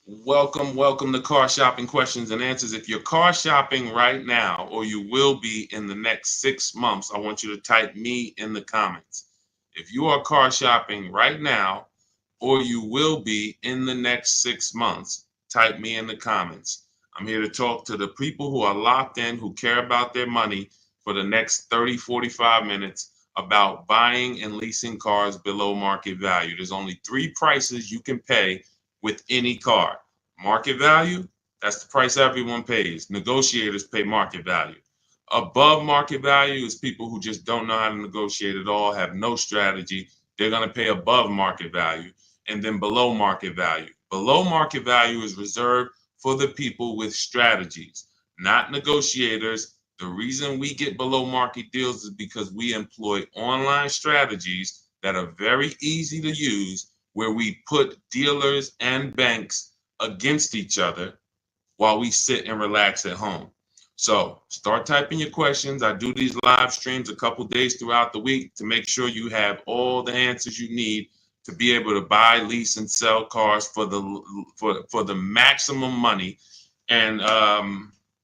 Welcome to Car Shopping Questions and Answers. If you're car shopping right now, or you will be in the next 6 months, I want you to type me in the comments. If you are car shopping right now, or you will be in the next 6 months, type me in the comments. I'm here to talk to the people who are locked in, who care about their money for the next 30, 45 minutes about buying and leasing cars below market value. There's only three prices you can pay with any car. Market value, that's the price everyone pays. Negotiators pay market value. Above market value is people who just don't know how to negotiate at all, have no strategy. They're going to pay above market value. And then below market value. Below market value is reserved for the people with strategies, not negotiators. The reason we get below market deals is because we employ online strategies that are very easy to use, where we put dealers and banks against each other while we sit and relax at home. So start typing your questions. I do these live streams a couple days throughout the week to make sure you have all the answers you need to be able to buy, lease, and sell cars for the maximum money. And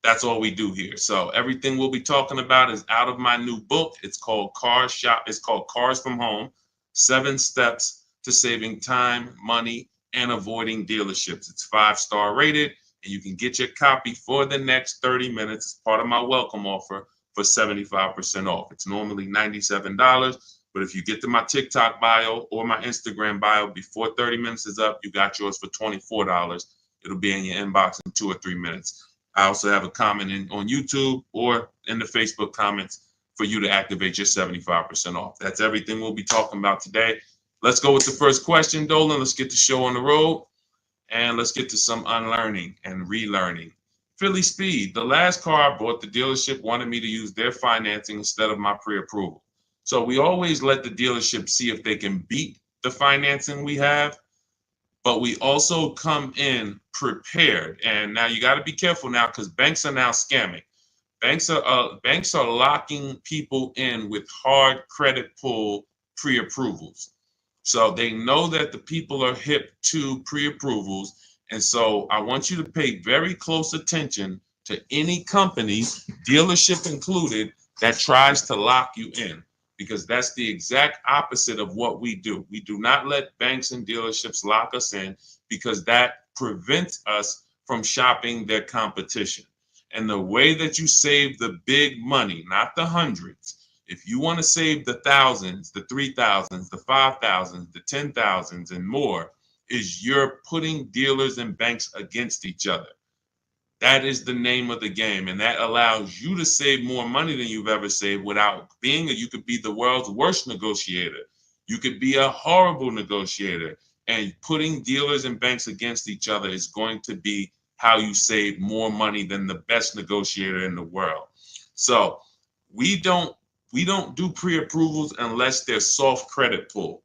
that's all we do here. So everything we'll be talking about is out of my new book. It's called It's called Cars from Home: 7 Steps to Saving Time, Money, and Avoiding Dealerships. It's 5-star rated, and you can get your copy for the next 30 minutes as part of my welcome offer for 75% off. It's normally $97, but if you get to my TikTok bio or my Instagram bio before 30 minutes is up, you got yours for $24. It'll be in your inbox in 2 or 3 minutes. I also have a comment on YouTube or in the Facebook comments for you to activate your 75% off. That's everything we'll be talking about today. Let's go with the first question, Dolan. Let's get the show on the road. And let's get to some unlearning and relearning. Philly Speed, the last car I bought, the dealership wanted me to use their financing instead of my pre-approval. So we always let the dealership see if they can beat the financing we have, but we also come in prepared. And now you got to be careful now, because banks are now scamming. Banks are locking people in with hard credit pull pre-approvals. So they know that the people are hip to pre-approvals. And so I want you to pay very close attention to any company, dealership included, that tries to lock you in, because that's the exact opposite of what we do. We do not let banks and dealerships lock us in, because that prevents us from shopping their competition. And the way that you save the big money, not the hundreds, if you want to save the thousands, the 3,000s, the 5,000s, the 10,000s, and more, is you're putting dealers and banks against each other. That is the name of the game, and that allows you to save more money than you've ever saved without being you could be the world's worst negotiator. You could be a horrible negotiator, and putting dealers and banks against each other is going to be how you save more money than the best negotiator in the world. So we don't do pre-approvals unless they're soft credit pull.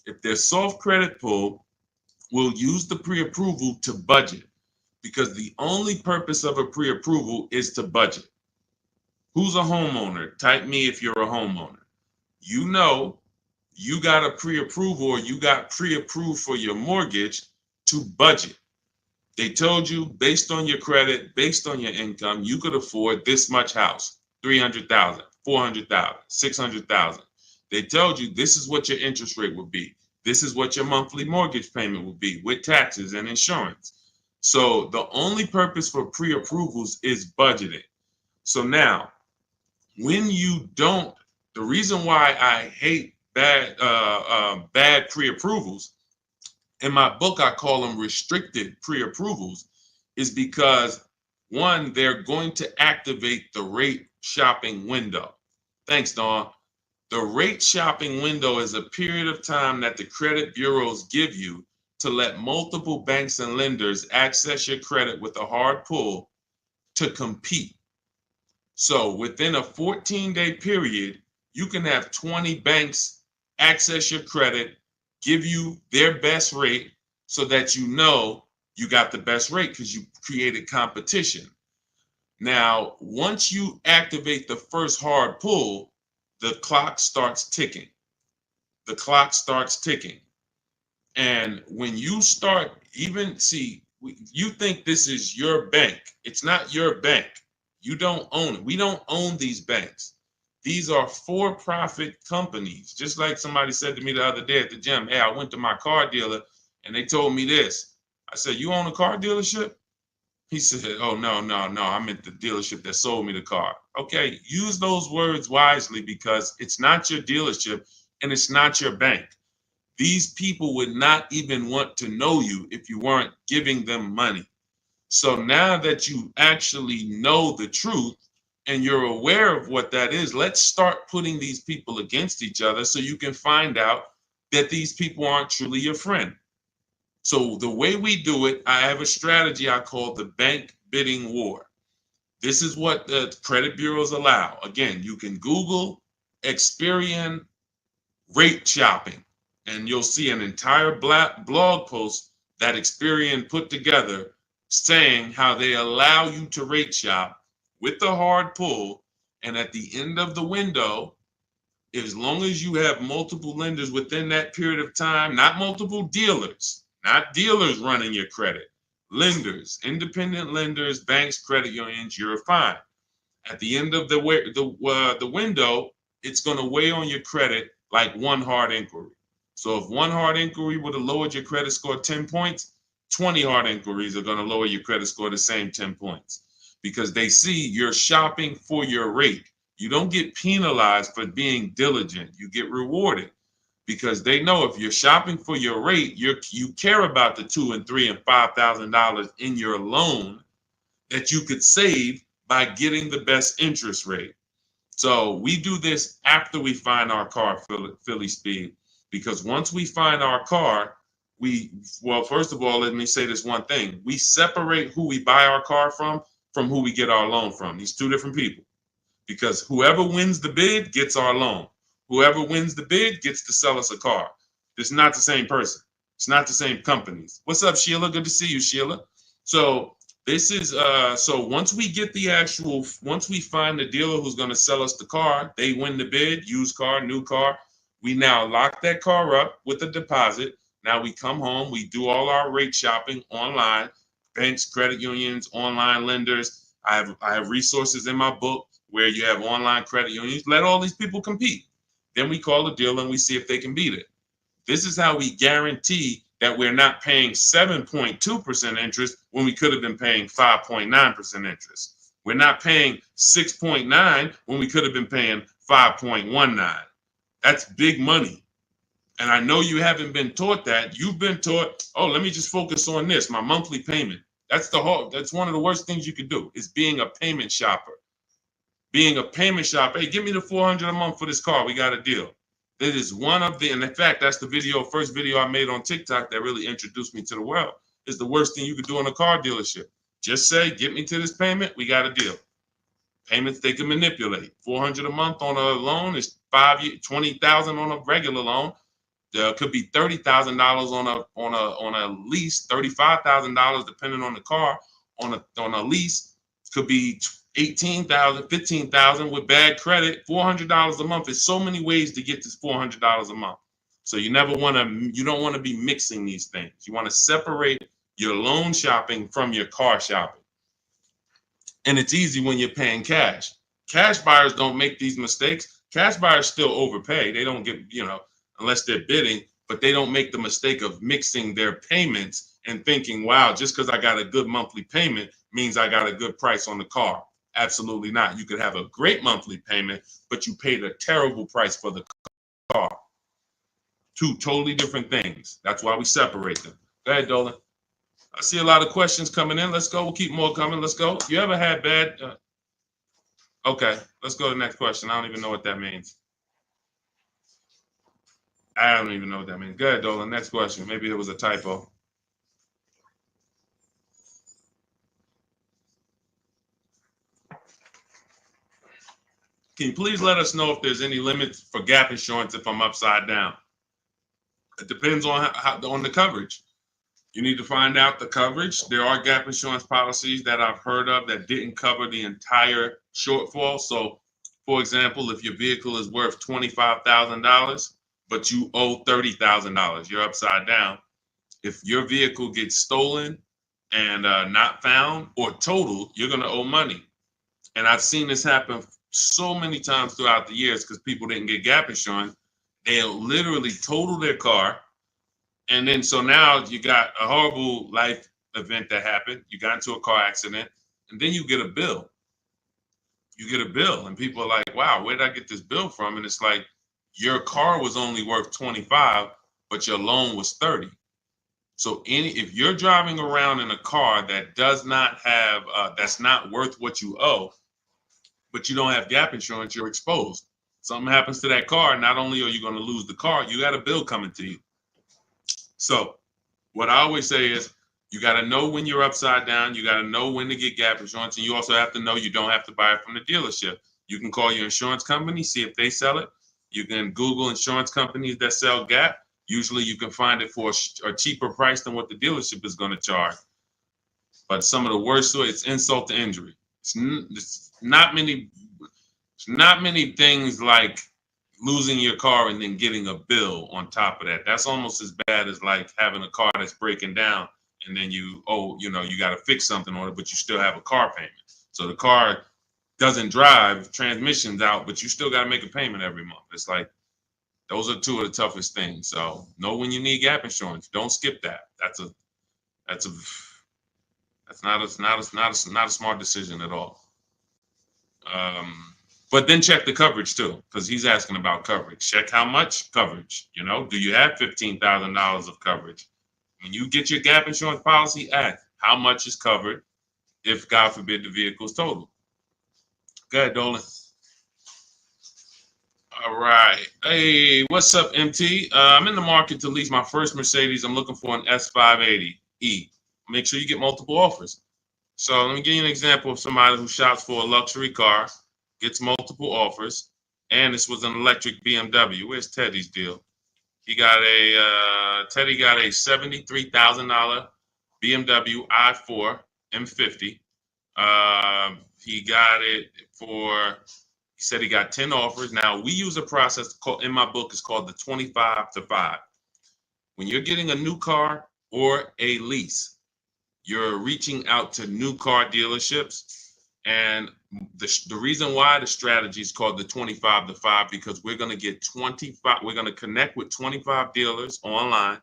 If they're soft credit pull, we'll use the pre-approval to budget, because the only purpose of a pre-approval is to budget. Who's a homeowner? Type me if you're a homeowner. You know you got a pre-approval, or you got pre-approved for your mortgage to budget. They told you, based on your credit, based on your income, you could afford this much house, 300,000, 400,000, 600,000. They told you this is what your interest rate would be. This is what your monthly mortgage payment would be with taxes and insurance. So the only purpose for pre-approvals is budgeting. So now, when you don't, the reason why I hate bad pre-approvals, in my book I call them restricted pre-approvals, is because, one, they're going to activate the rate shopping window. Thanks, Dawn. The rate shopping window is a period of time that the credit bureaus give you to let multiple banks and lenders access your credit with a hard pull to compete. So within a 14-day period, you can have 20 banks access your credit, give you their best rate, so that you know you got the best rate because you created competition. Now, once you activate the first hard pull, the clock starts ticking. The clock starts ticking. And when you start, even see, You think this is your bank. It's not your bank. You don't own it. We don't own these banks. These are for-profit companies. Just like somebody said to me the other day at the gym, hey, I went to my car dealer and they told me this. I said, you own a car dealership? He said, oh, no, I meant the dealership that sold me the car. Okay, use those words wisely because it's not your dealership and it's not your bank. These people would not even want to know you if you weren't giving them money. So now that you actually know the truth and you're aware of what that is, let's start putting these people against each other so you can find out that these people aren't truly your friend. So the way we do it, I have a strategy I call the bank bidding war. This is what the credit bureaus allow. Again, you can Google Experian rate shopping, and you'll see an entire blog post that Experian put together saying how they allow you to rate shop with the hard pull, and at the end of the window, as long as you have multiple lenders within that period of time, not multiple dealers, not dealers running your credit, lenders, independent lenders, banks, credit unions, you're fine. At the end of the window, it's going to weigh on your credit like one hard inquiry. So if one hard inquiry would have lowered your credit score 10 points, 20 hard inquiries are going to lower your credit score the same 10 points because they see you're shopping for your rate. You don't get penalized for being diligent. You get rewarded because they know if you're shopping for your rate, you care about the $2,000 and $3,000 and $5,000 in your loan that you could save by getting the best interest rate. So we do this after we find our car, Philly Speed, because once we find our car, first of all, let me say this one thing. We separate who we buy our car from who we get our loan from. These two different people, because whoever wins the bid gets our loan. Whoever wins the bid gets to sell us a car. It's not the same person. It's not the same companies. What's up, Sheila? Good to see you, Sheila. So this is so once we find the dealer who's going to sell us the car, they win the bid, used car, new car. We now lock that car up with a deposit. Now we come home, we do all our rate shopping online, banks, credit unions, online lenders. I have resources in my book where you have online credit unions. Let all these people compete. Then we call the dealer and we see if they can beat it. This is how we guarantee that we're not paying 7.2% interest when we could have been paying 5.9% interest. We're not paying 6.9 when we could have been paying 5.19. That's big money. And I know you haven't been taught that. You've been taught, oh, let me just focus on this, my monthly payment. That's one of the worst things you could do is being a payment shopper. Being a payment shopper, hey, give me the $400 a month for this car. We got a deal. That is one of the, and in fact, that's the first video I made on TikTok that really introduced me to the world. Is the worst thing you could do in a car dealership. Just say, get me to this payment, we got a deal. Payments they can manipulate. $400 a month on a loan is 5 years, $20,000 on a regular loan. There could be $30,000 on a lease, $35,000 depending on the car. On a lease, could be $18,000, $15,000 with bad credit. $400 a month. There's so many ways to get this $400 a month. So you don't want to be mixing these things. You want to separate your loan shopping from your car shopping. And it's easy when you're paying cash. Cash buyers don't make these mistakes. Cash buyers still overpay. They don't get, unless they're bidding, but they don't make the mistake of mixing their payments and thinking, wow, just because I got a good monthly payment means I got a good price on the car. Absolutely not. You could have a great monthly payment, but you paid a terrible price for the car. Two totally different things. That's why we separate them. Go ahead, Dolan. I see a lot of questions coming in. Let's go. We'll keep more coming. Let's go. You ever had bad? Okay, let's go to the next question. I don't even know what that means. I don't even know what that means. Go ahead, Dolan. Next question. Maybe it was a typo. Can you please let us know if there's any limits for gap insurance if I'm upside down? It depends on on the coverage. You need to find out the coverage. There are gap insurance policies that I've heard of that didn't cover the entire shortfall. So, for example, if your vehicle is worth $25,000, but you owe $30,000, you're upside down. If your vehicle gets stolen and not found or totaled, you're going to owe money. And I've seen this happen so many times throughout the years because people didn't get gap insurance. They'll literally total their car. And then so now you got a horrible life event that happened. You got into a car accident, and then you get a bill. You get a bill, and people are like, wow, where did I get this bill from? And it's like, your car was only worth 25, but your loan was 30. So if you're driving around in a car that does not have, that's not worth what you owe, but you don't have gap insurance, you're exposed. Something happens to that car, not only are you going to lose the car, you got a bill coming to you. So what I always say is, you got to know when you're upside down. You got to know when to get gap insurance. And you also have to know you don't have to buy it from the dealership. You can call your insurance company, see if they sell it. You can Google insurance companies that sell gap. Usually you can find it for a cheaper price than what the dealership is going to charge. But some of the worst, it's insult to injury. It's not many things like losing your car and then getting a bill on top of that. That's almost as bad as like having a car that's breaking down and then you got to fix something on it, but you still have a car payment. So the car doesn't drive, transmission's out, but you still got to make a payment every month. It's like, those are two of the toughest things. So know when you need gap insurance. Don't skip that. That's not a smart decision at all. But then check the coverage too, because he's asking about coverage. Check how much coverage. Do you have $15,000 of coverage? When you get your gap insurance policy, ask how much is covered if, God forbid, the vehicle is totaled. Go ahead, Dolan. All right. Hey, what's up, MT? I'm in the market to lease my first Mercedes. I'm looking for an S580E. Make sure you get multiple offers. So let me give you an example of somebody who shops for a luxury car, gets multiple offers, and this was an electric BMW. Where's Teddy's deal? Teddy got a $73,000 BMW i4 M50. He got it for, he said he got 10 offers. Now, we use a process in my book, it's called the 25 to 5. When you're getting a new car or a lease, you're reaching out to new car dealerships. And the reason why the strategy is called the 25 to 5, because we're going to get 25, we're going to connect with 25 dealers online.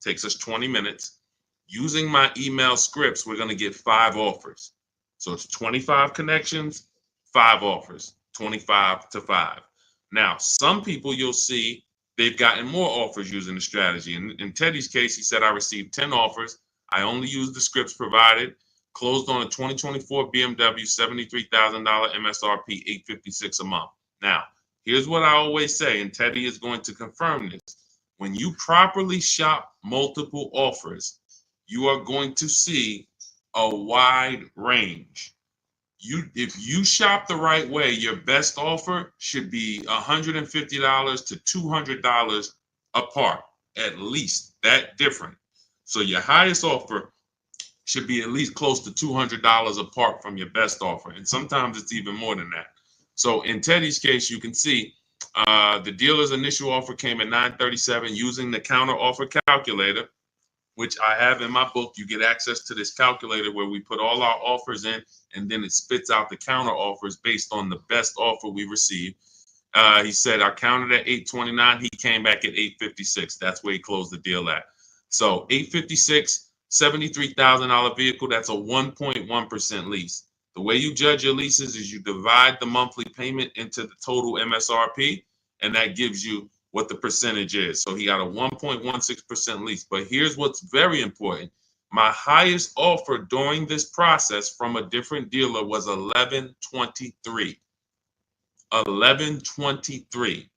Takes us 20 minutes. Using my email scripts, we're going to get 5 offers. So it's 25 connections, 5 offers, 25 to 5. Now, some people you'll see they've gotten more offers using the strategy. In Teddy's case, he said, I received 10 offers. I only used the scripts provided. Closed on a 2024 BMW, $73,000 MSRP, $856 a month. Now, here's what I always say, and Teddy is going to confirm this. When you properly shop multiple offers, you are going to see a wide range. If you shop the right way, your best offer should be $150 to $200 apart, at least that different. So your highest offer should be at least close to $200 apart from your best offer. And sometimes it's even more than that. So in Teddy's case, you can see the dealer's initial offer came at $937 using the counter offer calculator, which I have in my book. You get access to this calculator where we put all our offers in, and then it spits out the counter offers based on the best offer we received. He said I counted at $829. He came back at $856. That's where he closed the deal at. So $856, $73,000 vehicle. That's a 1.1% lease. The way you judge your leases is you divide the monthly payment into the total MSRP, and that gives you what the percentage is. So he got a 1.16% lease. But here's what's very important. My highest offer during this process from a different dealer was $1123. $1123,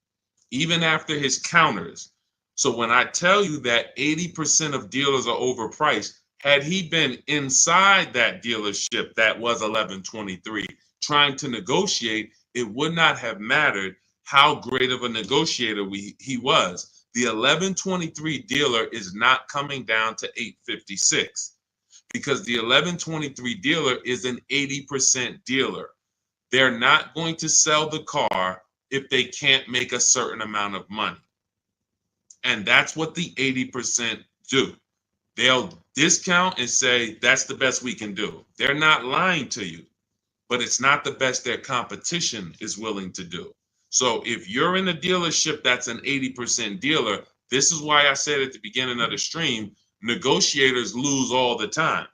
even after his counters. So when I tell you that 80% of dealers are overpriced, had he been inside that dealership that was $1123 trying to negotiate, it would not have mattered how great of a negotiator he was. The $1123 dealer is not coming down to $856 because the $1123 dealer is an 80% dealer. They're not going to sell the car if they can't make a certain amount of money. And that's what the 80% do. They'll discount and say that's the best we can do. They're not lying to you, but it's not the best their competition is willing to do. So if you're in a dealership that's an 80% dealer, this is why I said at the beginning of the stream, negotiators lose all the time.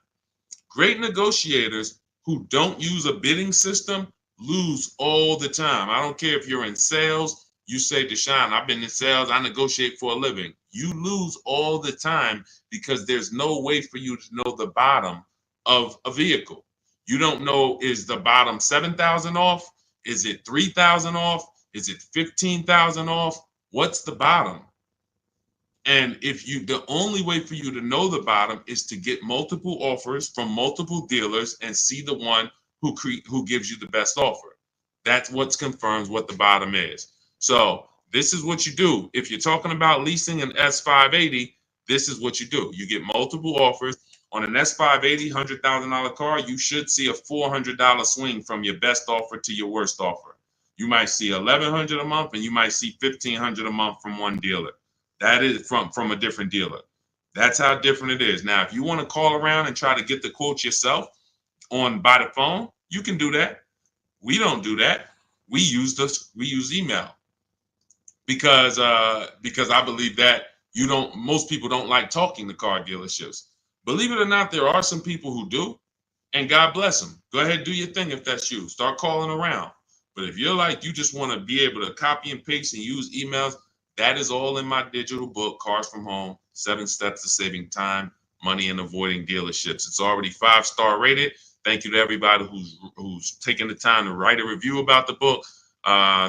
Great negotiators who don't use a bidding system lose all the time. I don't care if you're in sales, you say, Deshone, I've been in sales, I negotiate for a living. You lose all the time because there's no way for you to know the bottom of a vehicle. You don't know, is the bottom 7,000 off? Is it 3,000 off? Is it 15,000 off? What's the bottom? And the only way for you to know the bottom is to get multiple offers from multiple dealers and see the one who gives you the best offer. That's what confirms what the bottom is. So this is what you do. If you're talking about leasing an S580, this is what you do. You get multiple offers. On an S580 $100,000 car, you should see a $400 swing from your best offer to your worst offer. You might see $1,100 a month, and you might see $1,500 a month from one dealer. That is from a different dealer. That's how different it is. Now, if you want to call around and try to get the quotes yourself by the phone, you can do that. We don't do that. We use email because I believe that most people don't like talking to car dealerships. Believe it or not, there are some people who do, and God bless them. Go ahead, do your thing if that's you. Start calling around. But if you're like, you just want to be able to copy and paste and use emails, that is all in my digital book, Cars from Home, 7 Steps to Saving Time, Money, and Avoiding Dealerships. It's already 5-star rated. Thank you to everybody who's taken the time to write a review about the book.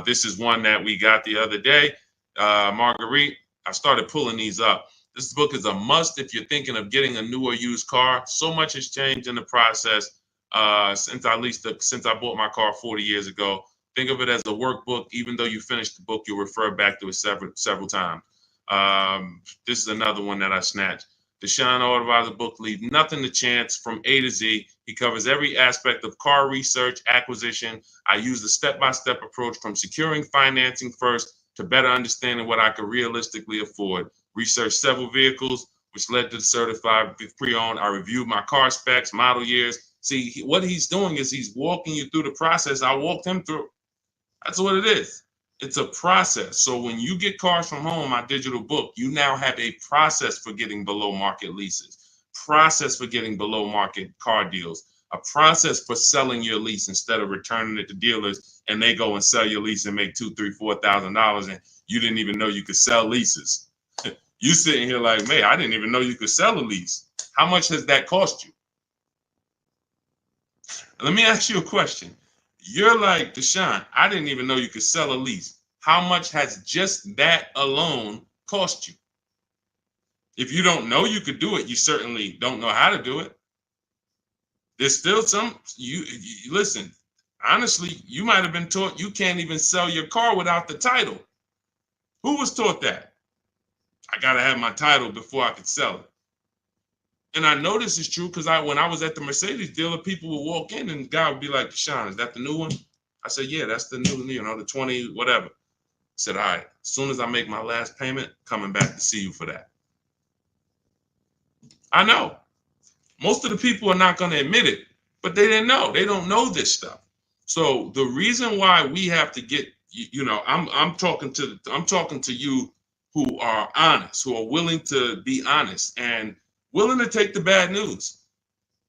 This is one that we got the other day. Marguerite, I started pulling these up. This book is a must if you're thinking of getting a new or used car. So much has changed in the process since I bought my car 40 years ago. Think of it as a workbook. Even though you finish the book, you'll refer back to it several times. This is another one that I snatched. Deshone the Auto Advisor book, Leave Nothing to Chance from A to Z. He covers every aspect of car research, acquisition. I use the step-by-step approach from securing financing first to better understanding what I could realistically afford. Researched several vehicles, which led to the certified pre-owned. I reviewed my car specs, model years. See, what he's doing is he's walking you through the process I walked him through. That's what it is. It's a process. So when you get Cars from Home, my digital book, you now have a process for getting below market leases, process for getting below market car deals, a process for selling your lease instead of returning it to dealers and they go and sell your lease and make $2,000, $3,000, $4,000 and you didn't even know you could sell leases. You sitting here like, man, I didn't even know you could sell a lease. How much has that cost you? Let me ask you a question. You're like, Deshone, I didn't even know you could sell a lease. How much has just that alone cost you? If you don't know you could do it, you certainly don't know how to do it. There's still you listen, honestly, you might have been taught you can't even sell your car without the title. Who was taught that? I got to have my title before I could sell it. And I know this is true because when I was at the Mercedes dealer, people would walk in and the guy would be like, Deshone, is that the new one? I said, yeah, that's the new, the 20, whatever. I said, all right, as soon as I make my last payment, coming back to see you for that. I know. Most of the people are not going to admit it, but they didn't know. They don't know this stuff. So the reason why we have to get, I'm talking to you who are honest, who are willing to be honest and willing to take the bad news,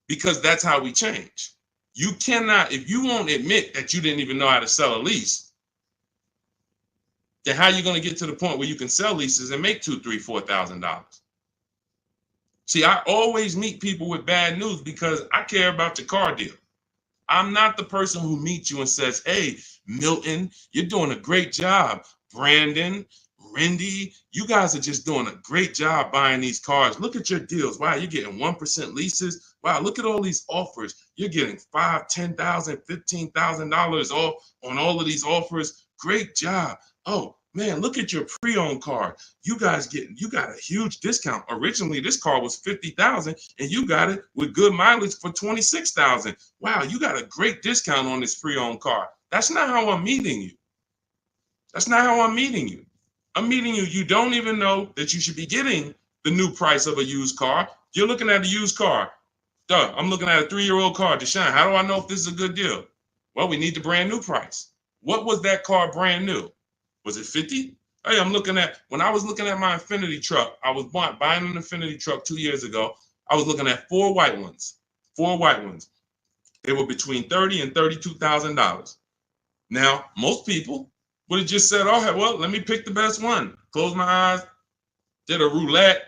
because that's how we change. You cannot, if you won't admit that you didn't even know how to sell a lease, then how are you going to get to the point where you can sell leases and make $2,000, $3,000, $4,000? See, I always meet people with bad news because I care about your car deal. I'm not the person who meets you and says, hey, Milton, you're doing a great job. Brandon, Rindy, you guys are just doing a great job buying these cars. Look at your deals. Wow, you're getting 1% leases. Wow, look at all these offers. You're getting $5,000, $10,000, $15,000 off on all of these offers. Great job. Oh, man, look at your pre-owned car. You got a huge discount. Originally, this car was $50,000 and you got it with good mileage for $26,000. Wow, you got a great discount on this pre-owned car. That's not how I'm meeting you. That's not how I'm meeting you. I'm meeting you. You don't even know that you should be getting the new price of a used car. You're looking at a used car. Duh, I'm looking at a 3-year-old car. Deshone, how do I know if this is a good deal? Well, we need the brand new price. What was that car brand new? Was it 50? Hey, when I was looking at my Infinity truck, I was buying an Infinity truck 2 years ago. I was looking at 4 white ones. 4 white ones. They were between $30,000 and $32,000. Now, most people would have just said, oh, well, let me pick the best one. Close my eyes, did a roulette,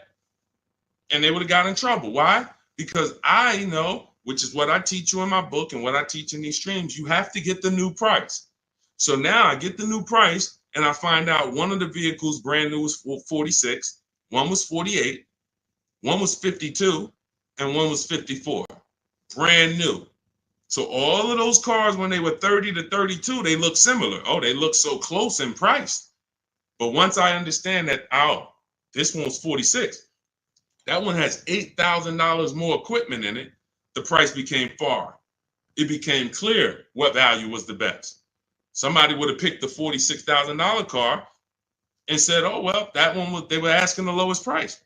and they would have got in trouble. Why? Because I know, which is what I teach you in my book and what I teach in these streams, you have to get the new price. So now I get the new price and I find out one of the vehicles brand new was 46, one was 48, one was 52, and one was 54. Brand new. So all of those cars, when they were 30 to 32, they look similar. Oh, they look so close in price. But once I understand that, oh, this one's 46. That one has $8,000 more equipment in it. The price became far. It became clear what value was the best. Somebody would have picked the $46,000 car and said, oh, well, that one they were asking the lowest price.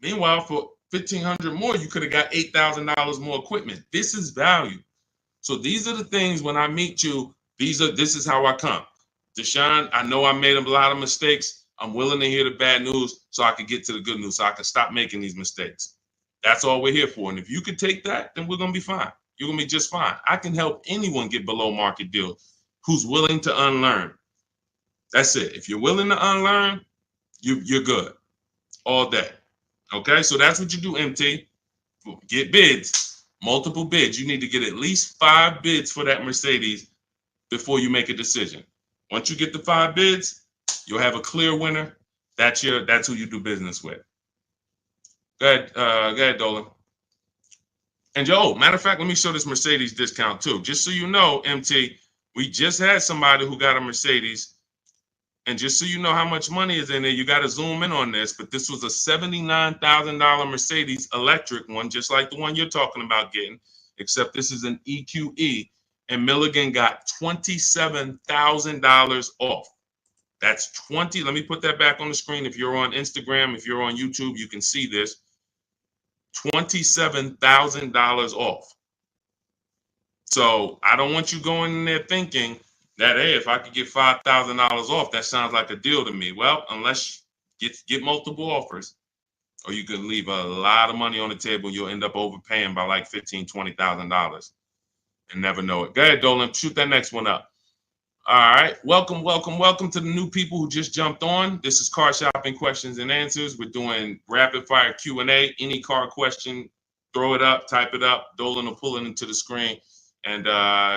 Meanwhile, for $1,500 more, you could have got $8,000 more equipment. This is value. So these are the things when I meet you, this is how I come. Deshone, I know I made a lot of mistakes. I'm willing to hear the bad news so I can get to the good news, so I can stop making these mistakes. That's all we're here for. And if you could take that, then we're going to be fine. You're going to be just fine. I can help anyone get below market deals who's willing to unlearn. That's it. If you're willing to unlearn, you're good all day. Okay, so that's what you do, MT. Get bids, multiple bids. You need to get at least 5 bids for that Mercedes before you make a decision. Once you get the 5 bids, you'll have a clear winner. That's who you do business with. Go ahead, Dolan. And matter of fact, let me show this Mercedes discount too. Just so you know, MT, we just had somebody who got a Mercedes. And just so you know how much money is in there, you got to zoom in on this. But this was a $79,000 Mercedes electric one, just like the one you're talking about getting, except this is an EQE. And Milligan got $27,000 off. That's 20. Let me put that back on the screen. If you're on Instagram, if you're on YouTube, you can see this. $27,000 off. So I don't want you going in there thinking that, hey, if I could get $5,000 off, that sounds like a deal to me. Well, unless you get multiple offers, or you could leave a lot of money on the table, you'll end up overpaying by like $15,000, $20,000 and never know it. Go ahead, Dolan, shoot that next one up. All right, welcome to the new people who just jumped on. This is Car Shopping Questions and Answers. We're doing rapid fire Q&A. Any car question, throw it up, type it up. Dolan will pull it into the screen. And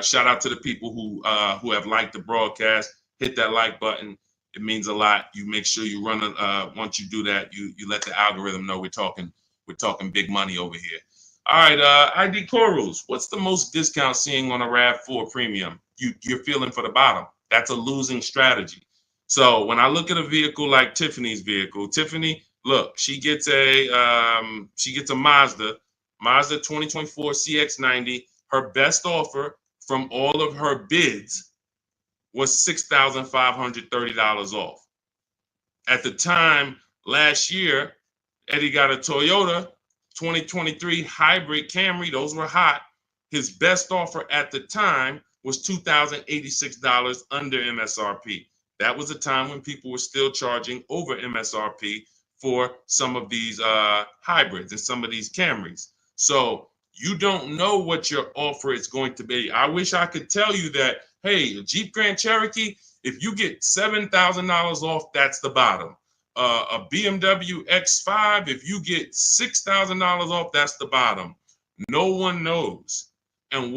shout out to the people who have liked the broadcast. Hit that like button. It means a lot. You make sure you run once you do that, you let the algorithm know we're talking big money over here. All right, ID Corals. What's the most discount seeing on a RAV4 Premium? You're feeling for the bottom. That's a losing strategy. So when I look at a vehicle like Tiffany's vehicle, Tiffany, look, she gets a Mazda 2024 CX-90. Her best offer from all of her bids was $6,530 off. At the time last year, Eddie got a Toyota 2023 hybrid Camry. Those were hot. His best offer at the time was $2,086 under MSRP. That was a time when people were still charging over MSRP for some of these hybrids and some of these Camrys. So you don't know what your offer is going to be. I wish I could tell you that, hey, a Jeep Grand Cherokee, if you get $7,000 off, that's the bottom. A BMW X5, if you get $6,000 off, that's the bottom. No one knows. And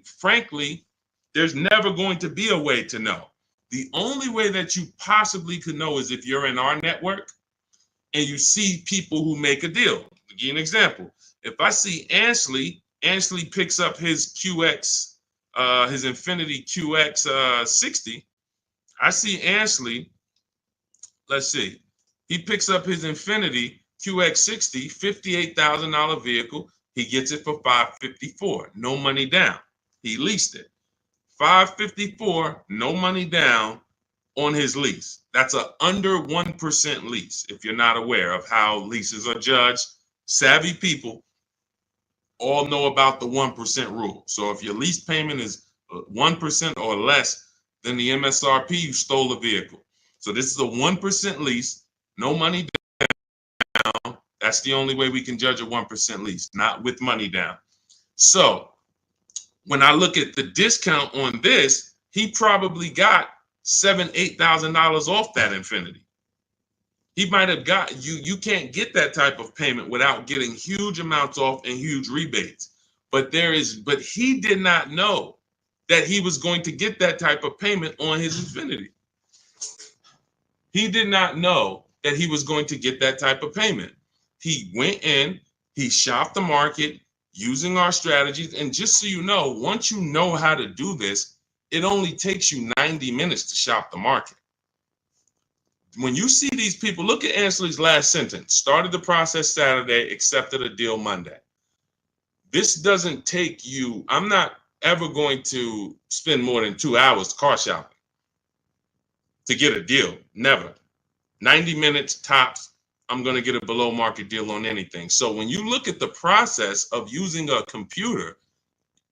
frankly, there's never going to be a way to know. The only way that you possibly could know is if you're in our network and you see people who make a deal. I'll give you an example. If I see Ansley picks up his QX, his Infinity QX 60. I see Ansley, let's see. He picks up his Infinity QX 60, $58,000 vehicle. He gets it for $554, no money down. He leased it. $554, no money down on his lease. That's a under 1% lease, if you're not aware of how leases are judged. savvy people all know about the 1% rule. So if your lease payment is 1% or less than the MSRP, you stole a vehicle. So this is a 1% lease, no money down. That's the only way we can judge a 1% lease, not with money down. So when I look at the discount on this, he probably got $7,000-8,000 off that Infiniti. He might have got you can't get that type of payment without getting huge amounts off and huge rebates. But he did not know that he was going to get that type of payment on his Infiniti. He did not know that he was going to get that type of payment. He went in, he shopped the market using our strategies. And just so you know, once you know how to do this, it only takes you 90 minutes to shop the market. When you see these people, look at Ansley's last sentence. Started the process Saturday, accepted a deal Monday. This doesn't take you, I'm not ever going to spend more than 2 hours car shopping to get a deal. Never. 90 minutes tops, I'm going to get a below market deal on anything. So when you look at the process of using a computer,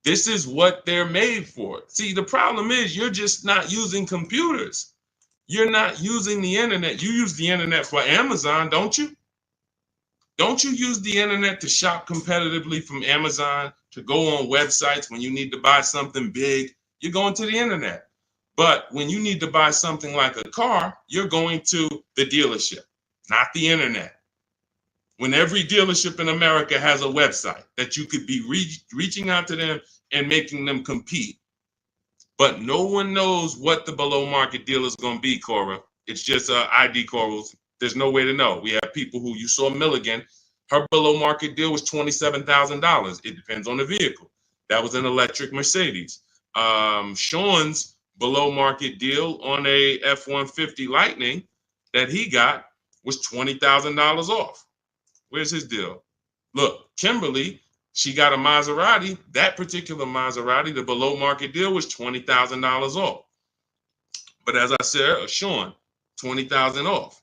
this is what they're made for. See, the problem is you're just not using computers. You're not using the internet. You use the internet for Amazon, don't you? Don't you use the internet to shop competitively from Amazon, to go on websites when you need to buy something big? You're going to the internet. But when you need to buy something like a car, you're going to the dealership, not the internet. When every dealership in America has a website that you could be reaching out to them and making them compete. But no one knows what the below market deal is going to be, Cora. It's just ID corals. There's no way to know. We have people who, you saw Milligan, her below market deal was $27,000. It depends on the vehicle. That was an electric Mercedes. Sean's below market deal on a F-150 Lightning that he got was $20,000 off. Where's his deal? Look, Kimberly, she got a Maserati. That particular Maserati, the below market deal was $20,000 off. But as I said, Sean, $20,000 off.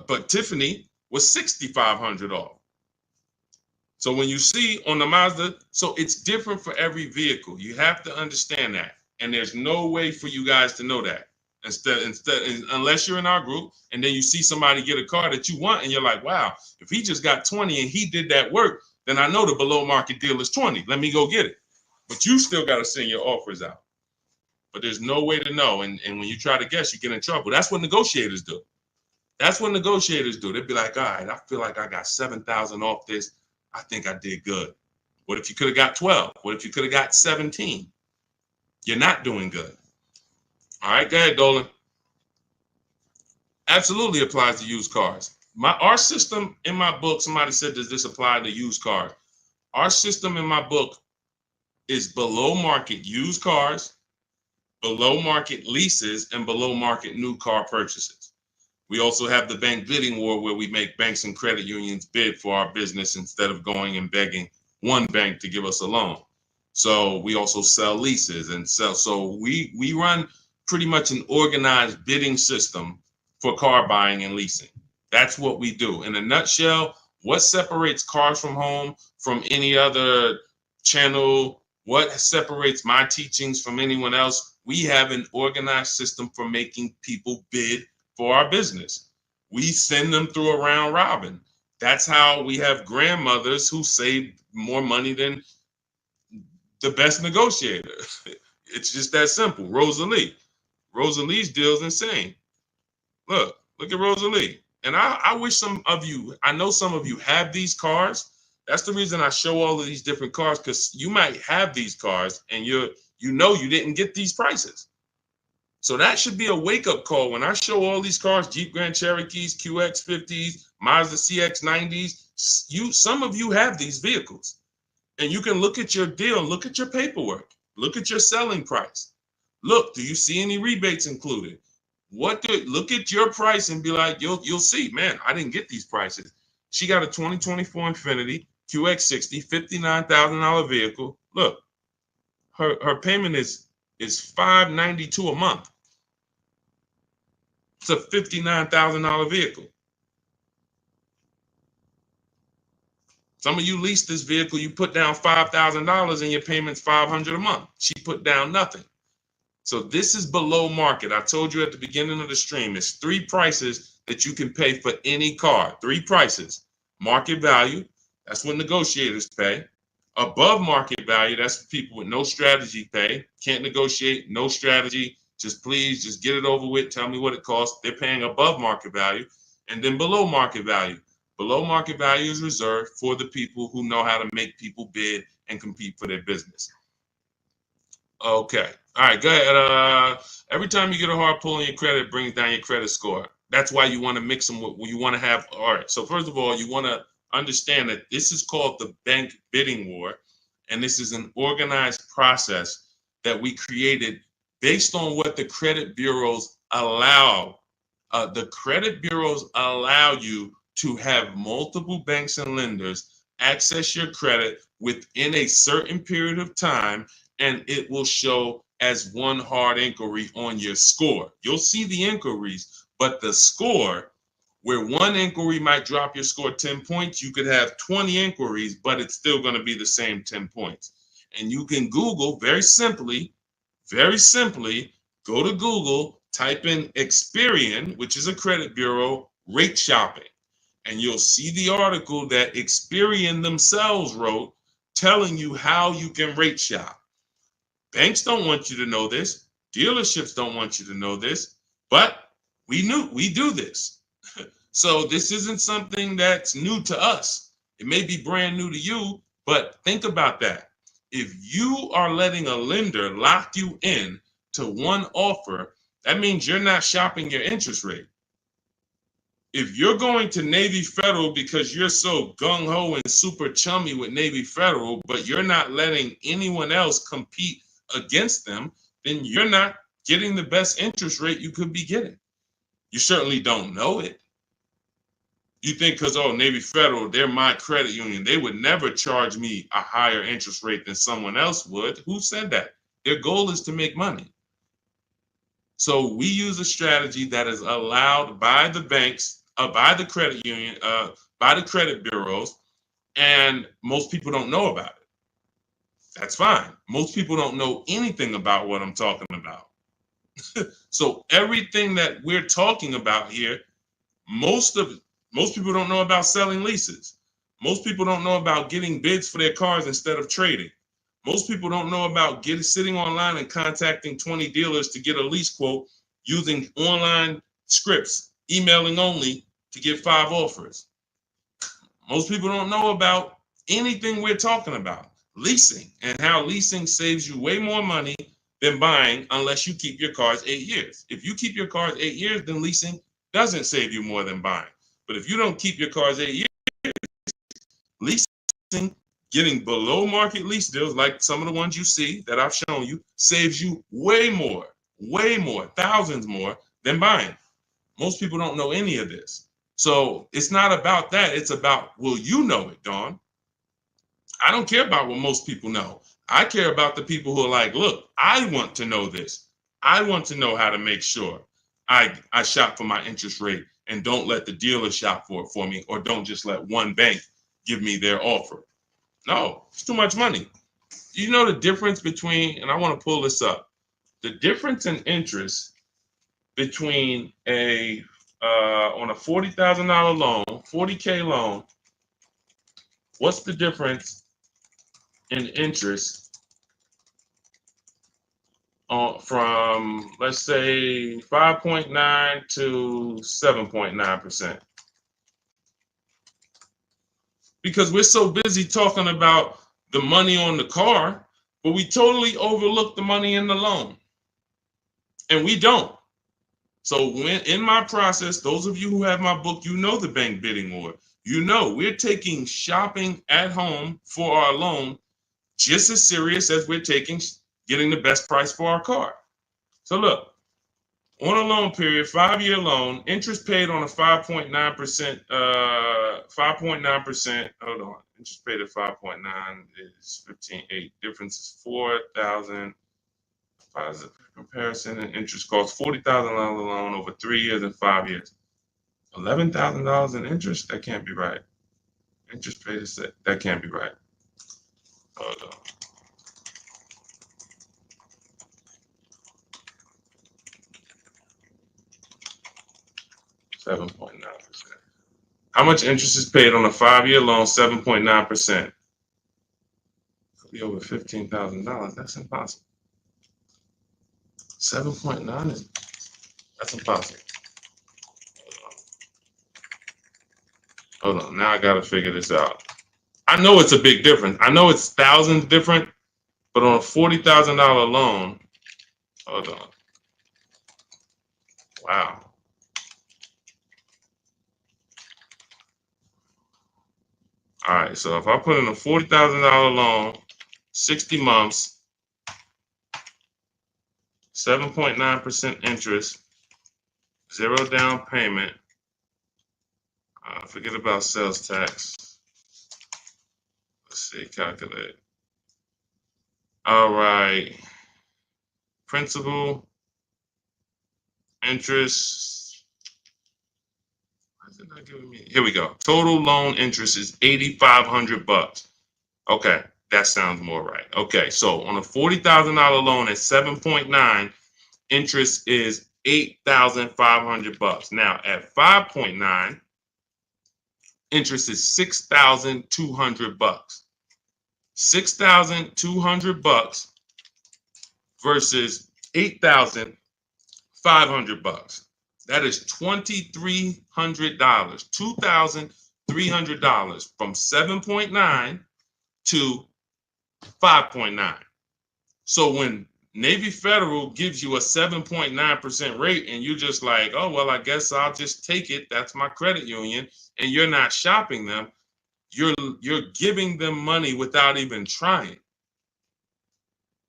But Tiffany was $6,500 off. So when you see on the Mazda, so it's different for every vehicle. You have to understand that. And there's no way for you guys to know that. Unless you're in our group and then you see somebody get a car that you want and you're like, wow, if he just got 20 and he did that work, then I know the below market deal is 20. Let me go get it. But you still got to send your offers out. But there's no way to know. And when you try to guess, you get in trouble. That's what negotiators do. That's what negotiators do. They'd be like, all right, I feel like I got 7,000 off this. I think I did good. What if you could have got 12? What if you could have got 17? You're not doing good. All right, go ahead, Dolan. Absolutely applies to used cars. Our system in my book, somebody said, does this apply to used cars? Our system in my book is below market used cars, below market leases, and below market new car purchases. We also have the bank bidding war where we make banks and credit unions bid for our business instead of going and begging one bank to give us a loan. So we also sell leases and sell. So we run pretty much an organized bidding system for car buying and leasing. That's what we do. In a nutshell, what separates Cars from Home from any other channel? What separates my teachings from anyone else? We have an organized system for making people bid for our business. We send them through a round robin. That's how we have grandmothers who save more money than the best negotiator. It's just that simple. Rosalie. Rosalie's deal is insane. Look at Rosalie. And I wish some of you, I know some of you have these cars. That's the reason I show all of these different cars, because you might have these cars and you didn't get these prices. So that should be a wake-up call when I show all these cars, Jeep Grand Cherokees, QX50s, Mazda CX90s. Some of you have these vehicles. And you can look at your deal, look at your paperwork, look at your selling price. Look, do you see any rebates included? Look at your price and be like, you'll see, man, I didn't get these prices. She got a 2024 Infiniti QX60, $59,000 vehicle. Look, her payment is $592 a month. It's a $59,000 vehicle. Some of you lease this vehicle, you put down $5,000 and your payment's $500 a month. She put down nothing. So this is below market. I told you at the beginning of the stream, it's 3 prices that you can pay for any car. 3 prices. Market value, that's what negotiators pay. Above market value, that's for people with no strategy pay. Can't negotiate, no strategy. Just please, just get it over with. Tell me what it costs. They're paying above market value. And then below market value. Below market value is reserved for the people who know how to make people bid and compete for their business. Okay. All right, go ahead. Every time you get a hard pull on your credit, it brings down your credit score. That's why you want to mix them with, you want to have, all right. So first of all, you want to understand that this is called the bank bidding war. And this is an organized process that we created based on what the credit bureaus allow. The credit bureaus allow you to have multiple banks and lenders access your credit within a certain period of time, and it will show as one hard inquiry on your score. You'll see the inquiries, but the score, where one inquiry might drop your score 10 points, you could have 20 inquiries, but it's still going to be the same 10 points. And you can Google very simply, go to Google, type in Experian, which is a credit bureau, rate shopping. And you'll see the article that Experian themselves wrote telling you how you can rate shop. Banks don't want you to know this. Dealerships don't want you to know this, but we do this. So this isn't something that's new to us. It may be brand new to you, but think about that. If you are letting a lender lock you in to one offer, that means you're not shopping your interest rate. If you're going to Navy Federal because you're so gung-ho and super chummy with Navy Federal, but you're not letting anyone else compete against them, then you're not getting the best interest rate you could be getting. You certainly don't know it. You think because, oh, Navy Federal, they're my credit union, they would never charge me a higher interest rate than someone else would. Who said that? Their goal is to make money. So we use a strategy that is allowed by the banks, by the credit union, by the credit bureaus, and most people don't know about it. That's fine. Most people don't know anything about what I'm talking about. So everything that we're talking about here, most people don't know about selling leases. Most people don't know about getting bids for their cars instead of trading. Most people don't know about sitting online and contacting 20 dealers to get a lease quote using online scripts, emailing only to get 5 offers. Most people don't know about anything we're talking about, leasing, and how leasing saves you way more money than buying unless you keep your cars 8 years. If you keep your cars 8 years, then leasing doesn't save you more than buying. But if you don't keep your cars 8 years, leasing, getting below market lease deals like some of the ones you see that I've shown you, saves you way more, thousands more than buying. Most people don't know any of this. So it's not about that. It's about, will you know it, Dawn? I don't care about what most people know. I care about the people who are like, look, I want to know this. I want to know how to make sure I shop for my interest rate and don't let the dealer shop for it for me, or don't just let one bank give me their offer. No, it's too much money. You know the difference between, and I want to pull this up, the difference in interest between on a $40,000 loan, $40K loan, what's the difference in interest from, let's say, 5.9 to 7.9%? Because we're so busy talking about the money on the car, but we totally overlook the money in the loan. And we don't. So when in my process, those of you who have my book, you know the bank bidding war. You know we're taking shopping at home for our loan just as serious as we're taking getting the best price for our car. So look, on a loan period, 5-year loan, interest paid on a 5.9%, 5.9%, hold on, interest paid at 5.9 is 15.8, difference is 4,000. Positive comparison and interest cost, $40,000 loan over 3 years and 5 years. $11,000 in interest? That can't be right. Interest paid is that can't be right. Hold on. $7.9%. How much interest is paid on a 5-year loan? 7.9%. Could be over $15,000. That's impossible. 7.9 is that's impossible. Hold on. Now I gotta figure this out. I know it's a big difference. I know it's thousands different, but on a $40,000 loan, hold on. Wow. All right. So if I put in a $40,000 loan, 60 months, 7.9% interest, 0 down payment. Forget about sales tax. Let's see, calculate. All right. Principal, interest. Why is it not giving me? Here we go. Total loan interest is $8,500. Okay, that sounds more right. Okay, so on a $40,000 loan at 7.9, interest is $8,500. Now at 5.9, interest is $6,200. $6,200 versus $8,500. That is $2,300. $2,300 from 7.9 to 5.9. So when Navy Federal gives you a 7.9% rate and you're just like, oh, well, I guess I'll just take it. That's my credit union. And you're not shopping them. You're giving them money without even trying.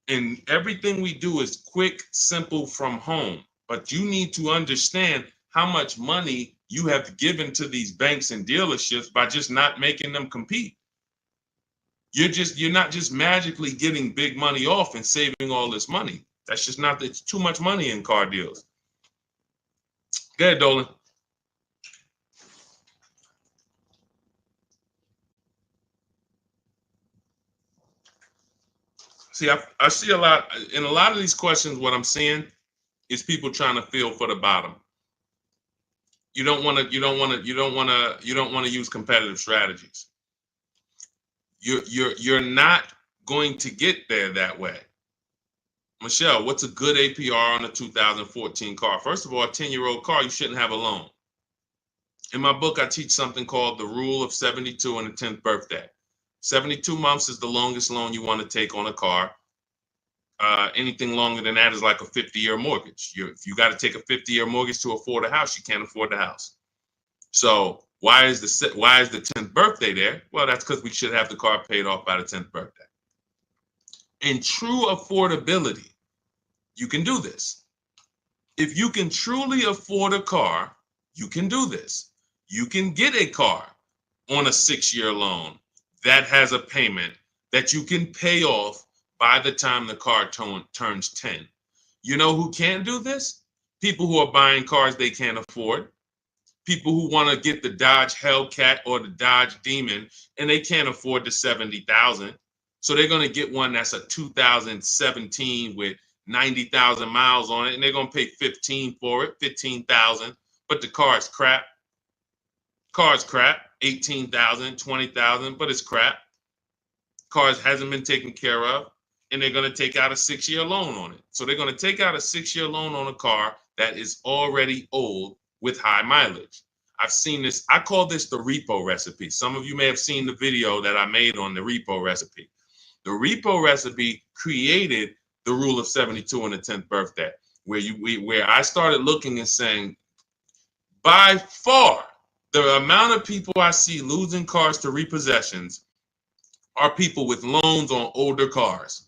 And everything we do is quick, simple from home. But you need to understand how much money you have given to these banks and dealerships by just not making them compete. You're not just magically getting big money off and saving all this money. That's just not, it's too much money in car deals. Go ahead, Dolan. See, I see a lot in a lot of these questions. What I'm seeing is people trying to feel for the bottom. You don't want to use competitive strategies. You're not going to get there that way. Michelle, what's a good APR on a 2014 car? First of all, a 10-year-old car, you shouldn't have a loan. In my book, I teach something called the rule of 72 and the 10th birthday. 72 months is the longest loan you want to take on a car. Anything longer than that is like a 50-year mortgage. If you got to take a 50-year mortgage to afford a house, you can't afford the house. So why is the 10th birthday there? Well, that's because we should have the car paid off by the 10th birthday. In true affordability, you can do this. If you can truly afford a car, you can do this. You can get a car on a 6-year loan that has a payment that you can pay off by the time the car turns 10. You know who can do this? People who are buying cars they can't afford. People who want to get the Dodge Hellcat or the Dodge Demon and they can't afford the $70,000. So they're going to get one that's a 2017 with 90,000 miles on it, and they're going to pay 15 for it, 15,000. But the car is crap. Car's crap, 18,000, 20,000, but it's crap. Cars hasn't been taken care of, and they're going to take out a 6-year loan on it. So they're going to take out a 6-year loan on a car that is already old with high mileage. I've seen this. I call this the repo recipe. Some of you may have seen the video that I made on the repo recipe. The repo recipe created the rule of 72 and the 10th birthday, where I started looking and saying, by far, the amount of people I see losing cars to repossessions are people with loans on older cars.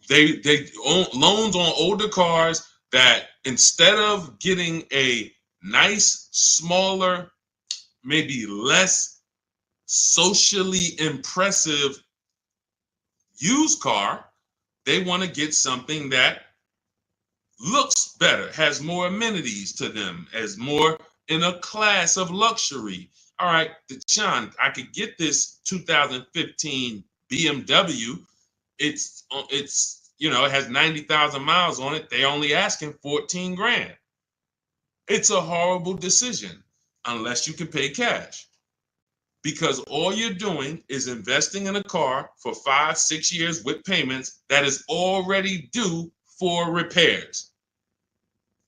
They own loans on older cars that instead of getting a nice, smaller, maybe less socially impressive used car, they want to get something that looks better, has more amenities to them, as more in a class of luxury. all right, Deshaun, I could get this 2015 BMW. It's it has 90,000 miles on it. They only asking 14 grand. It's a horrible decision unless you can pay cash, because all you're doing is investing in a car for 5-6 years with payments that is already due for repairs.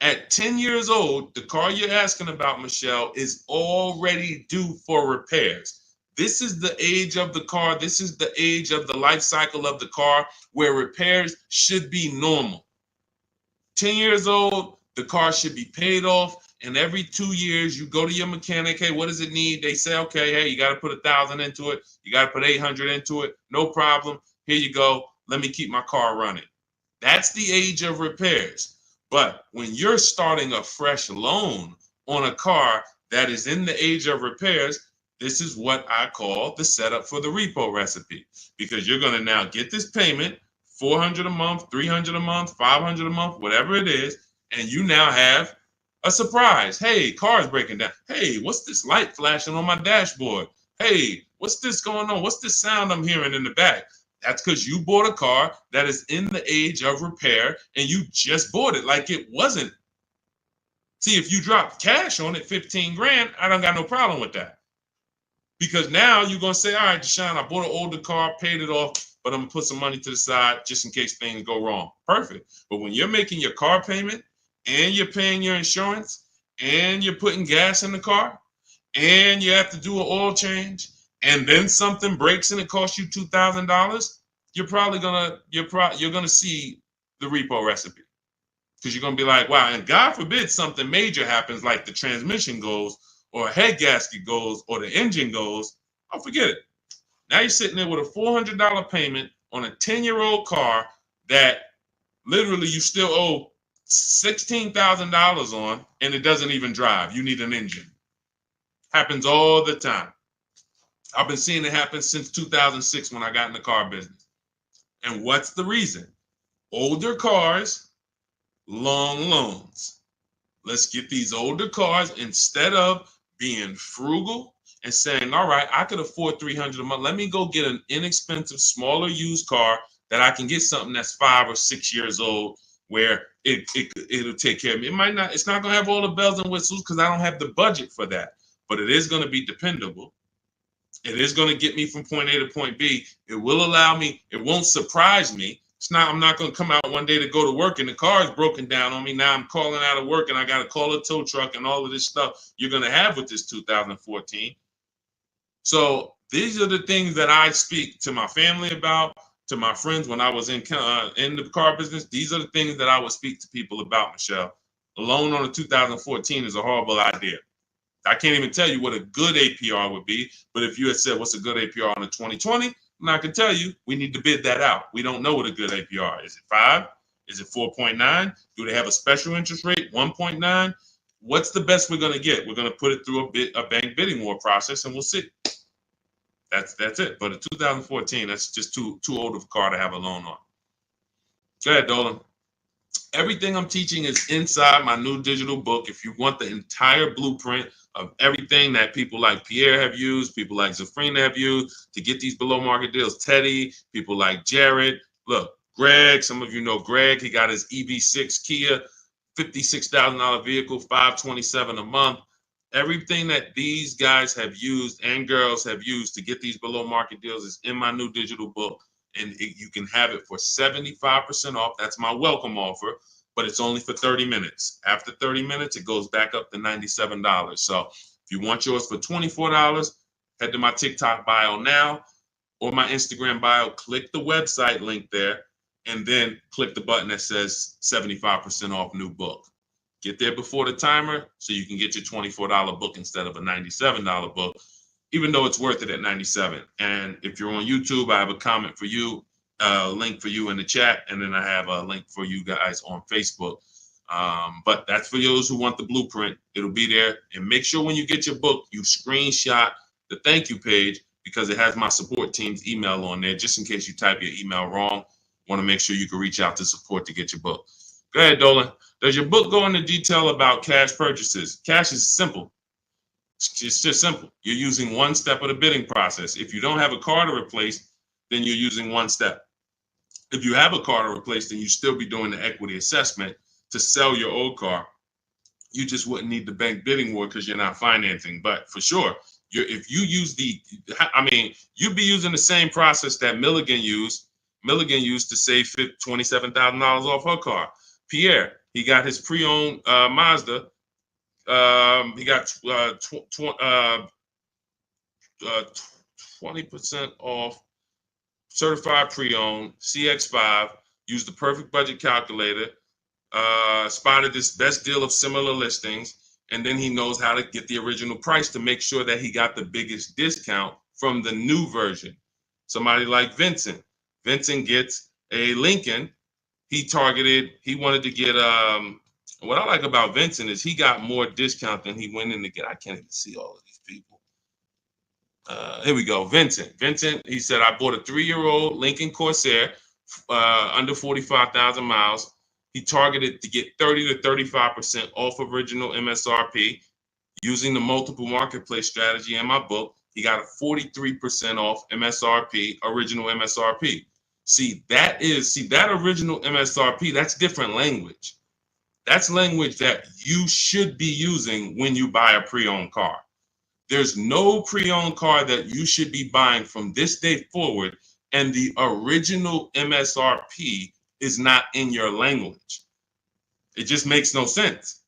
At 10 years old, the car you're asking about, Michelle, is already due for repairs. This is the age of the car. This is the age of the life cycle of the car where repairs should be normal. 10 years old, the car should be paid off. And every 2 years, you go to your mechanic. Hey, what does it need? They say, okay, hey, you got to put 1,000 into it. You got to put 800 into it. No problem. Here you go. Let me keep my car running. That's the age of repairs. But when you're starting a fresh loan on a car that is in the age of repairs, this is what I call the setup for the repo recipe, because you're going to now get this payment, $400 a month, $300 a month, $500 a month, whatever it is, and you now have a surprise. Hey, car's breaking down. Hey, what's this light flashing on my dashboard? Hey, what's this going on? What's this sound I'm hearing in the back? That's because you bought a car that is in the age of repair and you just bought it like it wasn't. See, if you drop cash on it, 15 grand, I don't got no problem with that. Because now you're going to say, all right, Deshaun, I bought an older car, paid it off, but I'm going to put some money to the side just in case things go wrong. Perfect. But when you're making your car payment and you're paying your insurance and you're putting gas in the car and you have to do an oil change, and then something breaks and it costs you $2,000, you're gonna see the repo recipe, because you're gonna be like, wow. And God forbid something major happens, like the transmission goes, or a head gasket goes, or the engine goes. Oh, forget it. Now you're sitting there with a $400 payment on a 10-year-old car that literally you still owe $16,000 on, and it doesn't even drive. You need an engine. Happens all the time. I've been seeing it happen since 2006 when I got in the car business. And what's the reason? Older cars, long loans. Let's get these older cars, instead of being frugal and saying, all right, I could afford $300 a month. Let me go get an inexpensive, smaller used car that I can get something that's 5 or 6 years old, where it'll take care of me. It's not going to have all the bells and whistles because I don't have the budget for that, but it is going to be dependable. It is going to get me from point A to point B. It will allow me, it won't surprise me. I'm not going to come out one day to go to work and the car is broken down on me. Now I'm calling out of work and I got to call a tow truck and all of this stuff you're going to have with this 2014. So these are the things that I speak to my family about, to my friends when I was in the car business. These are the things that I would speak to people about, Michelle. A loan on a 2014 is a horrible idea. I can't even tell you what a good APR would be, but if you had said what's a good APR on a 2020, I can tell you we need to bid that out. We don't know what a good APR is. Is it 5? Is it 4.9? Do they have a special interest rate, 1.9? What's the best we're going to get? We're going to put it through a bank bidding war process, and we'll see. That's it. But a 2014, that's just too old of a car to have a loan on. Go ahead, Dolan. Everything I'm teaching is inside my new digital book. If you want the entire blueprint of everything that people like Pierre have used, people like Zafrina have used to get these below market deals, Teddy, people like Jared, look, Greg, some of you know Greg, he got his EV6 Kia, $56,000 vehicle, $527 a month. Everything that these guys have used and girls have used to get these below market deals is in my new digital book. And you can have it for 75% off. That's my welcome offer, but it's only for 30 minutes. After 30 minutes, it goes back up to $97. So if you want yours for $24, head to my TikTok bio now or my Instagram bio, click the website link there, and then click the button that says 75% off new book. Get there before the timer so you can get your $24 book instead of a $97 book, even though it's worth it at $97. And if you're on YouTube, I have a comment for you, a link for you in the chat, and then I have a link for you guys on Facebook. But that's for those who want the blueprint. It'll be there. And make sure when you get your book, you screenshot the thank you page, because it has my support team's email on there, just in case you type your email wrong. Want to make sure you can reach out to support to get your book. Go ahead, Dolan. Does your book go into detail about cash purchases? Cash is simple. It's just simple. You're using one step of the bidding process. If you don't have a car to replace, then you're using one step. If you have a car to replace, then you still be doing the equity assessment to sell your old car. You just wouldn't need the bank bidding war because you're not financing. But for sure, if you use you'd be using the same process that Milligan used. Milligan used to save $27,000 off her car. Pierre, he got his pre-owned Mazda. He got 20% off certified pre-owned CX5. Used the perfect budget calculator. Spotted this best deal of similar listings, and then he knows how to get the original price to make sure that he got the biggest discount from the new version. Somebody like Vincent. Vincent gets a Lincoln. He wanted to get what I like about Vincent is he got more discount than he went in to get. I can't even see all of these people. Here we go. Vincent, he said, I bought a 3-year-old Lincoln Corsair, under 45,000 miles. He targeted to get 30 to 35% off original MSRP using the multiple marketplace strategy in my book. He got a 43% off MSRP, original MSRP. See, that original MSRP, that's different language. That's language that you should be using when you buy a pre-owned car. There's no pre-owned car that you should be buying from this day forward, and the original MSRP is not in your language. It just makes no sense.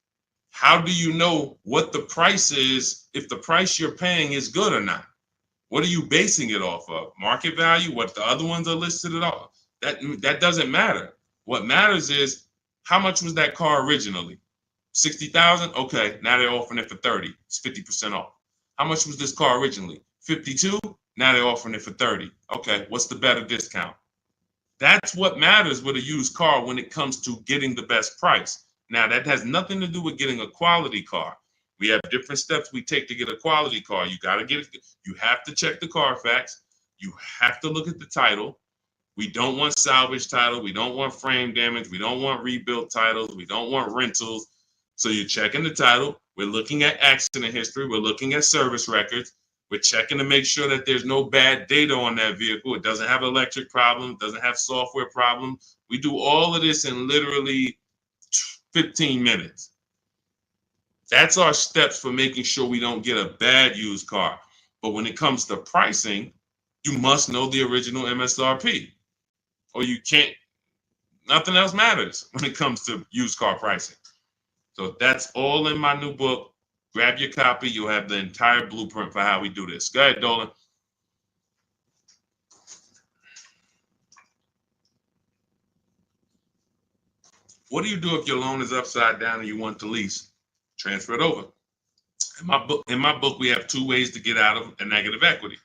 How do you know what the price is if the price you're paying is good or not? What are you basing it off of? Market value? What the other ones are listed at all? That doesn't matter. What matters is how much was that car originally? 60,000? Okay, now they're offering it for 30. It's 50% off. How much was this car originally? 52? Now they're offering it for 30. Okay, what's the better discount? That's what matters with a used car when it comes to getting the best price. Now, that has nothing to do with getting a quality car. We have different steps we take to get a quality car. You have to check the Carfax. You have to look at the title. We don't want salvage title. We don't want frame damage. We don't want rebuilt titles. We don't want rentals. So you're checking the title. We're looking at accident history. We're looking at service records. We're checking to make sure that there's no bad data on that vehicle. It doesn't have electric problems, doesn't have software problems. We do all of this in literally 15 minutes. That's our steps for making sure we don't get a bad used car. But when it comes to pricing, you must know the original MSRP, or you can't. Nothing else matters when it comes to used car pricing. So that's all in my new book. Grab your copy. You'll have the entire blueprint for how we do this. Go ahead, Dolan. What do you do if your loan is upside down and you want to lease? Transfer it over. In my book, we have 2 ways to get out of a negative equity.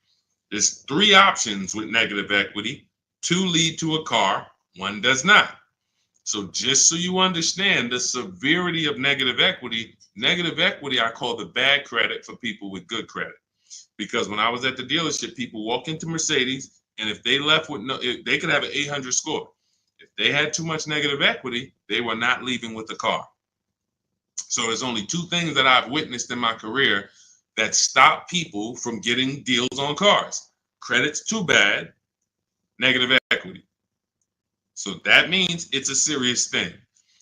There's 3 options with negative equity. 2 lead to a car, 1 does not. So just so you understand the severity of negative equity I call the bad credit for people with good credit. Because when I was at the dealership, people walk into Mercedes, and if they left with they could have an 800 score. If they had too much negative equity, they were not leaving with the car. So there's only 2 things that I've witnessed in my career that stop people from getting deals on cars. Credit's too bad, negative equity. So that means it's a serious thing.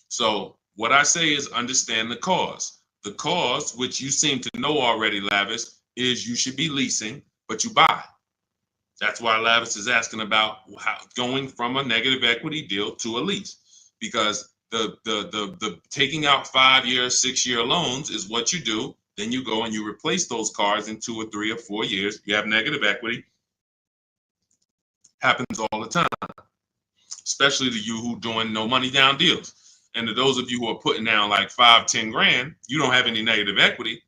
So what I say is understand the cause. The cause, which you seem to know already, Lavis, is you should be leasing, but you buy. That's why Lavis is asking about going from a negative equity deal to a lease, because the taking out 5-year, 6-year loans is what you do. Then you go and you replace those cars in 2 or 3 or 4 years. You have negative equity. Happens all the time, especially to you who doing no money down deals. And to those of you who are putting down like 5, 10 grand, you don't have any negative equity,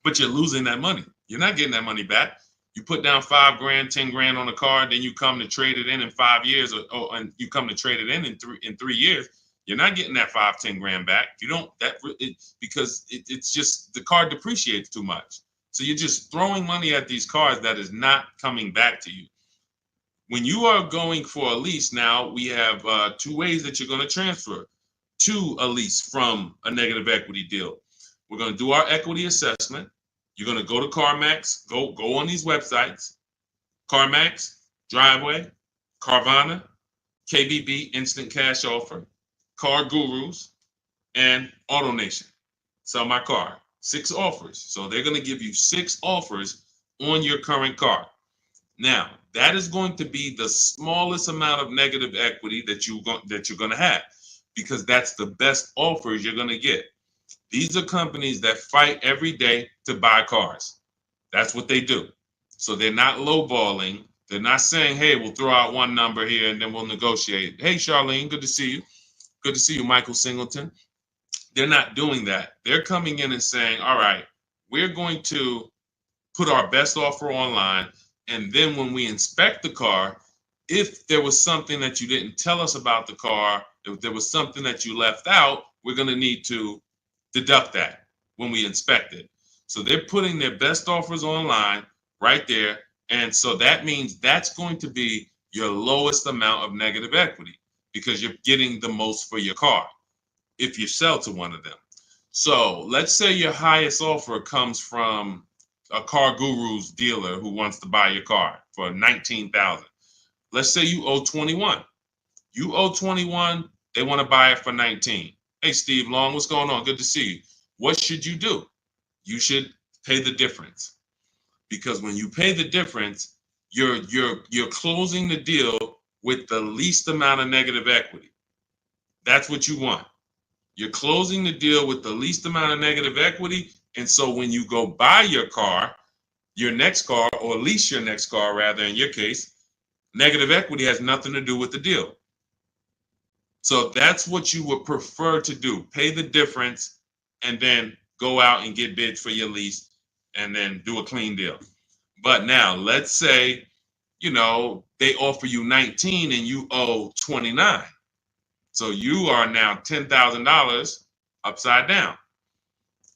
but you're losing that money. You're not getting that money back. You put down 5 grand, 10 grand on a car, then you come to trade it in 5 years, and you come to trade it in 3 years. You're not getting that 5, 10 grand back. You don't because it's just the car depreciates too much. So you're just throwing money at these cars that is not coming back to you. When you are going for a lease now, we have 2 ways that you're going to transfer to a lease from a negative equity deal. We're going to do our equity assessment. You're going to go to CarMax, go on these websites, CarMax, Driveway, Carvana, KBB, Instant Cash Offer, Car Gurus, and AutoNation. Sell my car. 6 offers. So they're going to give you 6 offers on your current car. Now, that is going to be the smallest amount of negative equity that you're going to have, because that's the best offers you're going to get. These are companies that fight every day to buy cars. That's what they do. So they're not lowballing. They're not saying, hey, we'll throw out one number here and then we'll negotiate. Hey, Charlene, good to see you. Good to see you, Michael Singleton. They're not doing that. They're coming in and saying, all right, we're going to put our best offer online. And then when we inspect the car, if there was something that you didn't tell us about the car, if there was something that you left out, we're going to need to deduct that when we inspect it. So they're putting their best offers online right there. And so that means that's going to be your lowest amount of negative equity, because you're getting the most for your car if you sell to one of them. So let's say your highest offer comes from a Car Guru's dealer who wants to buy your car for $19,000. Let's say you owe 21. You owe 21, they want to buy it for 19. Hey, Steve Long, what's going on? Good to see you. What should you do? You should pay the difference, because when you pay the difference, you're closing the deal with the least amount of negative equity. That's what you want. You're closing the deal with the least amount of negative equity. And so when you go buy your car, your next car, or lease your next car, rather, in your case, negative equity has nothing to do with the deal. So that's what you would prefer to do. Pay the difference and then go out and get bids for your lease and then do a clean deal. But now let's say, they offer you 19 and you owe 29. So you are now $10,000 upside down.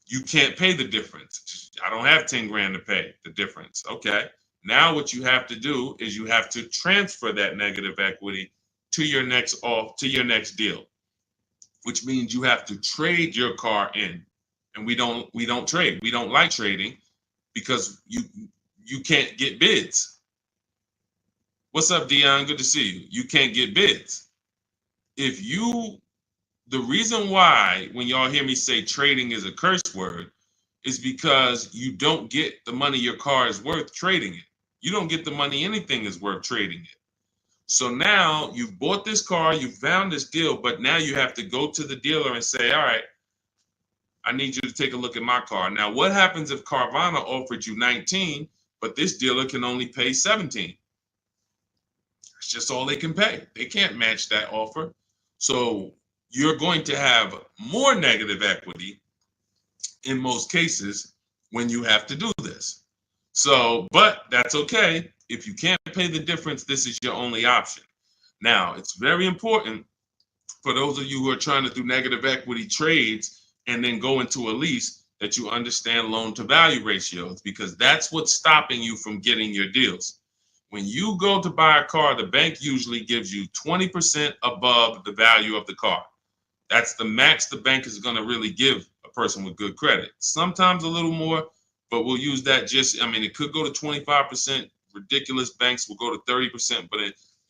You can't pay the difference. I don't have 10 grand to pay the difference. Okay. Now what you have to do is you have to transfer that negative equity to your next deal, which means you have to trade your car in. And we don't trade. We don't like trading because you can't get bids. What's up, Dion? Good to see you. You can't get bids. The reason why when y'all hear me say trading is a curse word is because you don't get the money your car is worth trading it. You don't get the money anything is worth trading it. So now you've bought this car, you found this deal, but now you have to go to the dealer and say, all right, I need you to take a look at my car. Now, what happens if Carvana offered you 19, but this dealer can only pay 17? It's just all they can pay. They can't match that offer. So you're going to have more negative equity in most cases when you have to do this. So, but that's okay. If you can't pay the difference, this is your only option. Now, it's very important for those of you who are trying to do negative equity trades and then go into a lease that you understand loan to value ratios, because that's what's stopping you from getting your deals. When you go to buy a car, the bank usually gives you 20% above the value of the car. That's the max the bank is going to really give a person with good credit. Sometimes a little more, but we'll use that it could go to 25%. Ridiculous banks will go to 30%, but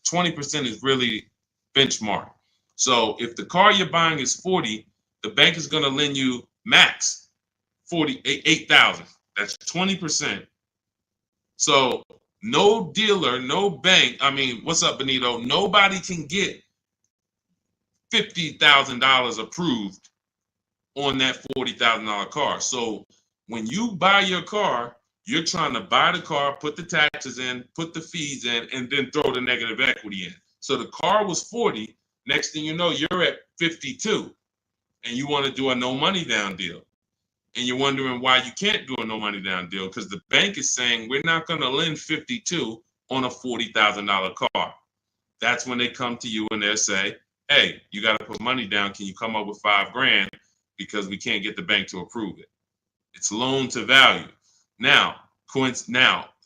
20% is really benchmark. So if the car you're buying is 40, the bank is going to lend you max 48,000. That's 20%. So no dealer, no bank. What's up, Benito? Nobody can get $50,000 approved on that $40,000 car. So when you buy your car, you're trying to buy the car, put the taxes in, put the fees in, and then throw the negative equity in. So the car was 40. Next thing you know, you're at 52, and you want to do a no money down deal. And you're wondering why you can't do a no money down deal, because the bank is saying we're not going to lend 52 on a $40,000 car. That's when they come to you and they'll say, hey, you got to put money down. Can you come up with $5 grand? Because we can't get the bank to approve it. It's loan to value. Now,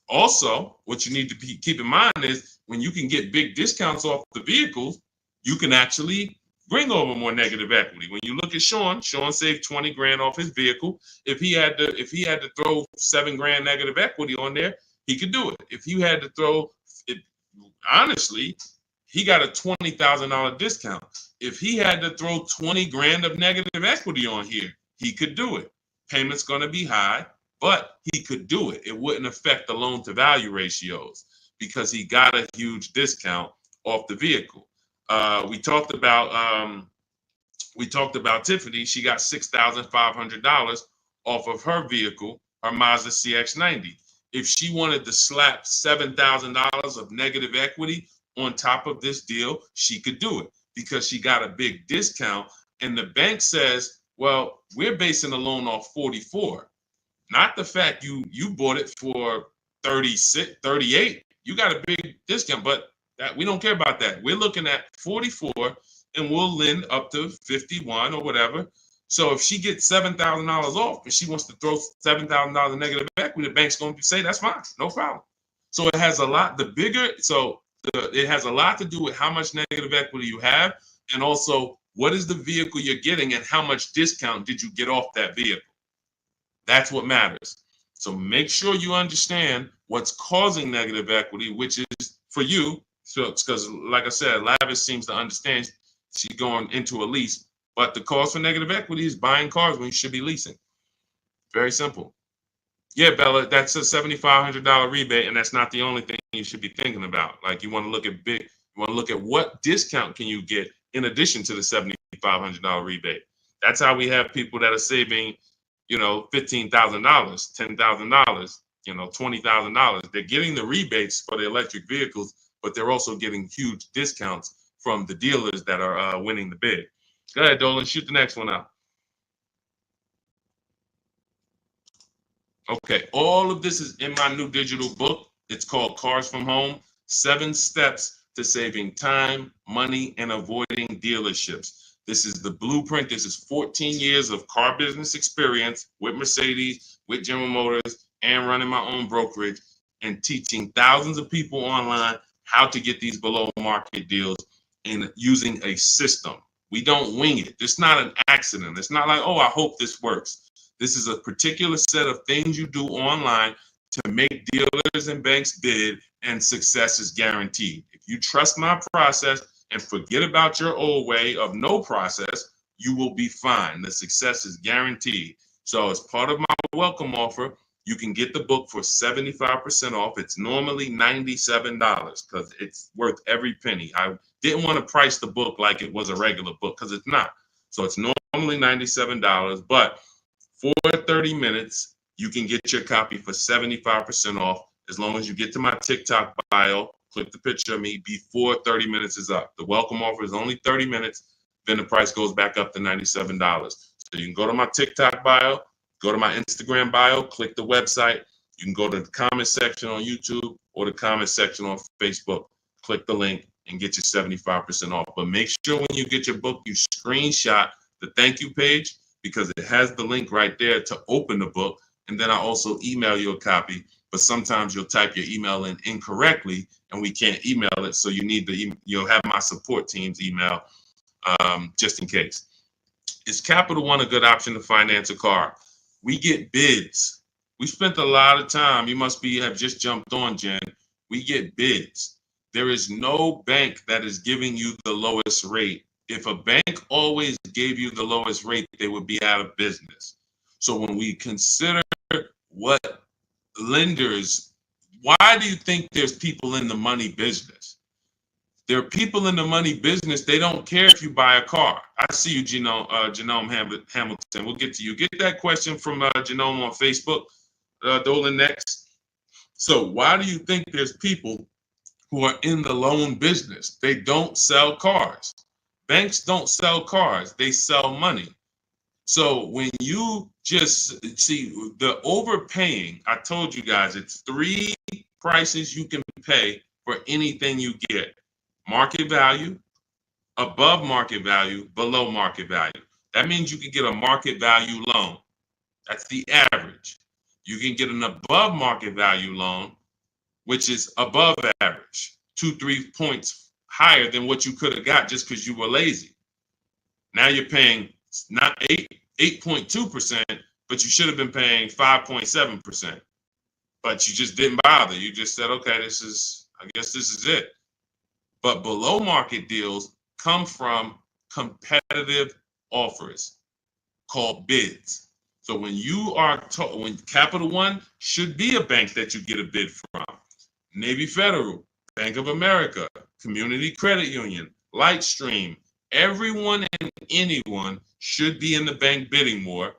also, what you need to keep in mind is when you can get big discounts off the vehicles, you can actually bring over more negative equity. When you look at Sean saved 20 grand off his vehicle. If he had to throw 7 grand negative equity on there, he could do it. If you had to throw it, honestly, he got a $20,000 discount. If he had to throw 20 grand of negative equity on here, he could do it. Payment's going to be high, but he could do it. It wouldn't affect the loan to value ratios because he got a huge discount off the vehicle. We talked about Tiffany. She got $6,500 off of her vehicle, her Mazda CX-90. If she wanted to slap $7,000 of negative equity on top of this deal, she could do it because she got a big discount. And the bank says, well, we're basing the loan off 44, not the fact you bought it for 36, 38. You got a big discount, but that we don't care about that. We're looking at 44 and we'll lend up to 51 or whatever. So if she gets $7,000 off and she wants to throw $7,000 in negative equity, the bank's going to say that's fine, no problem. So it has a lot. It has a lot to do with how much negative equity you have, and also what is the vehicle you're getting and how much discount did you get off that vehicle. That's what matters. So make sure you understand what's causing negative equity, which is for you. So because, like I said, Lavish seems to understand she's going into a lease, but the cause for negative equity is buying cars when you should be leasing. Very simple. Yeah, Bella, that's a $7,500 rebate, and that's not the only thing you should be thinking about. Like you want to look at what discount can you get in addition to the $7,500 rebate. That's how we have people that are saving, $15,000, $10,000, $20,000. They're getting the rebates for the electric vehicles, but they're also getting huge discounts from the dealers that are winning the bid. Go ahead, Dolan, shoot the next one out. Okay, all of this is in my new digital book. It's called Cars from Home, 7 Steps to Saving Time, Money, and Avoiding Dealerships. This is the blueprint. This is 14 years of car business experience with Mercedes, with General Motors, and running my own brokerage and teaching thousands of people online how to get these below market deals and using a system. We don't wing it. It's not an accident. It's not like, oh, I hope this works. This is a particular set of things you do online to make dealers and banks bid, and success is guaranteed. If you trust my process and forget about your old way of no process, you will be fine. The success is guaranteed. So as part of my welcome offer, you can get the book for 75% off. It's normally $97 because it's worth every penny. I didn't want to price the book like it was a regular book because it's not. So it's normally $97, but for 30 minutes, you can get your copy for 75% off as long as you get to my TikTok bio, click the picture of me before 30 minutes is up. The welcome offer is only 30 minutes, then the price goes back up to $97. So you can go to my TikTok bio, go to my Instagram bio, click the website. You can go to the comment section on YouTube or the comment section on Facebook. Click the link and get your 75% off. But make sure when you get your book, you screenshot the thank you page, because it has the link right there to open the book. And then I also email you a copy, but sometimes you'll type your email in incorrectly and we can't email it. So you'll have my support team's email just in case. Is Capital One a good option to finance a car? We get bids. We spent a lot of time. You must have just jumped on, Jen. We get bids. There is no bank that is giving you the lowest rate. If a bank always gave you the lowest rate, they would be out of business. So when we consider what lenders, why do you think there's people in the money business? There are people in the money business. They don't care if you buy a car. I see you, Genome Hamilton. We'll get to you. Get that question from Genome on Facebook, Dolan, next. So why do you think there's people who are in the loan business? They don't sell cars. Banks don't sell cars, they sell money. So when you just see the overpaying, I told you guys, it's 3 prices you can pay for anything you get: market value, above market value, below market value. That means you can get a market value loan. That's the average. You can get an above market value loan, which is above average, 2-3 points higher than what you could have got just because you were lazy. Now you're paying not 8.2%, but you should have been paying 5.7%. But you just didn't bother. You just said, okay, I guess this is it. But below market deals come from competitive offers called bids. So when you are when Capital One should be a bank that you get a bid from, Navy Federal, Bank of America, Community Credit Union, Lightstream, everyone and anyone should be in the bank bidding war,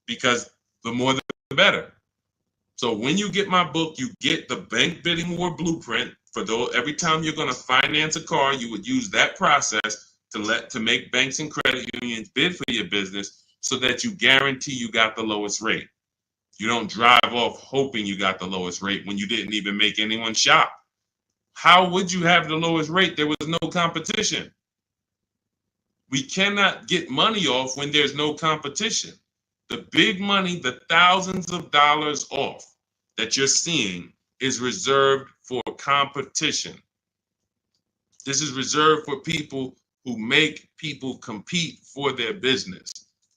because the more the better. So when you get my book, you get the bank bidding war blueprint. For those, every time you're going to finance a car, you would use that process to make banks and credit unions bid for your business, so that you guarantee you got the lowest rate. You don't drive off hoping you got the lowest rate when you didn't even make anyone shop. How would you have the lowest rate? There was no competition. We cannot get money off when there's no competition. The big money, the thousands of dollars off that you're seeing, is reserved for competition. This is reserved for people who make people compete for their business.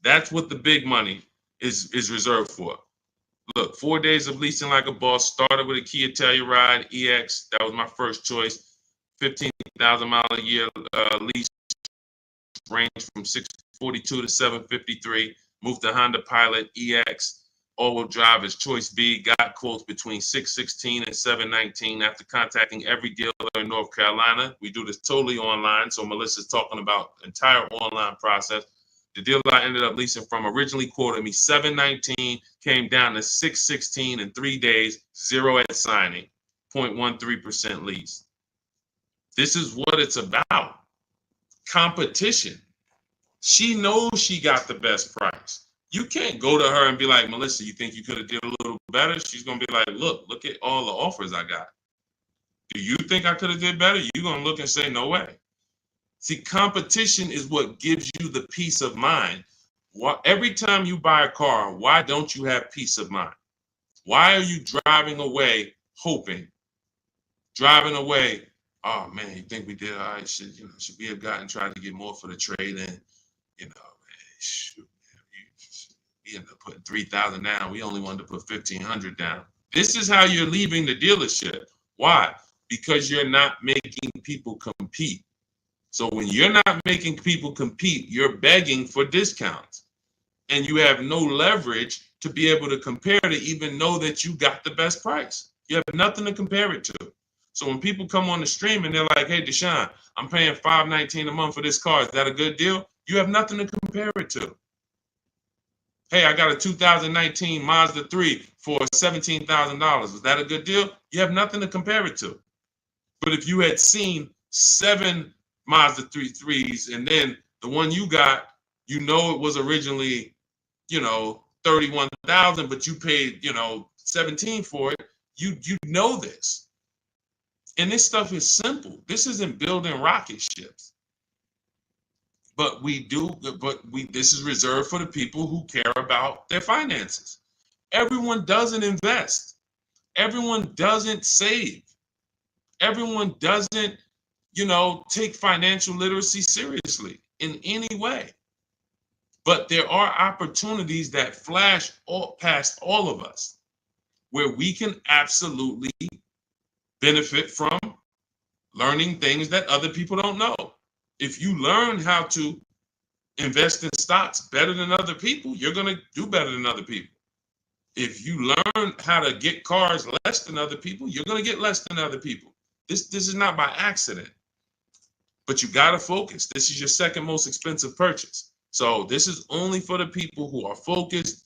That's what the big money is reserved for. Look, 4 days of leasing like a boss. Started with a Kia Telluride EX. That was my first choice. 15,000 mile a year lease, range from 642 to 753. Moved to Honda Pilot EX. All-wheel drive is choice B. Got quotes between 616 and 719 after contacting every dealer in North Carolina. We do this totally online, so Melissa's talking about the entire online process. The dealer I ended up leasing from originally quoted me 719, came down to 616 in 3 days, 0 at signing, 0.13% lease. This is what it's about. Competition. She knows she got the best price. You can't go to her and be like, Melissa, you think you could have did a little better? She's going to be like, look at all the offers I got. Do you think I could have did better? You're going to look and say, no way. See, competition is what gives you the peace of mind. Every time you buy a car, why don't you have peace of mind? Why are you driving away hoping? Driving away, oh man, you think we did all right? Should we have gotten tried to get more for the trade in? Shoot, we ended up putting 3,000 down. We only wanted to put 1,500 down. This is how you're leaving the dealership. Why? Because you're not making people compete. So when you're not making people compete, you're begging for discounts. And you have no leverage to be able to compare to even know that you got the best price. You have nothing to compare it to. So when people come on the stream and they're like, hey, Deshone, I'm paying $519 a month for this car. Is that a good deal? You have nothing to compare it to. Hey, I got a 2019 Mazda 3 for $17,000. Is that a good deal? You have nothing to compare it to. But if you had seen 7 Mazda 3s and then the one you got, it was originally, $31,000, but you paid, $17,000 for it. You know this. And this stuff is simple. This isn't building rocket ships. But this is reserved for the people who care about their finances. Everyone doesn't invest. Everyone doesn't save. Everyone doesn't, take financial literacy seriously in any way. But there are opportunities that flash past all of us where we can absolutely benefit from learning things that other people don't know. If you learn how to invest in stocks better than other people, you're going to do better than other people. If you learn how to get cars less than other people, you're going to get less than other people. This is not by accident. But you got to focus. This is your second most expensive purchase. So this is only for the people who are focused.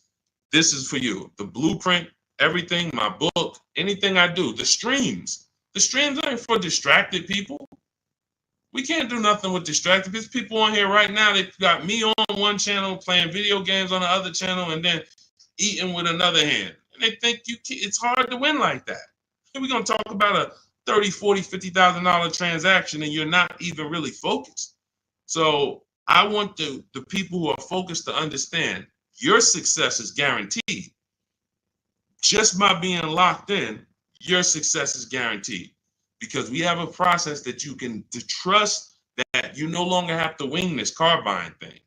This is for you. The blueprint, everything, my book, anything I do, the streams. The streams aren't for distracted people. We can't do nothing with distracted. There's people on here right now. They've got me on one channel, playing video games on the other channel, and then eating with another hand. And they think it's hard to win like that. And we're going to talk about a $30,000, $40,000, $50,000 transaction, and you're not even really focused. So I want the people who are focused to understand your success is guaranteed. Just by being locked in, your success is guaranteed. Because we have a process that you can trust that you no longer have to wing this car buying thing.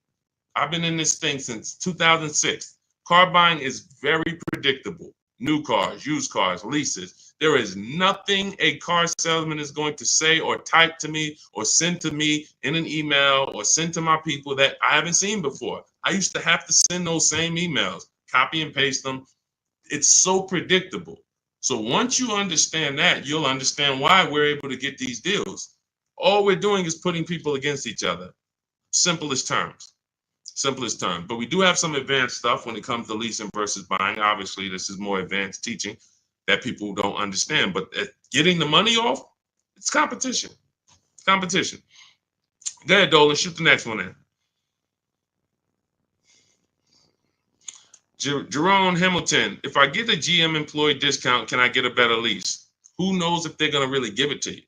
I've been in this thing since 2006. Car buying is very predictable. New cars, used cars, leases. There is nothing a car salesman is going to say or type to me or send to me in an email or send to my people that I haven't seen before. I used to have to send those same emails, copy and paste them. It's so predictable. So once you understand that, you'll understand why we're able to get these deals. All we're doing is putting people against each other. Simplest terms. Simplest terms. But we do have some advanced stuff when it comes to leasing versus buying. Obviously, this is more advanced teaching that people don't understand. But getting the money off, it's competition. Competition. Go ahead, Dolan. Shoot the next one in. Jerome Hamilton, if I get a GM employee discount, can I get a better lease? Who knows if they're going to really give it to you?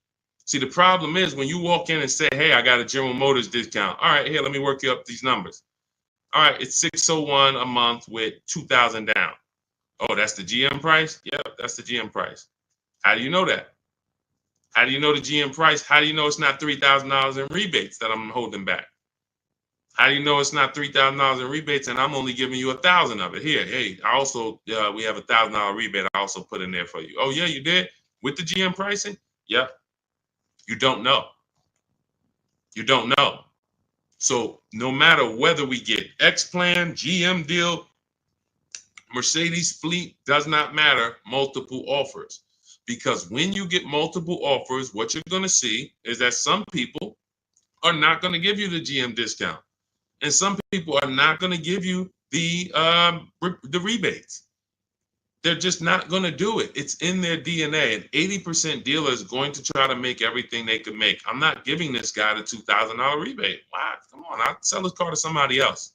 See, the problem is when you walk in and say, hey, I got a General Motors discount. All right, here, let me work you up these numbers. All right, it's $601 a month with $2,000 down. Oh, that's the GM price? Yeah, that's the GM price. How do you know that? How do you know the GM price? How do you know it's not $3,000 in rebates that I'm holding back? How do you know it's not $3,000 in rebates and I'm only giving you $1,000 of it? Here, hey, I also we have $1,000 rebate. I also put in there for you. Oh yeah, you did with the GM pricing? Yep. You don't know. You don't know. So no matter whether we get X plan, GM deal, Mercedes fleet, does not matter. Multiple offers, because when you get multiple offers, what you're going to see is that some people are not going to give you the GM discount. And some people are not going to give you the rebates. They're just not going to do it. It's in their DNA. An 80% dealer is going to try to make everything they can make. I'm not giving this guy the $2,000 rebate. Wow, come on, I'll sell his car to somebody else.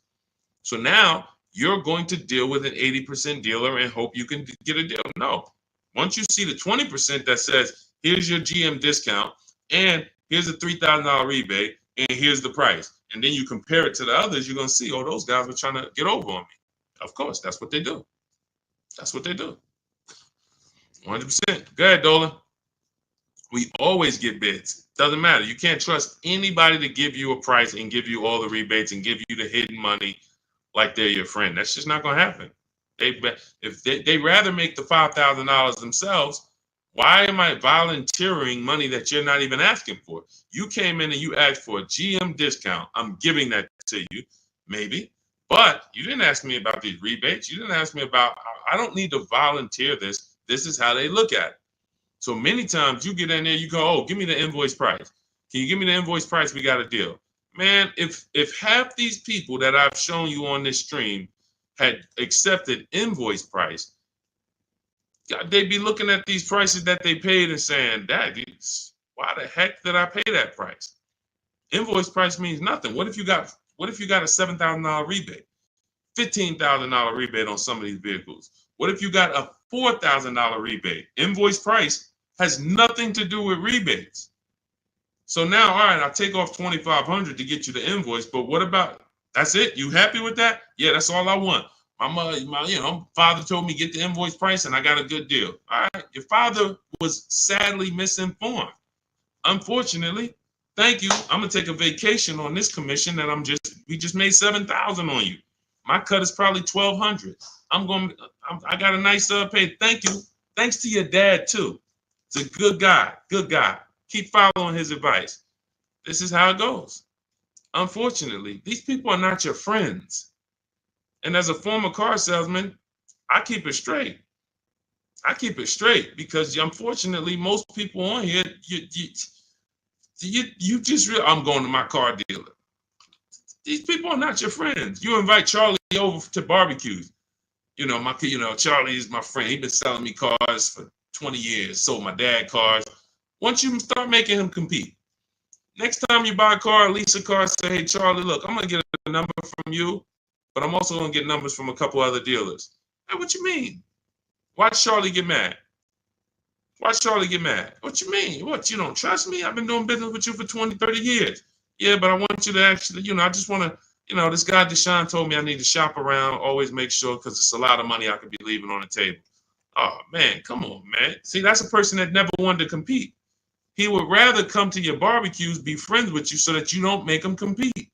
So now you're going to deal with an 80% dealer and hope you can get a deal. No. Once you see the 20% that says, here's your GM discount, and here's a $3,000 rebate, and here's the price. And then you compare it to the others, you're going to see, oh, those guys were trying to get over on me. Of course, that's what they do. That's what they do. 100%. Go ahead, Dolan. We always get bids. Doesn't matter. You can't trust anybody to give you a price and give you all the rebates and give you the hidden money like they're your friend. That's just not going to happen. If they rather make the $5,000 themselves, why am I volunteering money that you're not even asking for? You came in and you asked for a GM discount. I'm giving that to you, maybe. But you didn't ask me about these rebates. You didn't ask me about, I don't need to volunteer this. This is how they look at it. So many times you get in there, you go, oh, give me the invoice price. Can you give me the invoice price? We got a deal. Man, if half these people that I've shown you on this stream had accepted invoice price, they'd be looking at these prices that they paid and saying, why the heck did I pay that price? Invoice price means nothing. What if you got a $7,000 rebate, $15,000 rebate on some of these vehicles? What if you got a $4,000 rebate? Invoice price has nothing to do with rebates. So now, all right, I'll take off $2,500 to get you the invoice, but what about, that's it? You happy with that? Yeah, that's all I want. My father told me get the invoice price and I got a good deal. All right, your father was sadly misinformed. Unfortunately, thank you. I'm gonna take a vacation on this commission that we just made $7,000 on you. My cut is probably $1,200. I got a nice pay. Thank you. Thanks to your dad too. It's a good guy. Good guy. Keep following his advice. This is how it goes. Unfortunately, these people are not your friends. And as a former car salesman, I keep it straight. I keep it straight because unfortunately, most people on here, you just I'm going to my car dealer. These people are not your friends. You invite Charlie over to barbecues. Charlie is my friend. He's been selling me cars for 20 years. Sold my dad cars. Once you start making him compete, next time you buy a car, lease a car, say, hey, Charlie, look, I'm going to get a number from you, but I'm also going to get numbers from a couple other dealers. Hey, what you mean? Watch Charlie get mad. Watch Charlie get mad. What you mean? What, you don't trust me? I've been doing business with you for 20, 30 years. Yeah, but I want you to actually, I just want to, this guy Deshone told me I need to shop around, always make sure, because it's a lot of money I could be leaving on the table. Oh, man, come on, man. See, that's a person that never wanted to compete. He would rather come to your barbecues, be friends with you so that you don't make him compete.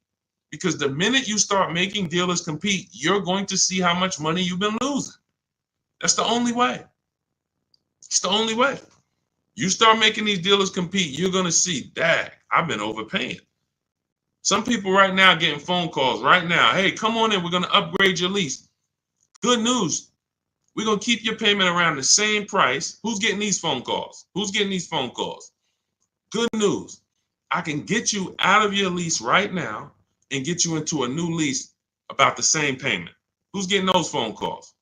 Because the minute you start making dealers compete, you're going to see how much money you've been losing. That's the only way. It's the only way. You start making these dealers compete, you're going to see, dang, I've been overpaying. Some people right now getting phone calls right now. Hey, come on in. We're going to upgrade your lease. Good news. We're going to keep your payment around the same price. Who's getting these phone calls? Who's getting these phone calls? Good news. I can get you out of your lease right now and get you into a new lease about the same payment. Who's getting those phone calls?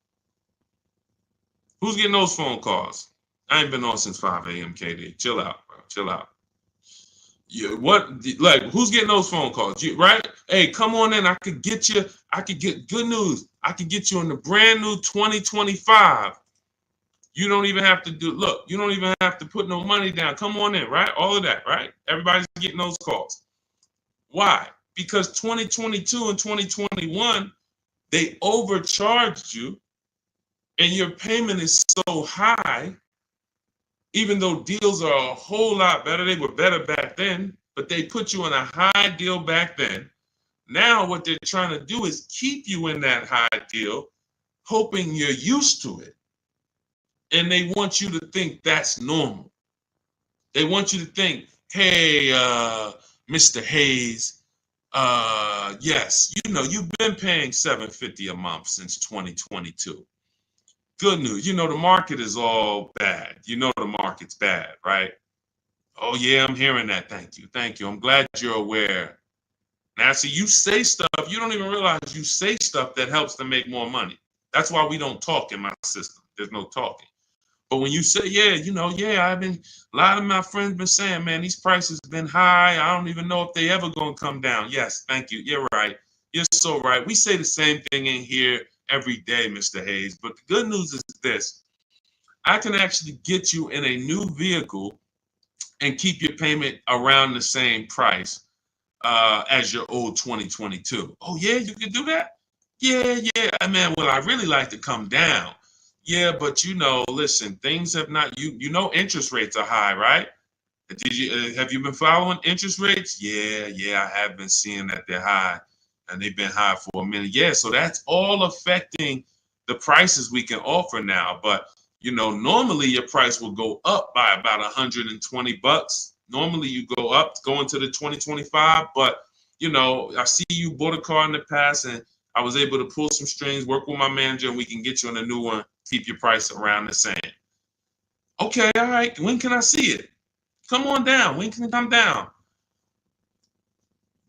Who's getting those phone calls? I ain't been on since 5 a.m. KD. Chill out, bro. Chill out. Who's getting those phone calls? Right? Hey, come on in. I could get good news. I could get you in the brand new 2025. You don't even have to you don't even have to put no money down. Come on in, right? All of that, right? Everybody's getting those calls. Why? Because 2022 and 2021, they overcharged you and your payment is so high, even though deals are a whole lot better. They were better back then, but they put you in a high deal back then. Now what they're trying to do is keep you in that high deal, hoping you're used to it. And they want you to think that's normal. They want you to think, hey, Mr. Hayes, yes, you've been paying $750 a month since 2022. Good news. The market is all bad. The market's bad, right? Oh, yeah, I'm hearing that. Thank you. Thank you. I'm glad you're aware. Now, see, you say stuff, you don't even realize you say stuff that helps them make more money. That's why we don't talk in my system. There's no talking. But when you say, a lot of my friends been saying, man, these prices have been high. I don't even know if they ever going to come down. Yes, thank you. You're right. You're so right. We say the same thing in here every day, Mr. Hayes. But the good news is this. I can actually get you in a new vehicle and keep your payment around the same price as your old 2022. Oh, yeah, you can do that? Yeah. Man, well, I really like to come down. Yeah, but listen, things have not, interest rates are high, right? Have you been following interest rates? Yeah, I have been seeing that they're high and they've been high for a minute. Yeah, so that's all affecting the prices we can offer now. But, normally your price will go up by about $120. Normally you go into the 2025, but, I see you bought a car in the past and I was able to pull some strings, work with my manager, and we can get you on a new one, keep your price around the same. Okay, all right. When can I see it? Come on down. When can it come down?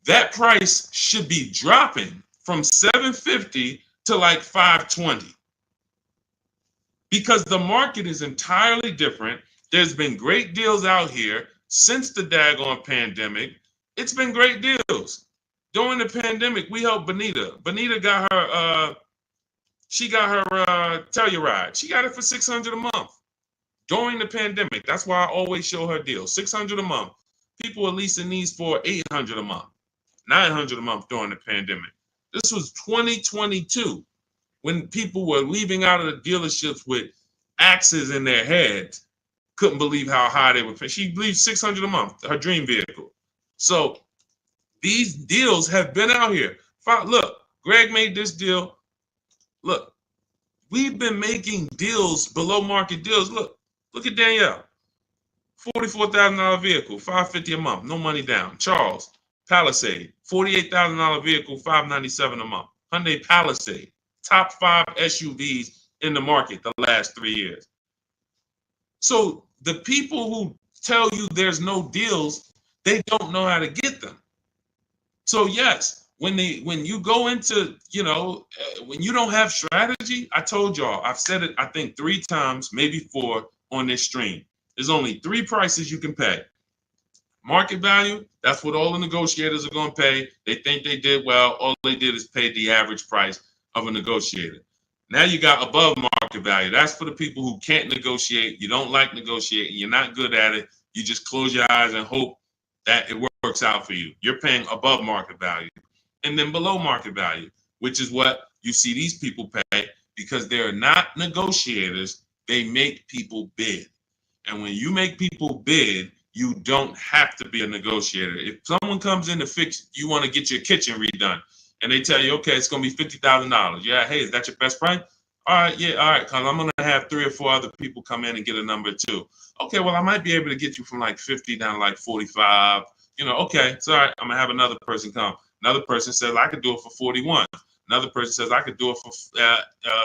That price should be dropping from $750 to like $520 because the market is entirely different. There's been great deals out here since the daggone pandemic. It's been great deals. During the pandemic, we helped Bonita. Bonita got her Telluride. She got it for $600 a month during the pandemic. That's why I always show her deals. $600 a month. People are leasing these for $800 a month, $900 a month during the pandemic. This was 2022 when people were leaving out of the dealerships with axes in their heads. Couldn't believe how high they were paying. She believed $600 a month, her dream vehicle. So these deals have been out here. Look, Greg made this deal. Look, we've been making deals, below market deals. Look at Danielle. $44,000 vehicle, $550 a month, no money down. Charles, Palisade, $48,000 vehicle, $597 a month. Hyundai Palisade, top 5 SUVs in the market the last 3 years. So the people who tell you there's no deals, they don't know how to get them. So yes, when you go into, when you don't have strategy, I told y'all, I've said it, I think 3 times, maybe 4 on this stream. There's only 3 prices you can pay. Market value, that's what all the negotiators are going to pay. They think they did well. All they did is pay the average price of a negotiator. Now you got above market value. That's for the people who can't negotiate. You don't like negotiating. You're not good at it. You just close your eyes and hope that it works out for you. You're paying above market value. And then below market value, which is what you see these people pay because they're not negotiators. They make people bid. And when you make people bid, You don't have to be a negotiator. If someone comes in to fix, you want to get your kitchen redone, and they tell you, okay, it's going to be $50,000. Yeah, hey, is that your best price? All right, yeah, all right, because I'm going to have 3 or 4 other people come in and get a number too. Okay, well, I might be able to get you from like 50 down to like 45. Okay, it's all right. I'm going to have another person come. Another person says, I could do it for 41. Another person says, I could do it for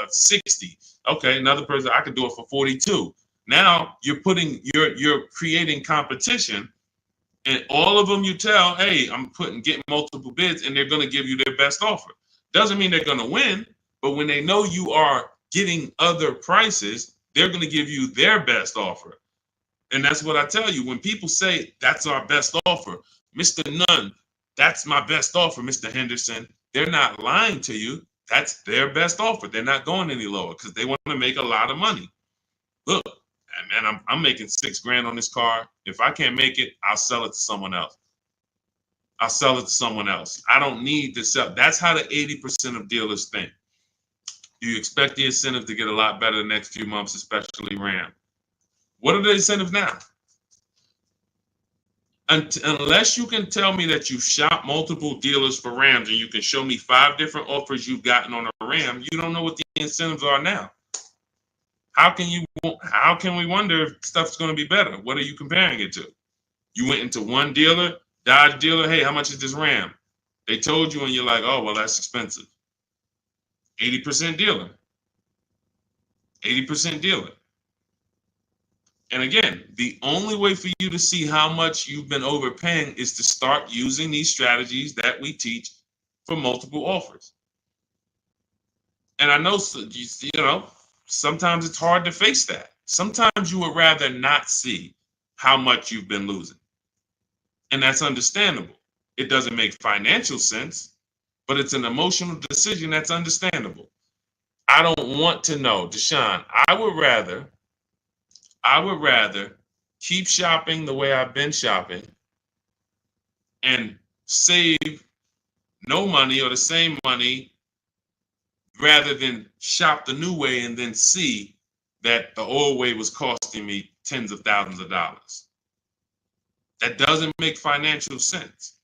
60. Okay, another person, I could do it for 42. Now you're creating competition, and all of them you tell, hey, I'm getting multiple bids, and they're going to give you their best offer. Doesn't mean they're going to win, but when they know you are getting other prices, they're going to give you their best offer. And that's what I tell you. When people say that's our best offer, Mr. Nunn, that's my best offer, Mr. Henderson, they're not lying to you. That's their best offer. They're not going any lower because they want to make a lot of money. Look, man, I'm making $6,000 on this car. If I can't make it, I'll sell it to someone else. I'll sell it to someone else. I don't need to sell. That's how the 80% of dealers think. You expect the incentive to get a lot better the next few months, especially Ram. What are the incentives now? Unless you can tell me that you shop multiple dealers for Rams and you can show me 5 different offers you've gotten on a Ram, you don't know what the incentives are now. How can we wonder if stuff's going to be better? What are you comparing it to? You went into one dealer, Dodge dealer, hey, how much is this Ram? They told you and you're like, oh, well, that's expensive. 80% dealer. 80% dealer. And again, the only way for you to see how much you've been overpaying is to start using these strategies that we teach for multiple offers. And I know, sometimes it's hard to face that. Sometimes you would rather not see how much you've been losing. And that's understandable. It doesn't make financial sense, but it's an emotional decision that's understandable. I don't want to know, Deshone. I would rather keep shopping the way I've been shopping and save no money or the same money rather than shop the new way and then see that the old way was costing me tens of thousands of dollars. That doesn't make financial sense.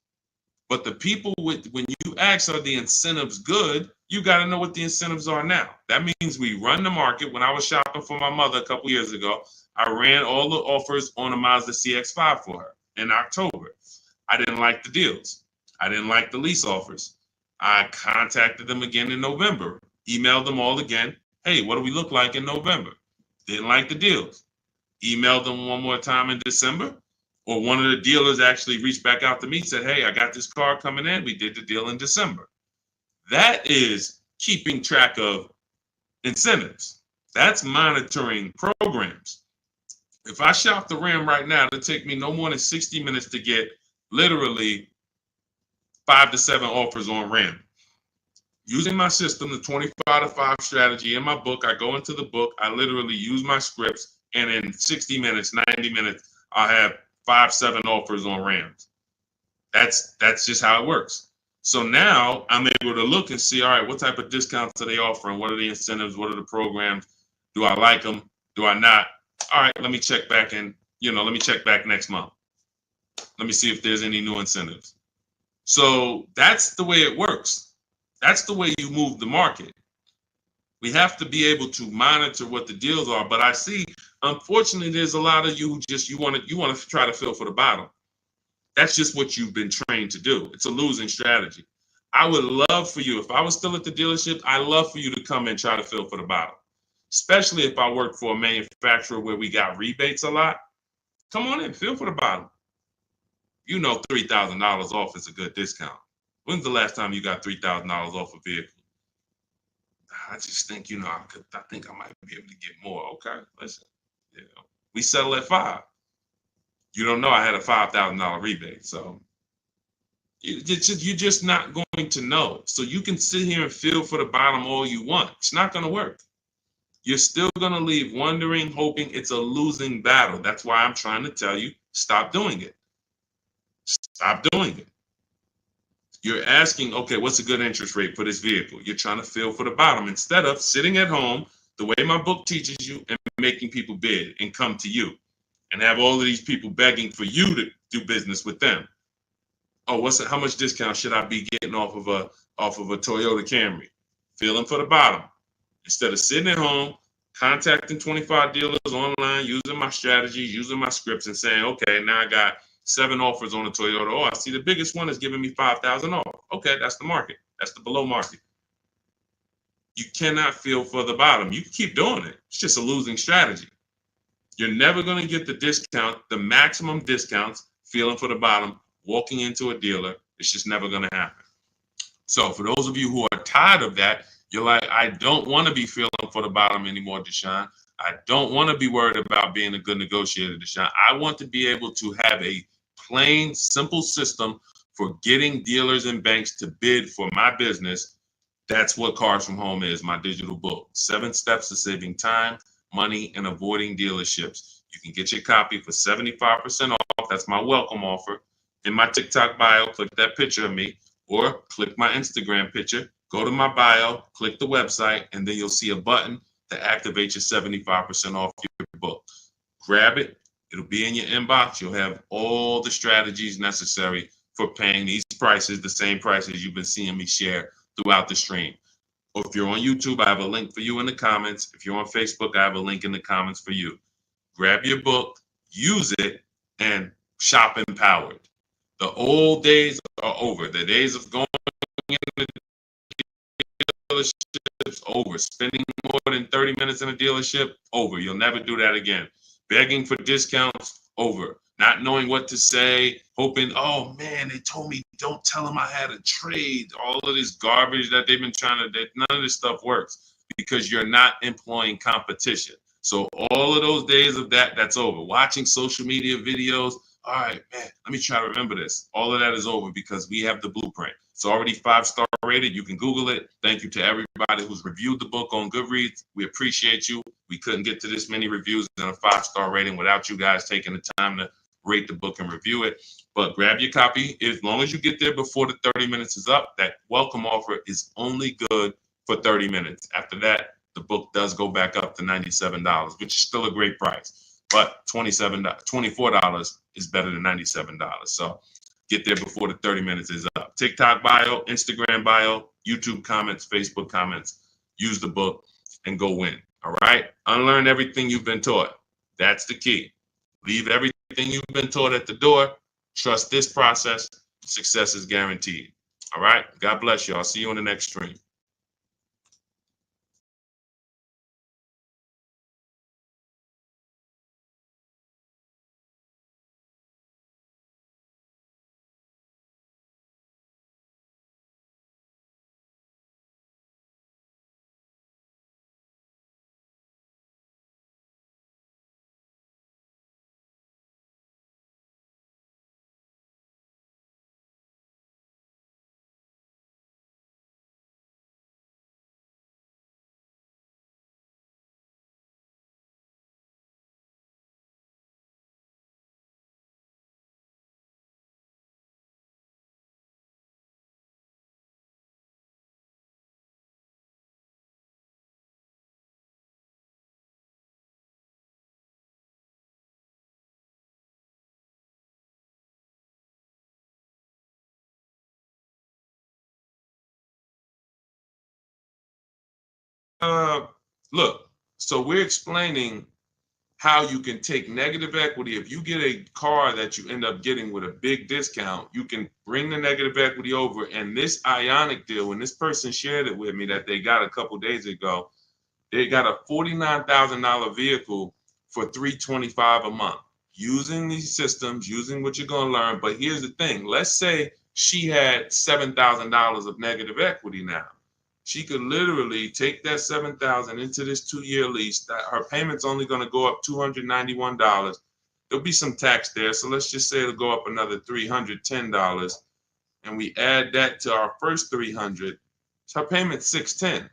But the people when you ask, are the incentives good? You got to know what the incentives are now. That means we run the market. When I was shopping for my mother a couple years ago, I ran all the offers on a Mazda CX-5 for her in October. I didn't like the deals. I didn't like the lease offers. I contacted them again in November, emailed them all again. Hey, what do we look like in November? Didn't like the deals. Emailed them one more time in December. Or one of the dealers actually reached back out to me and said, hey, I got this car coming in. We did the deal in December. That is keeping track of incentives. That's monitoring programs. If I shop the Ram right now, it'll take me no more than 60 minutes to get literally 5 to 7 offers on Ram. Using my system, the 25 to 5 strategy in my book, I go into the book, I literally use my scripts, and in 60 minutes, 90 minutes, I'll have 5, 7 offers on Rams. That's just how it works. So now I'm able to look and see, all right, what type of discounts are they offering? What are the incentives? What are the programs? Do I like them? Do I not? All right, let me check back let me check back next month. Let me see if there's any new incentives. So that's the way it works. That's the way you move the market. We have to be able to monitor what the deals are. But I see, unfortunately, there's a lot of you who you want to try to fill for the bottom. That's just what you've been trained to do. It's a losing strategy. I would love for you, if I was still at the dealership, I'd love for you to come and try to fill for the bottom. Especially if I work for a manufacturer where we got rebates a lot. Come on in, fill for the bottom. $3,000 off is a good discount. When's the last time you got $3,000 off a vehicle? I just think, I think I might be able to get more. Okay, listen, we settle at 5. You don't know I had a $5,000 rebate, so you're just not going to know. So you can sit here and feel for the bottom all you want. It's not going to work. You're still going to leave wondering, hoping it's a losing battle. That's why I'm trying to tell you, stop doing it. Stop doing it. You're asking, okay, what's a good interest rate for this vehicle? You're trying to feel for the bottom instead of sitting at home the way my book teaches you and making people bid and come to you and have all of these people begging for you to do business with them. Oh, how much discount should I be getting off of a Toyota Camry? Feeling for the bottom. Instead of sitting at home, contacting 25 dealers online, using my strategies, using my scripts, and saying, okay, now I got 7 offers on a Toyota. Oh, I see the biggest one is giving me 5,000 off. Okay, that's the market. That's the below market. You cannot feel for the bottom. You can keep doing it. It's just a losing strategy. You're never going to get the discount, the maximum discounts, feeling for the bottom, walking into a dealer. It's just never going to happen. So for those of you who are tired of that, you're like, I don't want to be feeling for the bottom anymore, Deshone. I don't want to be worried about being a good negotiator, Deshone. I want to be able to have a plain, simple system for getting dealers and banks to bid for my business. That's what Cars from Home is, my digital book. 7 steps to saving time, money, and avoiding dealerships. You can get your copy for 75% off. That's my welcome offer. In my TikTok bio, click that picture of me, or click my Instagram picture, go to my bio, click the website, and then you'll see a button to activate your 75% off your book. Grab it. It'll be in your inbox. You'll have all the strategies necessary for paying these prices, the same prices you've been seeing me share throughout the stream. Or if you're on YouTube, I have a link for you in the comments. If you're on Facebook, I have a link in the comments for you. Grab your book, use it, and shop empowered. The old days are over. The days of going into dealerships, over. Spending more than 30 minutes in a dealership, over. You'll never do that again. Begging for discounts, over. Not knowing what to say, hoping, oh man, they told me don't tell them I had a trade. All of this garbage that they've been none of this stuff works because you're not employing competition. So all of those days of that's over. Watching social media videos, all right, man, let me try to remember this. All of that is over because we have the blueprint. It's already 5-star rated. You can Google it. Thank you to everybody who's reviewed the book on Goodreads. We appreciate you. We couldn't get to this many reviews and a 5-star rating without you guys taking the time to rate the book and review it. But grab your copy. As long as you get there before the 30 minutes is up, that welcome offer is only good for 30 minutes. After that, the book does go back up to $97, which is still a great price. But $24 is better than $97. So get there before the 30 minutes is up. TikTok bio, Instagram bio, YouTube comments, Facebook comments. Use the book and go win. All right? Unlearn everything you've been taught. That's the key. Leave everything you've been taught at the door. Trust this process. Success is guaranteed. All right? God bless you. I'll see you on the next stream. Look, so we're explaining how you can take negative equity. If you get a car that you end up getting with a big discount, you can bring the negative equity over. And this Ionic deal, when this person shared it with me that they got a couple days ago, they got a $49,000 vehicle for $325 a month. Using these systems, using what you're going to learn. But here's the thing. Let's say she had $7,000 of negative equity now. She could literally take that $7,000 into this 2-year lease. That her payment's only going to go up $291. There'll be some tax there, so let's just say it'll go up another $310, and we add that to our first $300. So her payment's $610.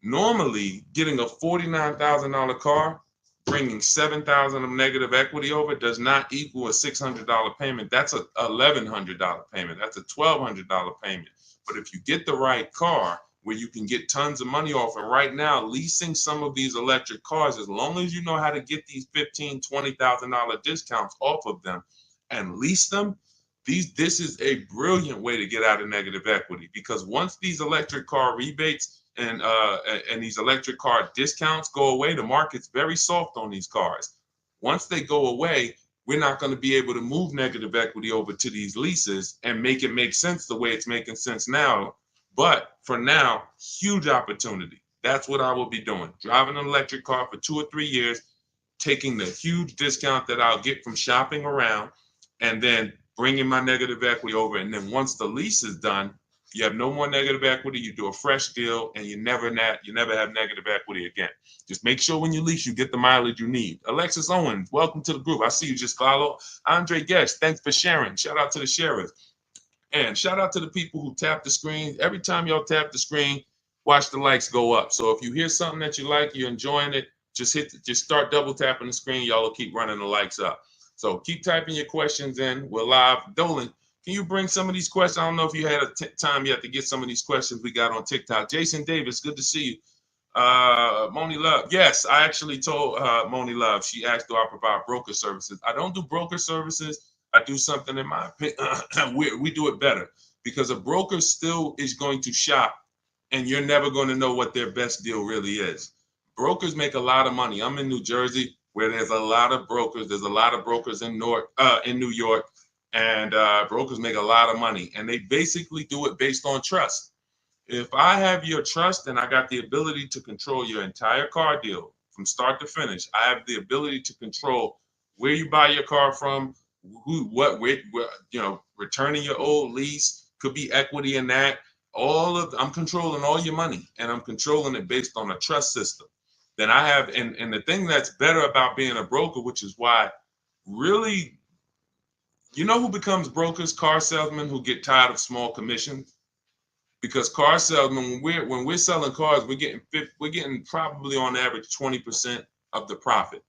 Normally, getting a $49,000 car, bringing $7,000 of negative equity over does not equal a $600 payment. That's a $1,100 payment. That's a $1,200 payment. But if you get the right car where you can get tons of money off. And right now, leasing some of these electric cars, as long as you know how to get these $15,000, $20,000 discounts off of them and lease them, this is a brilliant way to get out of negative equity, because once these electric car rebates and these electric car discounts go away, the market's very soft on these cars. Once they go away, we're not going to be able to move negative equity over to these leases and make it make sense the way it's making sense now. But for now, huge opportunity. That's what I will be doing. Driving an electric car for 2 or 3 years, taking the huge discount that I'll get from shopping around, and then bringing my negative equity over. And then once the lease is done, you have no more negative equity. You do a fresh deal, and you never have negative equity again. Just make sure when you lease, you get the mileage you need. Alexis Owens, welcome to the group. I see you just follow. Andre Guest, thanks for sharing. Shout out to the sharers. And shout out to the people who tap the screen. Every time y'all tap the screen, watch the likes go up. So if you hear something that you like, you're enjoying it, just start double tapping the screen. Y'all will keep running the likes up. So keep typing your questions in. We're live. Dolan, can you bring some of these questions? I don't know if you had time yet to get some of these questions we got on TikTok. Jason Davis, good to see you. Moni Love. Yes, I actually told Moni Love. She asked, do I provide broker services? I don't do broker services. I do something, in my opinion, we do it better, because a broker still is going to shop, and you're never going to know what their best deal really is. Brokers make a lot of money. I'm in New Jersey, where there's a lot of brokers. There's a lot of brokers in New York, and brokers make a lot of money, and they basically do it based on trust. If I have your trust and I got the ability to control your entire car deal from start to finish, I have the ability to control where you buy your car from, returning your old lease, could be equity in that. I'm controlling all your money, and I'm controlling it based on a trust system. Then I have, and the thing that's better about being a broker, which is why really, you know who becomes brokers? Car salesmen who get tired of small commissions. Because car salesmen, when we're selling cars, we're getting probably on average 20% of the profit.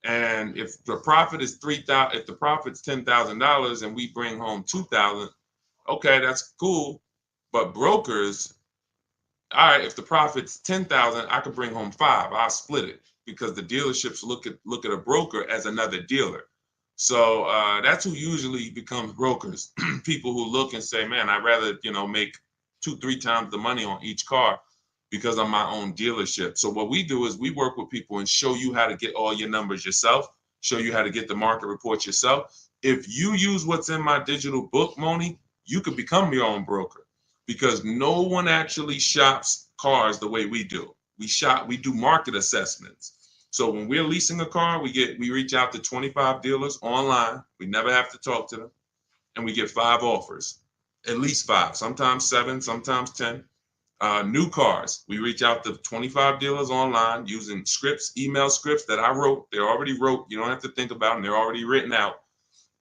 And if the profit is $3,000, if the profit's $10,000 and we bring home $2,000, okay, that's cool. But brokers, all right, if the profit's $10,000, I could bring home $5,000. I'll split it, because the dealerships look at a broker as another dealer. So that's who usually becomes brokers. People who look and say, man, I'd rather make 2-3 times the money on each car, because I'm my own dealership. So what we do is we work with people and show you how to get all your numbers yourself, show you how to get the market reports yourself. If you use what's in my digital book, Moni, you could become your own broker, because no one actually shops cars the way we do. We do market assessments. So when we're leasing a car, we reach out to 25 dealers online. We never have to talk to them, and we get 5 offers, at least 5, sometimes 7, sometimes 10. New cars, we reach out to 25 dealers online using scripts, email scripts that I wrote. They're already wrote. You don't have to think about them. They're already written out.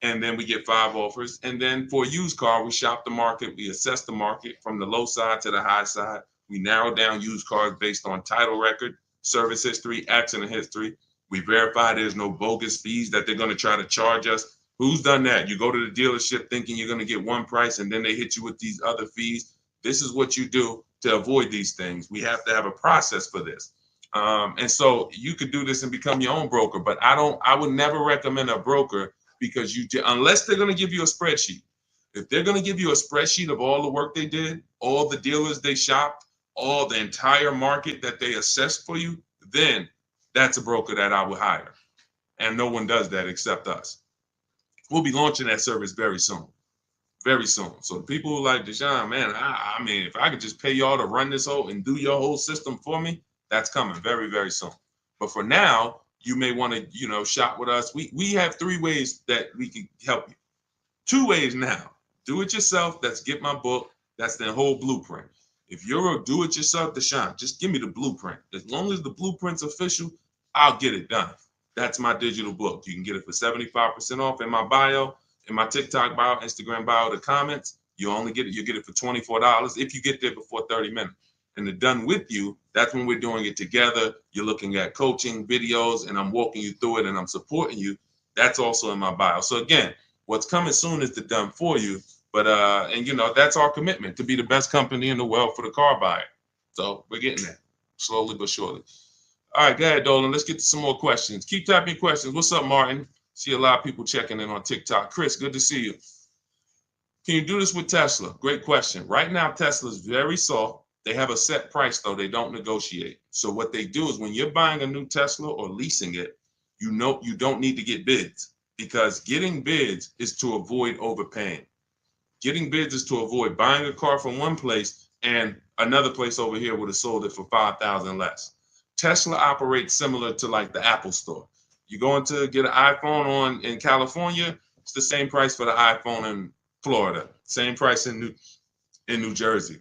And then we get 5 offers. And then for a used car, we shop the market. We assess the market from the low side to the high side. We narrow down used cars based on title record, service history, accident history. We verify there's no bogus fees that they're going to try to charge us. Who's done that? You go to the dealership thinking you're going to get one price, and then they hit you with these other fees. This is what you do to avoid these things. We have to have a process for this. And so you could do this and become your own broker, but I would never recommend a broker, because unless they're going to give you a spreadsheet. If they're going to give you a spreadsheet of all the work they did, all the dealers they shopped, all the entire market that they assessed for you, then that's a broker that I would hire. And no one does that except us. We'll be launching that service very soon. Very soon. So the people who like Deshone, man, I mean, if I could just pay y'all to run this whole and do your whole system for me, that's coming very, very soon. But for now, you may want to, shop with us. We have 3 ways that we can help you. 2 ways now. Do it yourself. That's get my book. That's the whole blueprint. If you're a do-it-yourself, Deshone, just give me the blueprint. As long as the blueprint's official, I'll get it done. That's my digital book. You can get it for 75% off in my bio. In my TikTok bio, Instagram bio, the comments, you get it for $24 if you get there before 30 minutes. And the done with you, that's when we're doing it together. You're looking at coaching videos, and I'm walking you through it, and I'm supporting you. That's also in my bio. So again, what's coming soon is the done for you, But and you know, that's our commitment, to be the best company in the world for the car buyer. So we're getting there, slowly but surely. All right, go ahead, Dolan. Let's get to some more questions. Keep typing questions. What's up, Martin? See a lot of people checking in on TikTok. Chris, good to see you. Can you do this with Tesla? Great question. Right now, Tesla is very soft. They have a set price, though. They don't negotiate. So what they do is when you're buying a new Tesla or leasing it, you know you don't need to get bids, because getting bids is to avoid overpaying. Getting bids is to avoid buying a car from one place and another place over here would have sold it for 5,000 less. Tesla operates similar to like the Apple store. You going to get an iPhone in California, it's the same price for the iPhone in Florida, same price in New Jersey.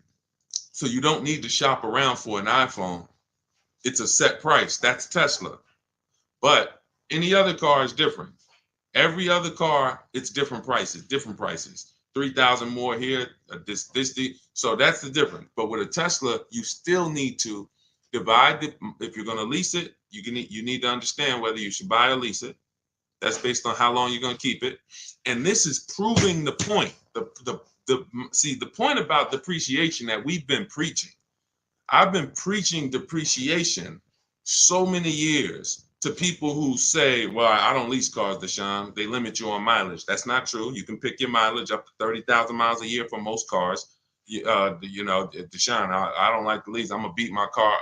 So you don't need to shop around for an iPhone. It's a set price. That's Tesla. But any other car is different. Every other car, it's different prices. 3,000 more here, so that's the difference. But with a Tesla, you still need to divide it. If you're going to lease it, you need to understand whether you should buy or lease it. That's based on how long you're going to keep it. And this is proving the point. The point about depreciation that we've been preaching. I've been preaching depreciation so many years to people who say, well, I don't lease cars, Deshone. They limit you on mileage. That's not true. You can pick your mileage up to 30,000 miles a year for most cars. You know, Deshone, I don't like to lease. I'm going to beat my car.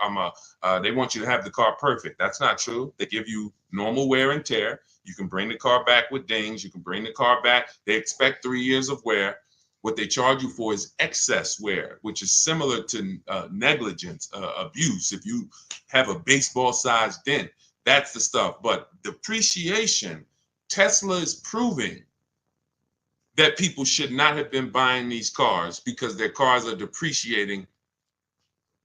They want you to have the car perfect. That's not true. They give you normal wear and tear. You can bring the car back with dings. You can bring the car back. They expect 3 years of wear. What they charge you for is excess wear, which is similar to negligence, abuse. If you have a baseball-sized dent, that's the stuff. But depreciation, Tesla is proving that people should not have been buying these cars because their cars are depreciating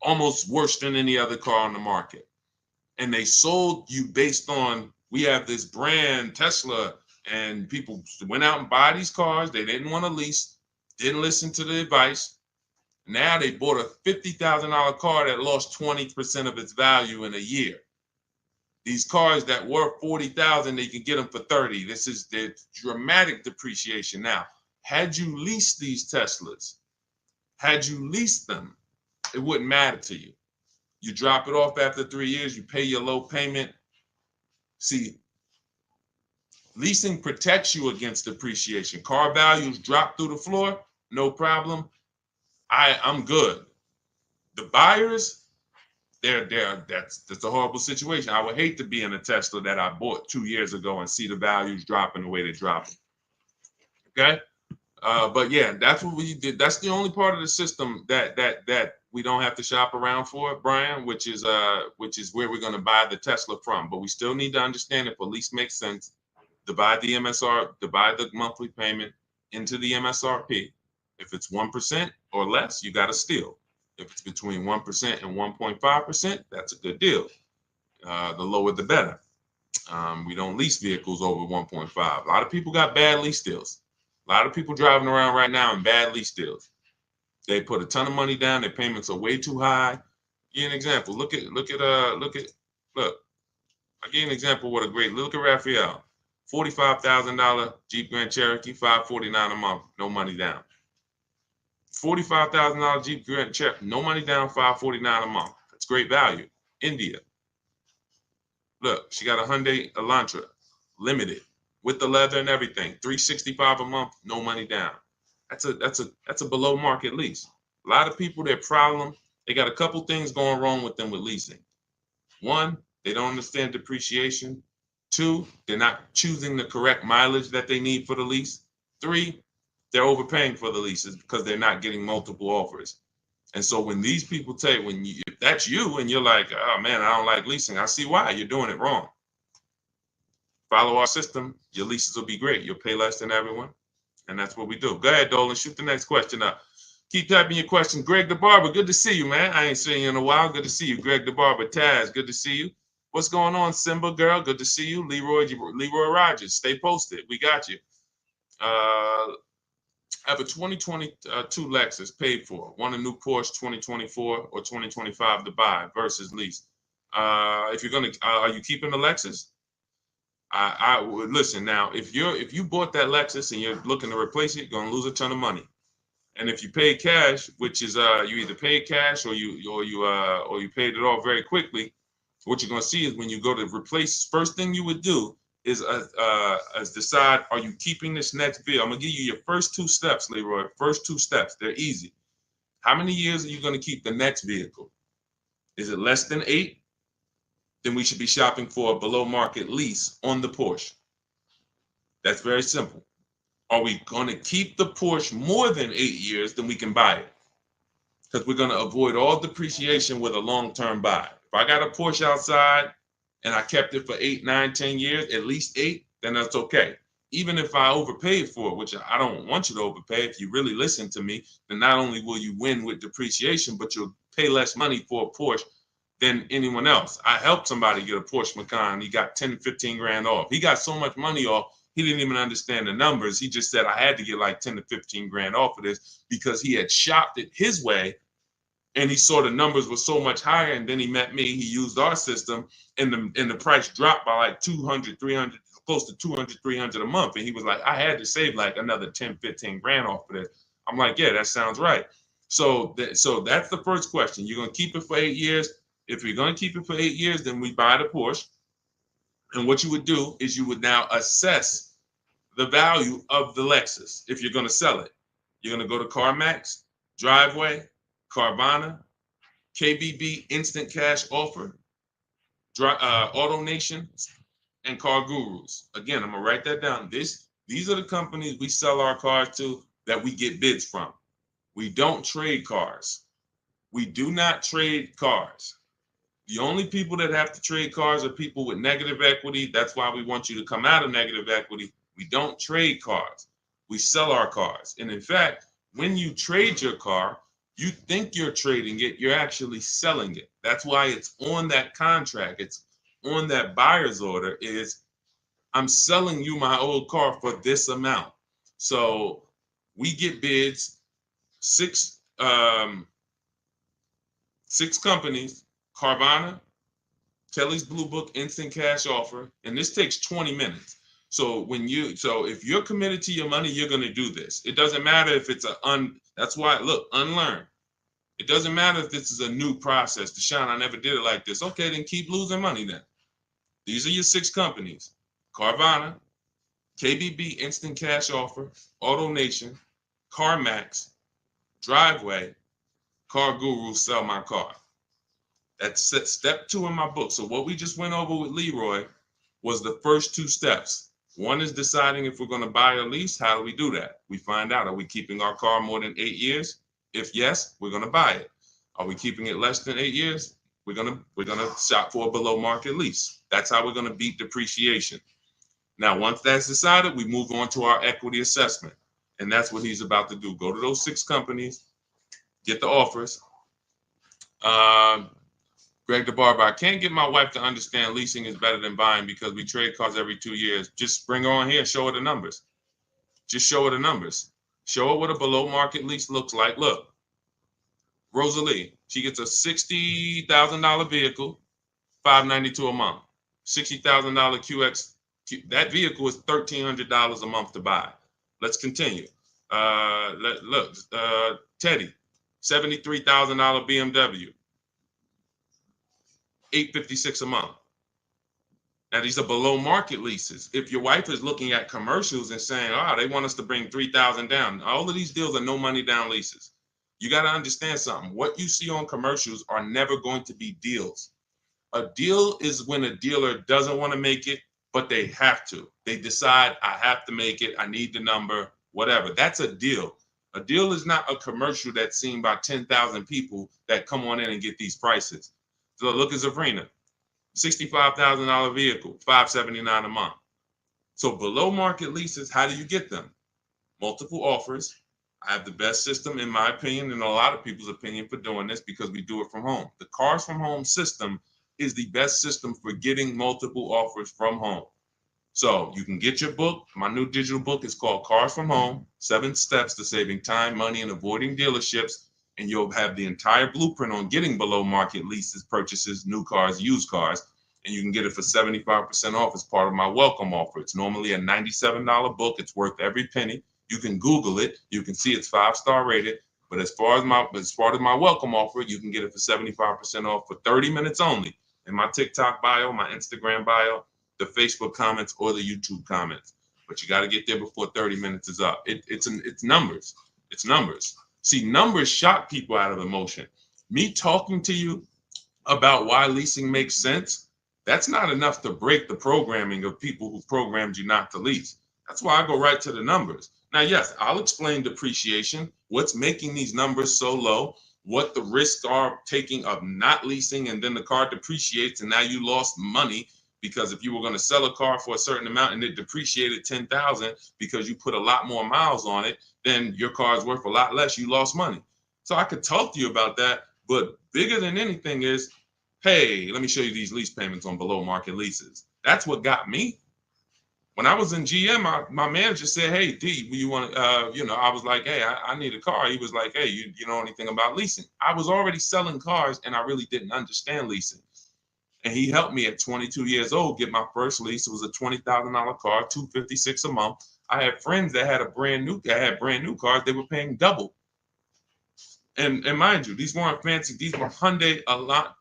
almost worse than any other car on the market. And they sold you based on, we have this brand, Tesla, and people went out and buy these cars. They didn't want to lease, didn't listen to the advice. Now they bought a $50,000 car that lost 20% of its value in a year. These cars that were 40,000, they can get them for 30. This is the dramatic depreciation. Now, had you leased these Teslas, had you leased them, it wouldn't matter to you. You drop it off after 3 years, you pay your low payment. See, leasing protects you against depreciation. Car values drop through the floor, no problem. I'm good. The buyers, that's a horrible situation. I would hate to be in a Tesla that I bought 2 years ago and see the values dropping the way they drop. Okay, but yeah, that's what we did. That's the only part of the system that we don't have to shop around for, Brian, which is where we're going to buy the Tesla from. But we still need to understand if a lease makes sense. Divide the monthly payment into the MSRP. If it's 1% or less, you got to steal. If it's between 1% and 1.5%, that's a good deal. The lower, the better. We don't lease vehicles over 1.5. A lot of people got bad lease deals. A lot of people driving around right now in bad lease deals. They put a ton of money down. Their payments are way too high. I'll give you an example. Look. I'll give you an example. Look at Raphael. $45,000 Jeep Grand Cherokee, $549 a month, no money down. $45,000 Jeep Grand Cherokee, no money down, $549 a month. That's great value. India. Look, she got a Hyundai Elantra, limited, with the leather and everything, $365 a month, no money down. That's a below market lease. A lot of people, their problem, they got a couple things going wrong with them with leasing. One, they don't understand depreciation. Two, they're not choosing the correct mileage that they need for the lease. Three, they're overpaying for the leases because they're not getting multiple offers. And so when these people tell you, if that's you and you're like, oh man, I don't like leasing, I see why. You're doing it wrong. Follow our system, your leases will be great. You'll pay less than everyone. And that's what we do. Go ahead, Dolan, shoot the next question up. Keep typing your question. Greg the Barber, good to see you, man. I ain't seen you in a while. Good to see you. Greg the Barber, Taz, good to see you. What's going on, Simba girl? Good to see you. Leroy Rogers, stay posted. We got you. I have a 2022 Lexus paid for. Want a new Porsche 2024 or 2025 to buy versus lease. If you're gonna, are you keeping the Lexus? I would listen now. If you bought that Lexus and you're looking to replace it, you're gonna lose a ton of money. And if you pay cash, which is you either paid cash or you paid it off very quickly, what you're going to see is when you go to replace, first thing you would do is decide, are you keeping this next bill? I'm going to give you your first two steps, Leroy. First two steps. They're easy. How many years are you going to keep the next vehicle? Is it less than 8? Then we should be shopping for a below market lease on the Porsche. That's very simple. Are we going to keep the Porsche more than 8 years? Then we can buy it, because we're going to avoid all depreciation with a long-term buy. If I got a Porsche outside and I kept it for 8, 9, 10 years, at least 8, then that's okay. Even if I overpaid for it, which I don't want you to overpay. If you really listen to me, then not only will you win with depreciation, but you'll pay less money for a Porsche than anyone else. I helped somebody get a Porsche Macan. He got 10, 15 grand off. He got so much money off, he didn't even understand the numbers. He just said, I had to get like 10 to 15 grand off of this because he had shopped it his way and he saw the numbers were so much higher. And then he met me, he used our system, and the price dropped by like 200, 300, close to 200, 300 a month. And he was like, I had to save like another 10, 15 grand off of this. I'm like, yeah, that sounds right. So that's the first question. You're going to keep it for 8 years. If you're going to keep it for 8 years, then we buy the Porsche. And what you would do is you would now assess the value of the Lexus. If you're going to sell it, you're going to go to CarMax, Driveway, Carvana, KBB Instant Cash Offer, Auto Nation, and Car Gurus. Again, I'm going to write that down. These are the companies we sell our cars to that we get bids from. We don't trade cars. We do not trade cars. The only people that have to trade cars are people with negative equity. That's why we want you to come out of negative equity. We don't trade cars. We sell our cars. And in fact, when you trade your car, you think you're trading it, you're actually selling it. That's why it's on that contract. It's on that buyer's order is, I'm selling you my old car for this amount. So we get bids, six companies, Carvana, Kelly's Blue Book Instant Cash Offer, and this takes 20 minutes. So if you're committed to your money, you're going to do this. It doesn't matter if it's that's why, look, unlearn. It doesn't matter if this is a new process. Deshone, I never did it like this. Okay, then keep losing money then. These are your 6 companies: Carvana, KBB Instant Cash Offer, Auto Nation, CarMax, Driveway, Car Guru, Sell My Car. That's step 2 in my book. So what we just went over with Leroy was the first 2 steps. One is deciding if we're going to buy or lease. How do we do that? We find out, are we keeping our car more than 8 years? If yes, we're going to buy it. Are we keeping it less than 8 years? We're going to shop for a below market lease. That's how we're going to beat depreciation. Now, once that's decided, we move on to our equity assessment. And that's what he's about to do. Go to those 6 companies, get the offers. Greg the Barber, I can't get my wife to understand leasing is better than buying because we trade cars every 2 years. Just bring her on here and show her the numbers. Just show her the numbers. Show her what a below market lease looks like. Look, Rosalie, she gets a $60,000 vehicle, $592 a month. $60,000 QX. That vehicle is $1,300 a month to buy. Let's continue. Teddy, $73,000 BMW. $856 a month. Now these are below market leases. If your wife is looking at commercials and saying, they want us to bring $3,000 down, all of these deals are no money down leases. You got to understand something. What you see on commercials are never going to be deals. A deal is when a dealer doesn't want to make it, but they have to. They decide, I have to make it, I need the number, whatever. That's a deal. A deal is not a commercial that's seen by 10,000 people that come on in and get these prices. So look at Sabrina, $65,000 vehicle, $579 a month. So below market leases, how do you get them? Multiple offers. I have the best system, in my opinion, and a lot of people's opinion, for doing this because we do it from home. The Cars from Home system is the best system for getting multiple offers from home. So you can get your book. My new digital book is called Cars from Home, 7 Steps to Saving Time, Money, and Avoiding Dealerships. And you'll have the entire blueprint on getting below market leases, purchases, new cars, used cars. And you can get it for 75% off as part of my welcome offer. It's normally a $97 book. It's worth every penny. You can Google it. You can see it's 5-star rated. But as part of my welcome offer, you can get it for 75% off for 30 minutes only. In my TikTok bio, my Instagram bio, the Facebook comments, or the YouTube comments. But you got to get there before 30 minutes is up. It's numbers. It's numbers. See, numbers shock people out of emotion. Me talking to you about why leasing makes sense, that's not enough to break the programming of people who programmed you not to lease. That's why I go right to the numbers. Now, yes, I'll explain depreciation, what's making these numbers so low, what the risks are taking of not leasing, and then the car depreciates and now you lost money because if you were going to sell a car for a certain amount and it depreciated 10,000 because you put a lot more miles on it, then your car is worth a lot less, you lost money. So I could talk to you about that, but bigger than anything is, hey, let me show you these lease payments on below market leases. That's what got me. When I was in GM, my manager said, hey, D, you want I was like, hey, I need a car. He was like, hey, you know anything about leasing? I was already selling cars and I really didn't understand leasing. And he helped me at 22 years old get my first lease. It was a $20,000 car, $256 a month. I had friends that had brand new cars. They were paying double. And mind you, these weren't fancy. These were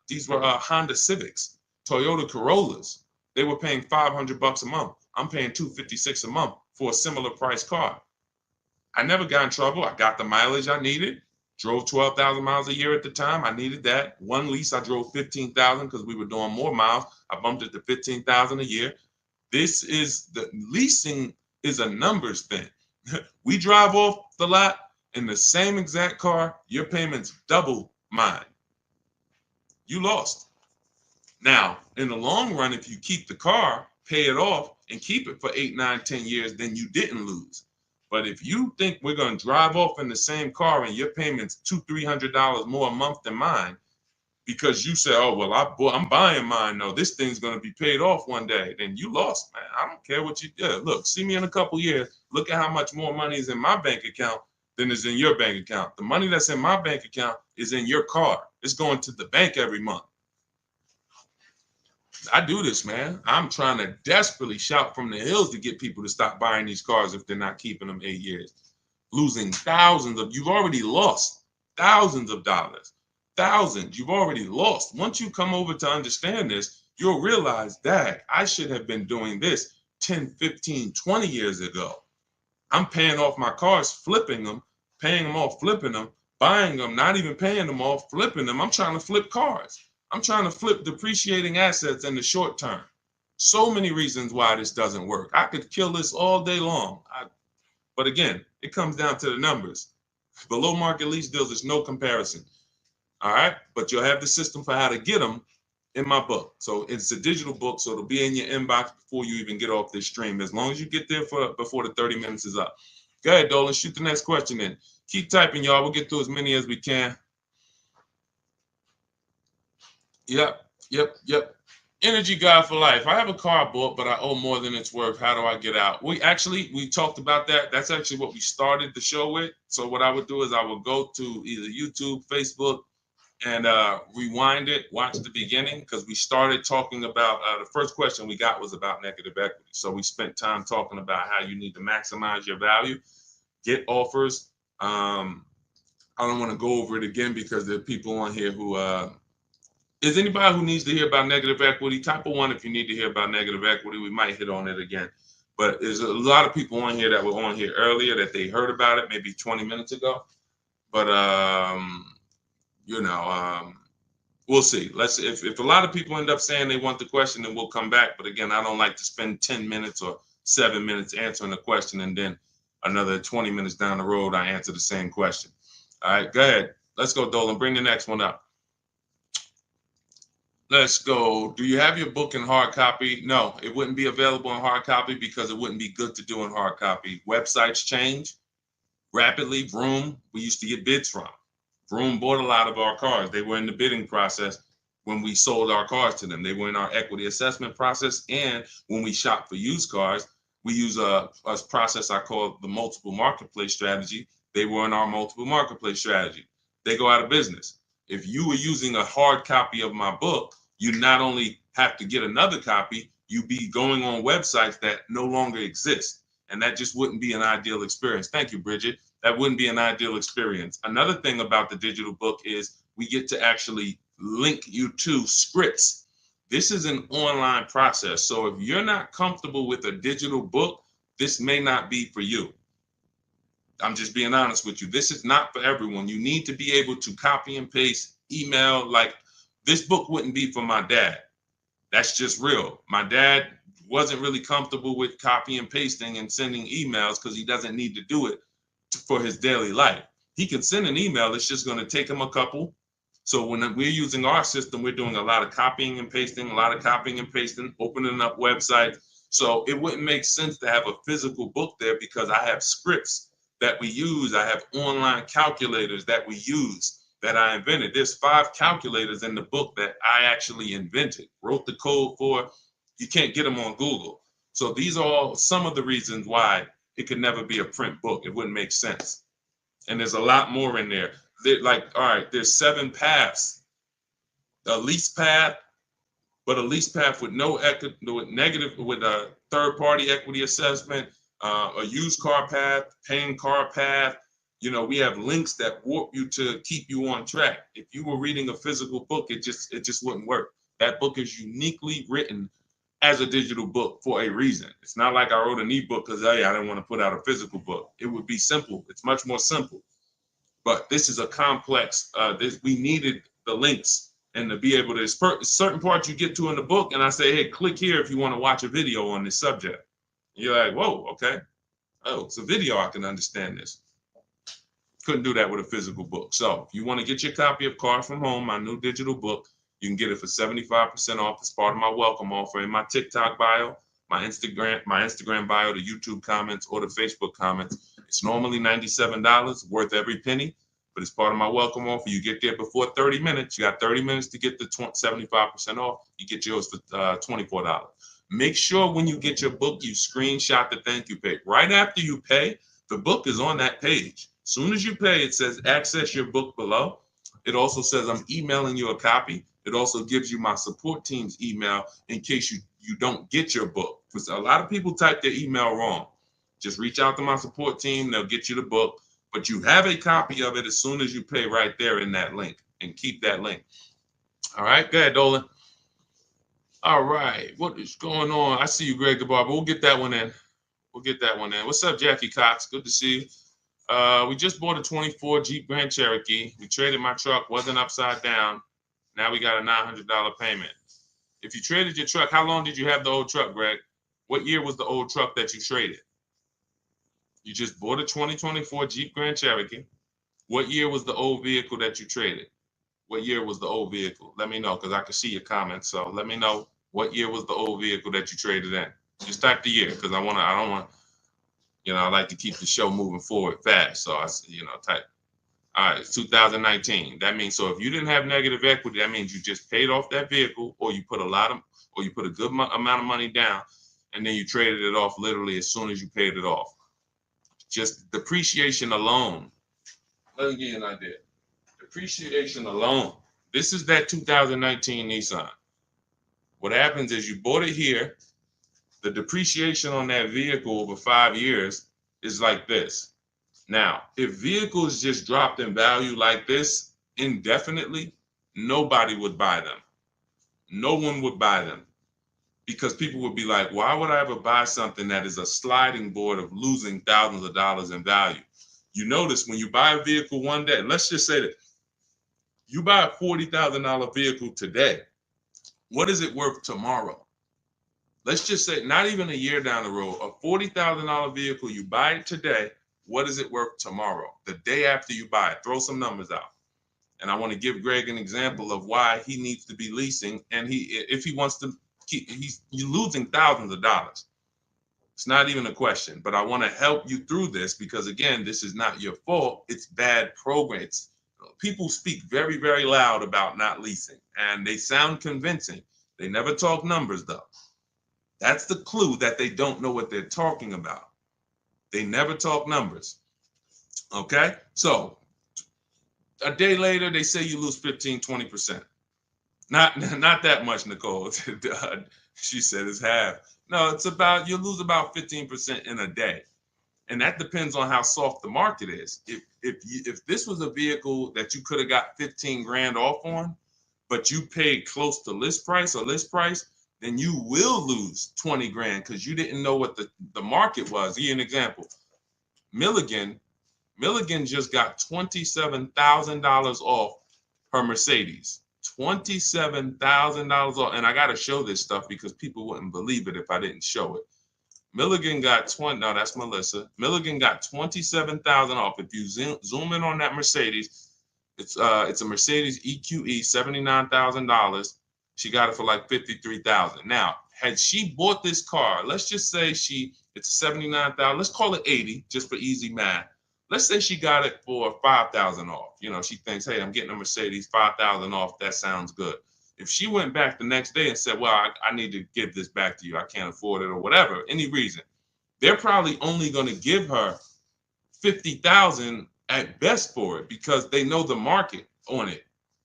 These were Honda Civics, Toyota Corollas. They were paying $500 a month. I'm paying $256 a month for a similar price car. I never got in trouble. I got the mileage I needed. Drove 12,000 miles a year at the time. I needed that. One lease, I drove 15,000 because we were doing more miles. I bumped it to 15,000 a year. Leasing is a numbers thing. We drive off the lot in the same exact car. Your payment's double mine. You lost. Now, in the long run, if you keep the car, pay it off, and keep it for 8, 9, 10 years, then you didn't lose. But if you think we're going to drive off in the same car and your payment's $200-300 more a month than mine, because you say, oh, well, I'm buying mine, though, this thing's going to be paid off one day, then you lost, man. I don't care what you do. Look, see me in a couple years. Look at how much more money is in my bank account than is in your bank account. The money that's in my bank account is in your car. It's going to the bank every month. I do this, man. I'm trying to desperately shout from the hills to get people to stop buying these cars if they're not keeping them 8 years. Losing you've already lost thousands of dollars. Thousands, you've already lost. Once you come over to understand this, you'll realize that I should have been doing this 10, 15, 20 years ago. I'm paying off my cars, flipping them, paying them off, flipping them, buying them, not even paying them off, flipping them. I'm trying to flip cars. I'm trying to flip depreciating assets in the short term. So many reasons why this doesn't work. I could kill this all day long. But again, it comes down to the numbers. Below market lease deals, there's no comparison. All right. But you'll have the system for how to get them in my book. So it's a digital book. So it'll be in your inbox before you even get off this stream, as long as you get there before the 30 minutes is up. Go ahead, Dolan. Shoot the next question in. Keep typing, y'all. We'll get through as many as we can. Yep. Energy guy for life. I have a car bought, but I owe more than it's worth. How do I get out? We talked about that. That's actually what we started the show with. So what I would do is I would go to either YouTube, Facebook, and rewind it, watch the beginning, because we started talking about the first question we got was about negative equity. So we spent time talking about how you need to maximize your value, get offers. I don't want to go over it again because there are people on here who is anybody who needs to hear about negative equity? Type of 1 if you need to hear about negative equity. We might hit on it again. But there's a lot of people on here that were on here earlier that they heard about it maybe 20 minutes ago. But we'll see. If a lot of people end up saying they want the question, then we'll come back. But again, I don't like to spend 10 minutes or 7 minutes answering the question and then another 20 minutes down the road I answer the same question. All right, go ahead. Let's go, Dolan. Bring the next one up. Let's go. Do you have your book in hard copy? No, it wouldn't be available in hard copy because it wouldn't be good to do in hard copy. Websites change rapidly. Vroom, we used to get bids from. Vroom bought a lot of our cars. They were in the bidding process when we sold our cars to them. They were in our equity assessment process. And when we shop for used cars, we use a process I call the multiple marketplace strategy. They were in our multiple marketplace strategy. They go out of business. If you were using a hard copy of my book, you not only have to get another copy, you be going on websites that no longer exist. And that just wouldn't be an ideal experience. Thank you, Bridget. That wouldn't be an ideal experience. Another thing about the digital book is we get to actually link you to scripts. This is an online process. So if you're not comfortable with a digital book, this may not be for you. I'm just being honest with you. This is not for everyone. You need to be able to copy and paste, email. Like, this book wouldn't be for my dad. That's just real. My dad wasn't really comfortable with copy and pasting and sending emails because he doesn't need to do it for his daily life. He can send an email. It's just going to take him a couple. So when we're using our system, we're doing a lot of copying and pasting, opening up websites. So it wouldn't make sense to have a physical book there because I have scripts that we use. I have online calculators that we use that I invented. There's 5 calculators in the book that I actually invented, wrote the code for. You can't get them on Google. So these are all some of the reasons why it could never be a print book. It wouldn't make sense. And there's a lot more in there. All right, there's 7 paths. A lease path, but a lease path with with a third-party equity assessment, a used car path, paying car path. You know, we have links that warp you to keep you on track. If you were reading a physical book, it just wouldn't work. That book is uniquely written as a digital book for a reason. It's not like I wrote an ebook because, hey, I didn't want to put out a physical book. It would be simple. It's much more simple. But this is a complex. We needed the links and to be able to, certain parts you get to in the book, and I say, hey, click here if you want to watch a video on this subject. And you're like, whoa, okay. Oh, it's a video. I can understand this. Couldn't do that with a physical book. So if you want to get your copy of Car From Home, my new digital book, you can get it for 75% off as part of my welcome offer in my TikTok bio, my Instagram bio, the YouTube comments, or the Facebook comments. It's normally $97, worth every penny, but it's part of my welcome offer. You get there before 30 minutes. You got 30 minutes to get the 75% off. You get yours for $24. Make sure when you get your book, you screenshot the thank you page. Right after you pay, the book is on that page. As soon as you pay, it says access your book below. It also says I'm emailing you a copy. It also gives you my support team's email in case you don't get your book. Because a lot of people type their email wrong. Just reach out to my support team. They'll get you the book. But you have a copy of it as soon as you pay right there in that link. And keep that link. All right, go ahead, Dolan. All right, what is going on? I see you, Greg the Barber. We'll get that one in. What's up, Jackie Cox? Good to see you. We just bought a 24 Jeep Grand Cherokee. We traded my truck, wasn't upside down. Now we got a $900 payment. If you traded your truck, how long did you have the old truck, Greg? What year was the old truck that you traded? You just bought a 2024 Jeep Grand Cherokee. What year was the old vehicle that you traded? What year was the old vehicle? Let me know because I can see your comments. So let me know what year was the old vehicle that you traded in. Just type the year because I don't want, I like to keep the show moving forward fast. So type. All right, it's 2019. That means, so if you didn't have negative equity, that means you just paid off that vehicle, or you put a good amount of money down, and then you traded it off literally as soon as you paid it off. Just depreciation alone. Let me give you an idea. Depreciation alone. This is that 2019 Nissan. What happens is you bought it here. The depreciation on that vehicle over 5 years is like this. Now, if vehicles just dropped in value like this indefinitely, nobody would buy them. No one would buy them because people would be like, why would I ever buy something that is a sliding board of losing thousands of dollars in value? You notice when you buy a vehicle one day, let's just say that you buy a $40,000 vehicle today, what is it worth tomorrow? Let's just say not even a year down the road, a $40,000 vehicle, you buy it today, what is it worth tomorrow? The day after you buy it, throw some numbers out. And I want to give Greg an example of why he needs to be leasing. And if he wants to you're losing thousands of dollars. It's not even a question, but I want to help you through this because again, this is not your fault. It's bad programs. People speak very, very loud about not leasing and they sound convincing. They never talk numbers though. That's the clue that they don't know what they're talking about. They never talk numbers. Okay. So a day later, they say you lose 15, 20%. Not that much, Nicole. She said it's half. No, it's about, you lose about 15% in a day. And that depends on how soft the market is. If this was a vehicle that you could have got 15 grand off on, but you paid close to list price or list price, then you will lose 20 grand because you didn't know what the market was. Give you an example. Milligan, Milligan just got $27,000 off her Mercedes. $27,000 off. And I got to show this stuff because people wouldn't believe it if I didn't show it. Milligan got 20. No, that's Melissa. Milligan got 27,000 off. If you zoom in on that Mercedes, it's a Mercedes EQE, $79,000. She got it for like 53,000. Now, had she bought this car, let's just say it's 79,000. Let's call it 80, just for easy math. Let's say she got it for 5,000 off. You know, she thinks, hey, I'm getting a Mercedes, 5,000 off. That sounds good. If she went back the next day and said, well, I need to give this back to you, I can't afford it, or whatever, any reason, they're probably only going to give her 50,000 at best for it because they know the market on it.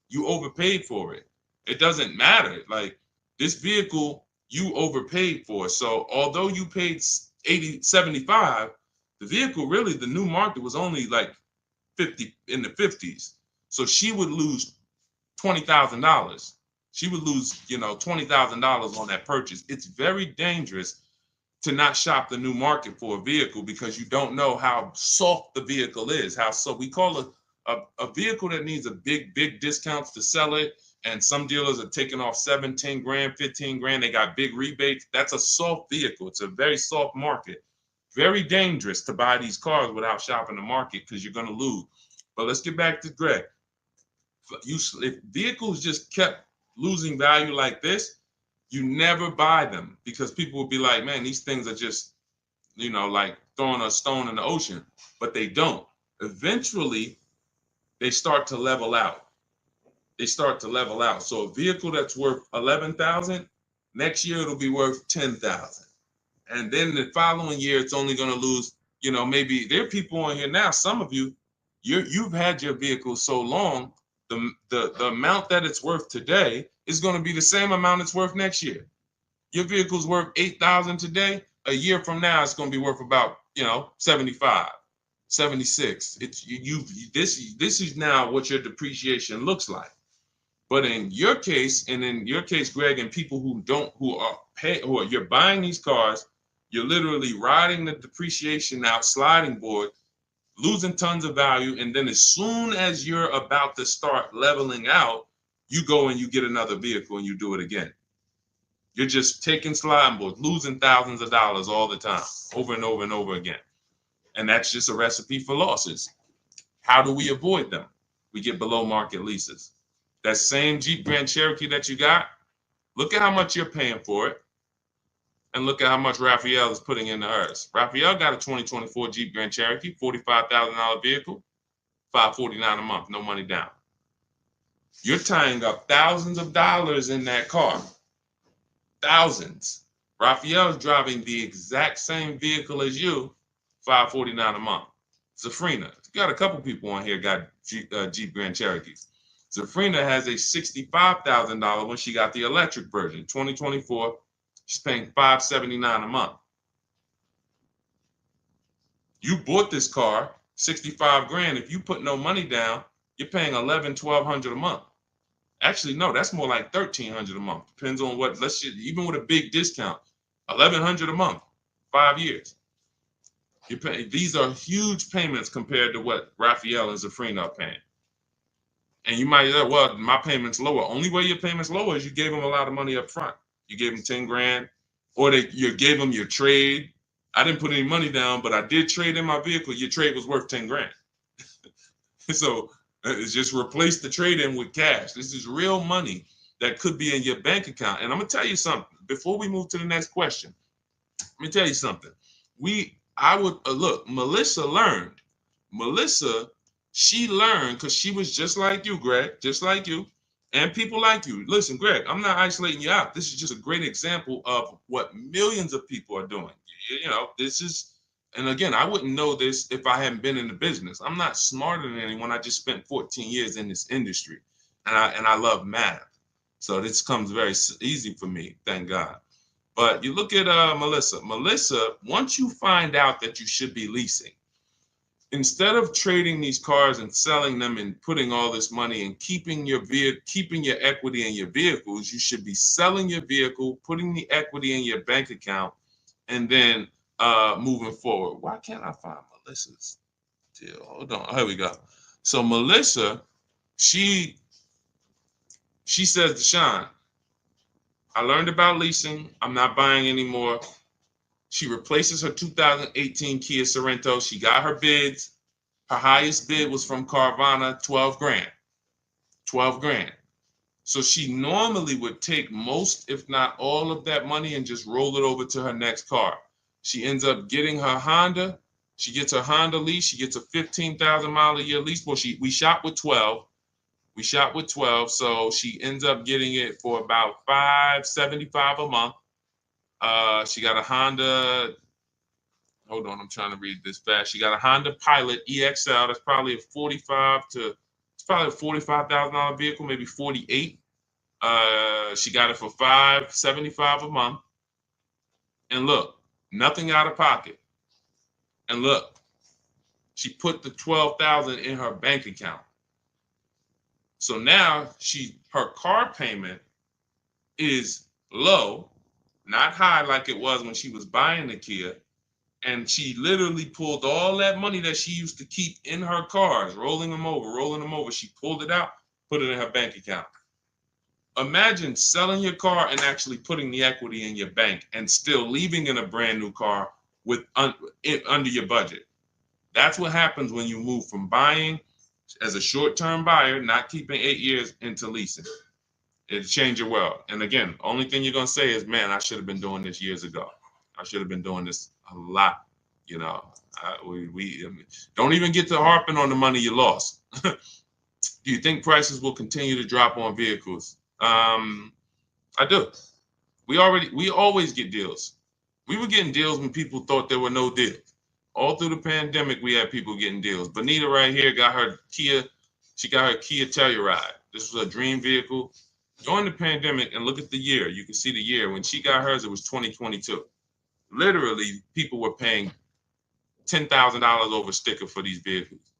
You overpaid for it. It doesn't matter. Like, this vehicle, you overpaid for. So although you paid 75, the vehicle, really, the new market was only like 50, in the 50s. So she would lose $20,000. She would lose, $20,000 on that purchase. It's very dangerous to not shop the new market for a vehicle because you don't know how soft the vehicle is. So we call a vehicle that needs a big discounts to sell it. And some dealers are taking off 17 grand, 15 grand. They got big rebates. That's a soft vehicle. It's a very soft market. Very dangerous to buy these cars without shopping the market because you're going to lose. But let's get back to Greg. If vehicles just kept losing value like this, you never buy them because people will be like, man, these things are just, like throwing a stone in the ocean, but they don't. Eventually, they start to level out. So a vehicle that's worth 11,000, next year it'll be worth 10,000. And then the following year, it's only going to lose, maybe there are people on here now, some of you've had your vehicle so long, the amount that it's worth today is going to be the same amount it's worth next year. Your vehicle's worth 8,000 today. A year from now, it's going to be worth about 75, 76. This is now what your depreciation looks like. But in your case, Greg, and people you're buying these cars, you're literally riding the depreciation out, sliding board, losing tons of value, and then as soon as you're about to start leveling out, you go and you get another vehicle and you do it again. You're just taking sliding boards, losing thousands of dollars all the time, over and over and over again. And that's just a recipe for losses. How do we avoid them? We get below market leases. That same Jeep Grand Cherokee that you got, look at how much you're paying for it, and look at how much Raphael is putting into hers. Raphael got a 2024 Jeep Grand Cherokee, $45,000 vehicle, $549 a month, no money down. You're tying up thousands of dollars in that car. Thousands. Raphael is driving the exact same vehicle as you, $549 a month. Zafrina, you got a couple people on here got Jeep Grand Cherokees. Zafrina has a $65,000 when she got the electric version, 2024. She's paying $579 a month. You bought this car, 65 grand. If you put no money down, you're paying $1,100-1,200 a month. Actually, no, that's more like $1,300 a month. Depends on what. Even with a big discount, $1,100 a month, 5 years. These are huge payments compared to what Raphael and Zafrina are paying. And you might say, well, my payment's lower. Only way your payment's lower is you gave them a lot of money up front. You gave them 10 grand, or you gave them your trade. I didn't put any money down, but I did trade in my vehicle. Your trade was worth 10 grand. So it's just replace the trade in with cash. This is real money that could be in your bank account. And I'm gonna tell you something before we move to the next question. Let me tell you something. Look, Melissa learned. She learned because she was just like you, Greg, just like you, and people like you. Listen, Greg, I'm not isolating you out. This is just a great example of what millions of people are doing. This is, and again, I wouldn't know this if I hadn't been in the business. I'm not smarter than anyone. I just spent 14 years in this industry, and I love math. So this comes very easy for me, thank God. But you look at Melissa. Melissa, once you find out that you should be leasing, instead of trading these cars and selling them and putting all this money and keeping your equity in your vehicles, you should be selling your vehicle, putting the equity in your bank account, and then moving forward. Why can't I find Melissa's deal? Hold on. Here we go. So Melissa, she says, Deshaun, I learned about leasing. I'm not buying anymore. She replaces her 2018 Kia Sorento. She got her bids. Her highest bid was from Carvana, 12 grand. 12 grand. So she normally would take most, if not all of that money and just roll it over to her next car. She ends up getting her Honda. She gets her Honda lease. She gets a 15,000 mile a year lease. Well, we shop with 12. We shop with 12. So she ends up getting it for about $575 a month. She got a Honda. Hold on, I'm trying to read this fast. She got a Honda Pilot EXL. That's probably it's probably a $45,000 vehicle, maybe 48. She got it for $575 a month. And look, nothing out of pocket. And look, she put the $12,000 in her bank account. So now her car payment is low, not high like it was when she was buying the Kia. And she literally pulled all that money that she used to keep in her cars, rolling them over. She pulled it out, put it in her bank account. Imagine selling your car and actually putting the equity in your bank and still leaving in a brand new car with under your budget. That's what happens when you move from buying as a short-term buyer, not keeping 8 years, into leasing. It'll change your world. And again, only thing you're going to say is, man, I should have been doing this years ago. I should have been doing this a lot. You know, we don't even get to harping on the money you lost. Do you think prices will continue to drop on vehicles? I do. We always get deals. We were getting deals when people thought there were no deals. All through the pandemic, we had people getting deals. Bonita right here got her Kia. She got her Kia Telluride. This was a dream vehicle. During the pandemic, and look at the year. You can see the year. When she got hers, it was 2022. Literally, people were paying $10,000 over sticker for these vehicles.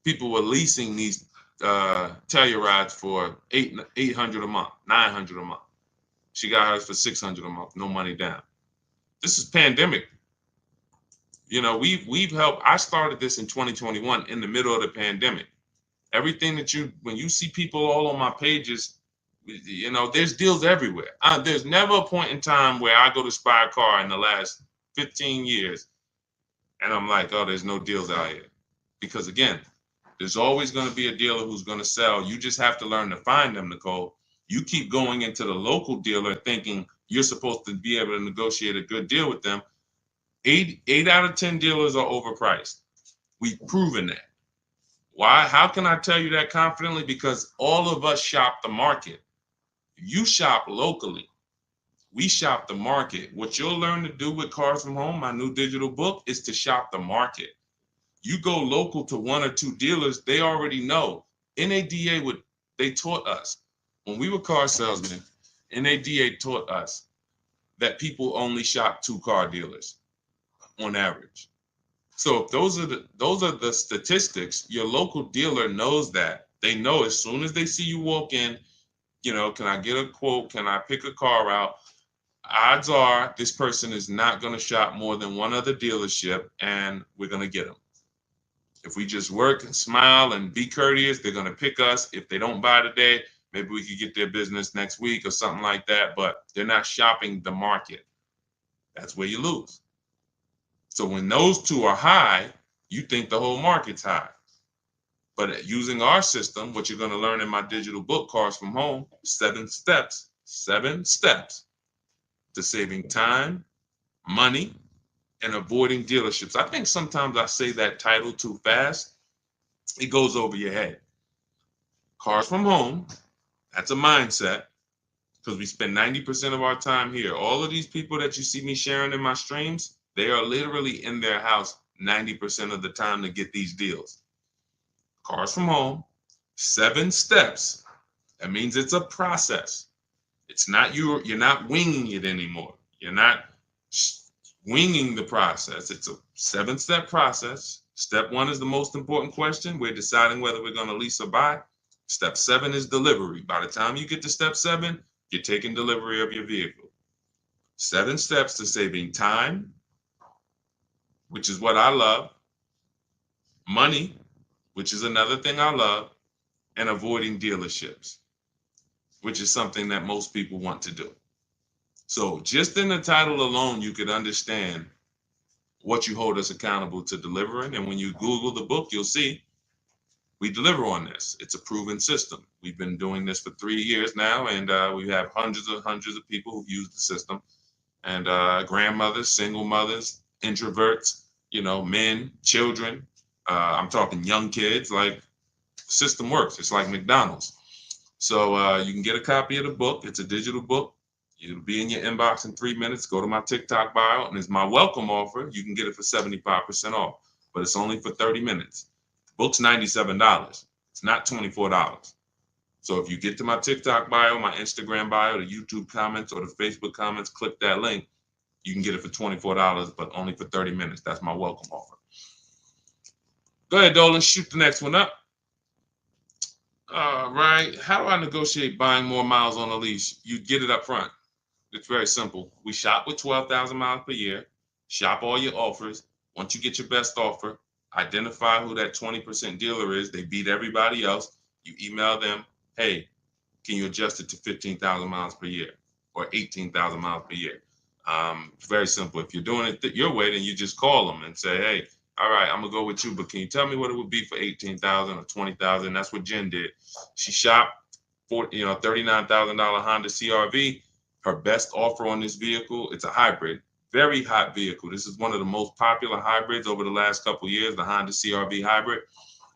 People were leasing these Tellurides for $800 a month, $900 a month. She got hers for $600 a month, no money down. This is pandemic. You know, we've helped. I started this in 2021 in the middle of the pandemic. Everything when you see people all on my pages, you know, there's deals everywhere. There's never a point in time where I go to spy a car in the last 15 years and I'm like, oh, there's no deals out here. Because again, there's always going to be a dealer who's going to sell. You just have to learn to find them, Nicole. You keep going into the local dealer thinking you're supposed to be able to negotiate a good deal with them. 8 out of 10 dealers are overpriced. We've proven that. Why? How can I tell you that confidently? Because all of us shop the market. You shop locally. We shop the market. What you'll learn to do with Cars from Home, my new digital book, is to shop the market. You go local to 1 or 2 dealers, they already know. NADA they taught us. When we were car salesmen, NADA taught us that people only shop 2 car dealers on average. So if those are the statistics, your local dealer knows that. They know as soon as they see you walk in, you know, can I get a quote? Can I pick a car out? Odds are this person is not going to shop more than 1 other dealership, and we're going to get them. If we just work and smile and be courteous, they're going to pick us. If they don't buy today, maybe we could get their business next week or something like that, but they're not shopping the market. That's where you lose. So when those 2 are high, you think the whole market's high. But using our system, what you're going to learn in my digital book, Cars from Home, 7 steps to saving time, money, and avoiding dealerships. I think sometimes I say that title too fast. It goes over your head. Cars from Home, that's a mindset, because we spend 90% of our time here. All of these people that you see me sharing in my streams, they are literally in their house 90% of the time to get these deals. Cars from Home, 7 steps. That means it's a process. It's not you're not winging it anymore. You're not winging the process. It's a 7-step process. Step 1 is the most important question. We're deciding whether we're going to lease or buy. Step 7 is delivery. By the time you get to step 7, you're taking delivery of your vehicle. 7 steps to saving time, which is what I love, money, which is another thing I love, and avoiding dealerships, which is something that most people want to do. So just in the title alone, you could understand what you hold us accountable to delivering. And when you Google the book, you'll see we deliver on this. It's a proven system. We've been doing this for 3 years now, and we have hundreds of people who've used the system. And grandmothers, single mothers, introverts, men, children. I'm talking young kids. Like, system works. It's like McDonald's. So you can get a copy of the book. It's a digital book. It'll be in your inbox in 3 minutes. Go to my TikTok bio, and it's my welcome offer. You can get it for 75% off, but it's only for 30 minutes. The book's $97. It's not $24. So if you get to my TikTok bio, my Instagram bio, the YouTube comments, or the Facebook comments, click that link. You can get it for $24, but only for 30 minutes. That's my welcome offer. Go ahead, Dolan. Shoot the next one up. All right. How do I negotiate buying more miles on a lease? You get it up front. It's very simple. We shop with 12,000 miles per year. Shop all your offers. Once you get your best offer, identify who that 20% dealer is. They beat everybody else. You email them, hey, can you adjust it to 15,000 miles per year or 18,000 miles per year? Very simple. If you're doing it your way, then you just call them and say, hey, all right, I'm gonna go with you, but can you tell me what it would be for 18,000 or 20,000? That's what Jen did. She shopped for $39,000 Honda CRV. Her best offer on this vehicle, it's a hybrid, very hot vehicle. This is one of the most popular hybrids over the last couple of years, the Honda CRV hybrid.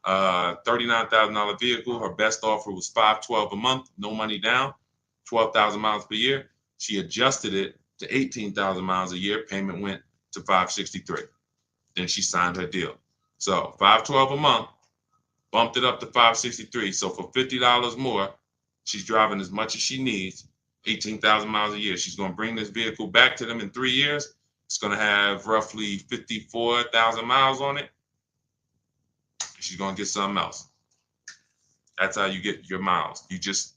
$39,000 vehicle. Her best offer was $512 a month, no money down, 12,000 miles per year. She adjusted it to 18,000 miles a year. Payment went to $563. Then she signed her deal. So $512 a month, bumped it up to $563. So for $50 more, she's driving as much as she needs, 18,000 miles a year. She's going to bring this vehicle back to them in 3 years. It's going to have roughly 54,000 miles on it. She's going to get something else. That's how you get your miles. It's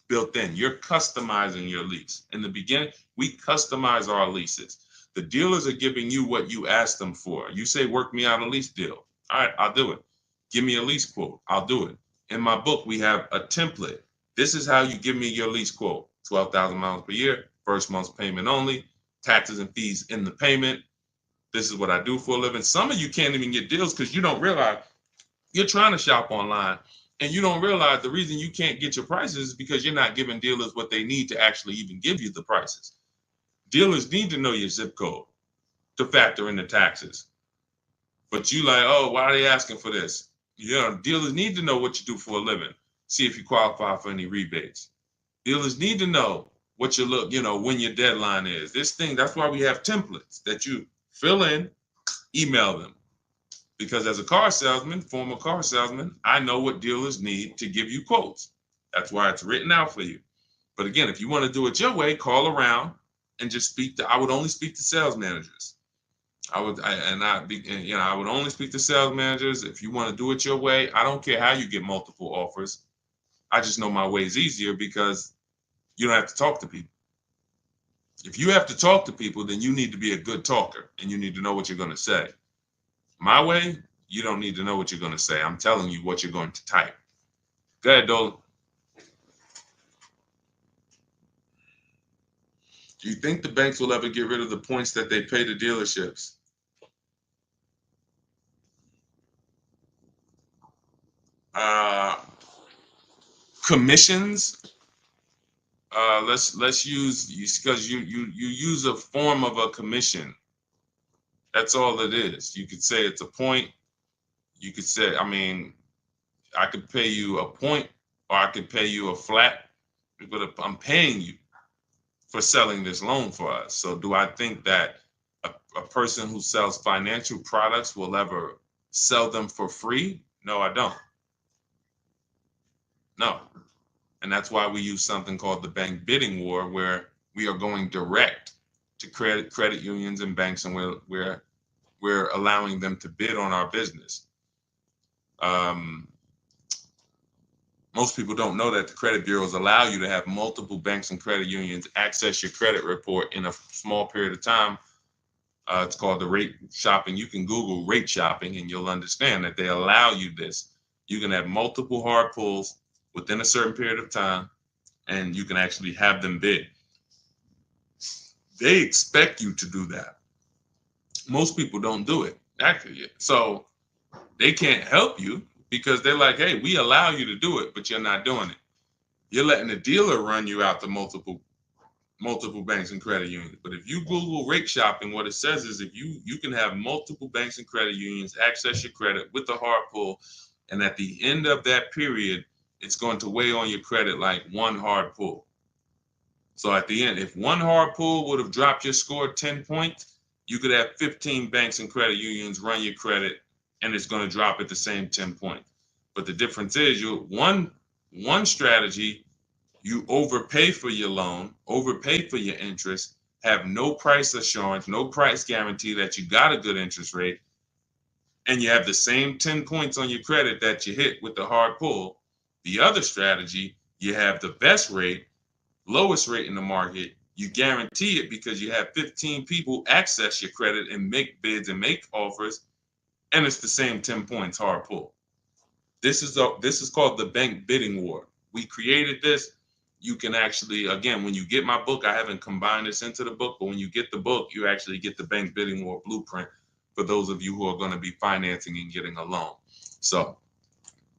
built in. You're customizing your lease. In the beginning, we customize our leases. The dealers are giving you what you ask them for. You say, work me out a lease deal. All right, I'll do it. Give me a lease quote. I'll do it. In my book, we have a template. This is how you give me your lease quote. 12,000 miles per year, first month's payment only, taxes and fees in the payment. This is what I do for a living. Some of you can't even get deals because you don't realize you're trying to shop online and you don't realize the reason you can't get your prices is because you're not giving dealers what they need to actually even give you the prices. Dealers need to know your zip code to factor in the taxes. But you like, oh, why are they asking for this? Dealers need to know what you do for a living. See if you qualify for any rebates. Dealers need to know what when your deadline is. That's why we have templates that you fill in, email them. Because as a former car salesman, I know what dealers need to give you quotes. That's why it's written out for you. But again, if you want to do it your way, call around and just I would only speak to sales managers. I would only speak to sales managers. If you want to do it your way, I don't care how you get multiple offers. I just know my way is easier because you don't have to talk to people. If you have to talk to people, then you need to be a good talker and you need to know what you're going to say. My way, you don't need to know what you're going to say. I'm telling you what you're going to type. Go ahead, Dolan. Do you think the banks will ever get rid of the points that they pay to dealerships? Commissions. Let's use because you use a form of a commission. That's all it is. You could say it's a point. You could say, I could pay you a point or I could pay you a flat, but I'm paying you for selling this loan for us. So do I think that a person who sells financial products will ever sell them for free? No, I don't. No. And that's why we use something called the bank bidding war, where we are going direct to credit unions and banks, and we're allowing them to bid on our business. Most people don't know that the credit bureaus allow you to have multiple banks and credit unions access your credit report in a small period of time. It's called the rate shopping. You can Google rate shopping and you'll understand that they allow you this. You can have multiple hard pulls within a certain period of time, and you can actually have them bid. They expect you to do that. Most people don't do it, actually. So they can't help you because they're like, hey, we allow you to do it, but you're not doing it. You're letting the dealer run you out to multiple banks and credit unions. But if you Google rate shopping, what it says is if you can have multiple banks and credit unions access your credit with the hard pull, and at the end of that period, it's going to weigh on your credit like one hard pull. So at the end, if one hard pull would have dropped your score 10 points, you could have 15 banks and credit unions run your credit, and it's going to drop at the same 10 points. But the difference is one strategy, you overpay for your loan, overpay for your interest, have no price assurance, no price guarantee that you got a good interest rate, and you have the same 10 points on your credit that you hit with the hard pull. The other strategy, you have the best rate, lowest rate in the market. You guarantee it because you have 15 people access your credit and make bids and make offers, and it's the same 10 points hard pull. This is called the bank bidding war. We created this. You can actually, again, when you get my book, I haven't combined this into the book, but when you get the book, you actually get the bank bidding war blueprint for those of you who are going to be financing and getting a loan. So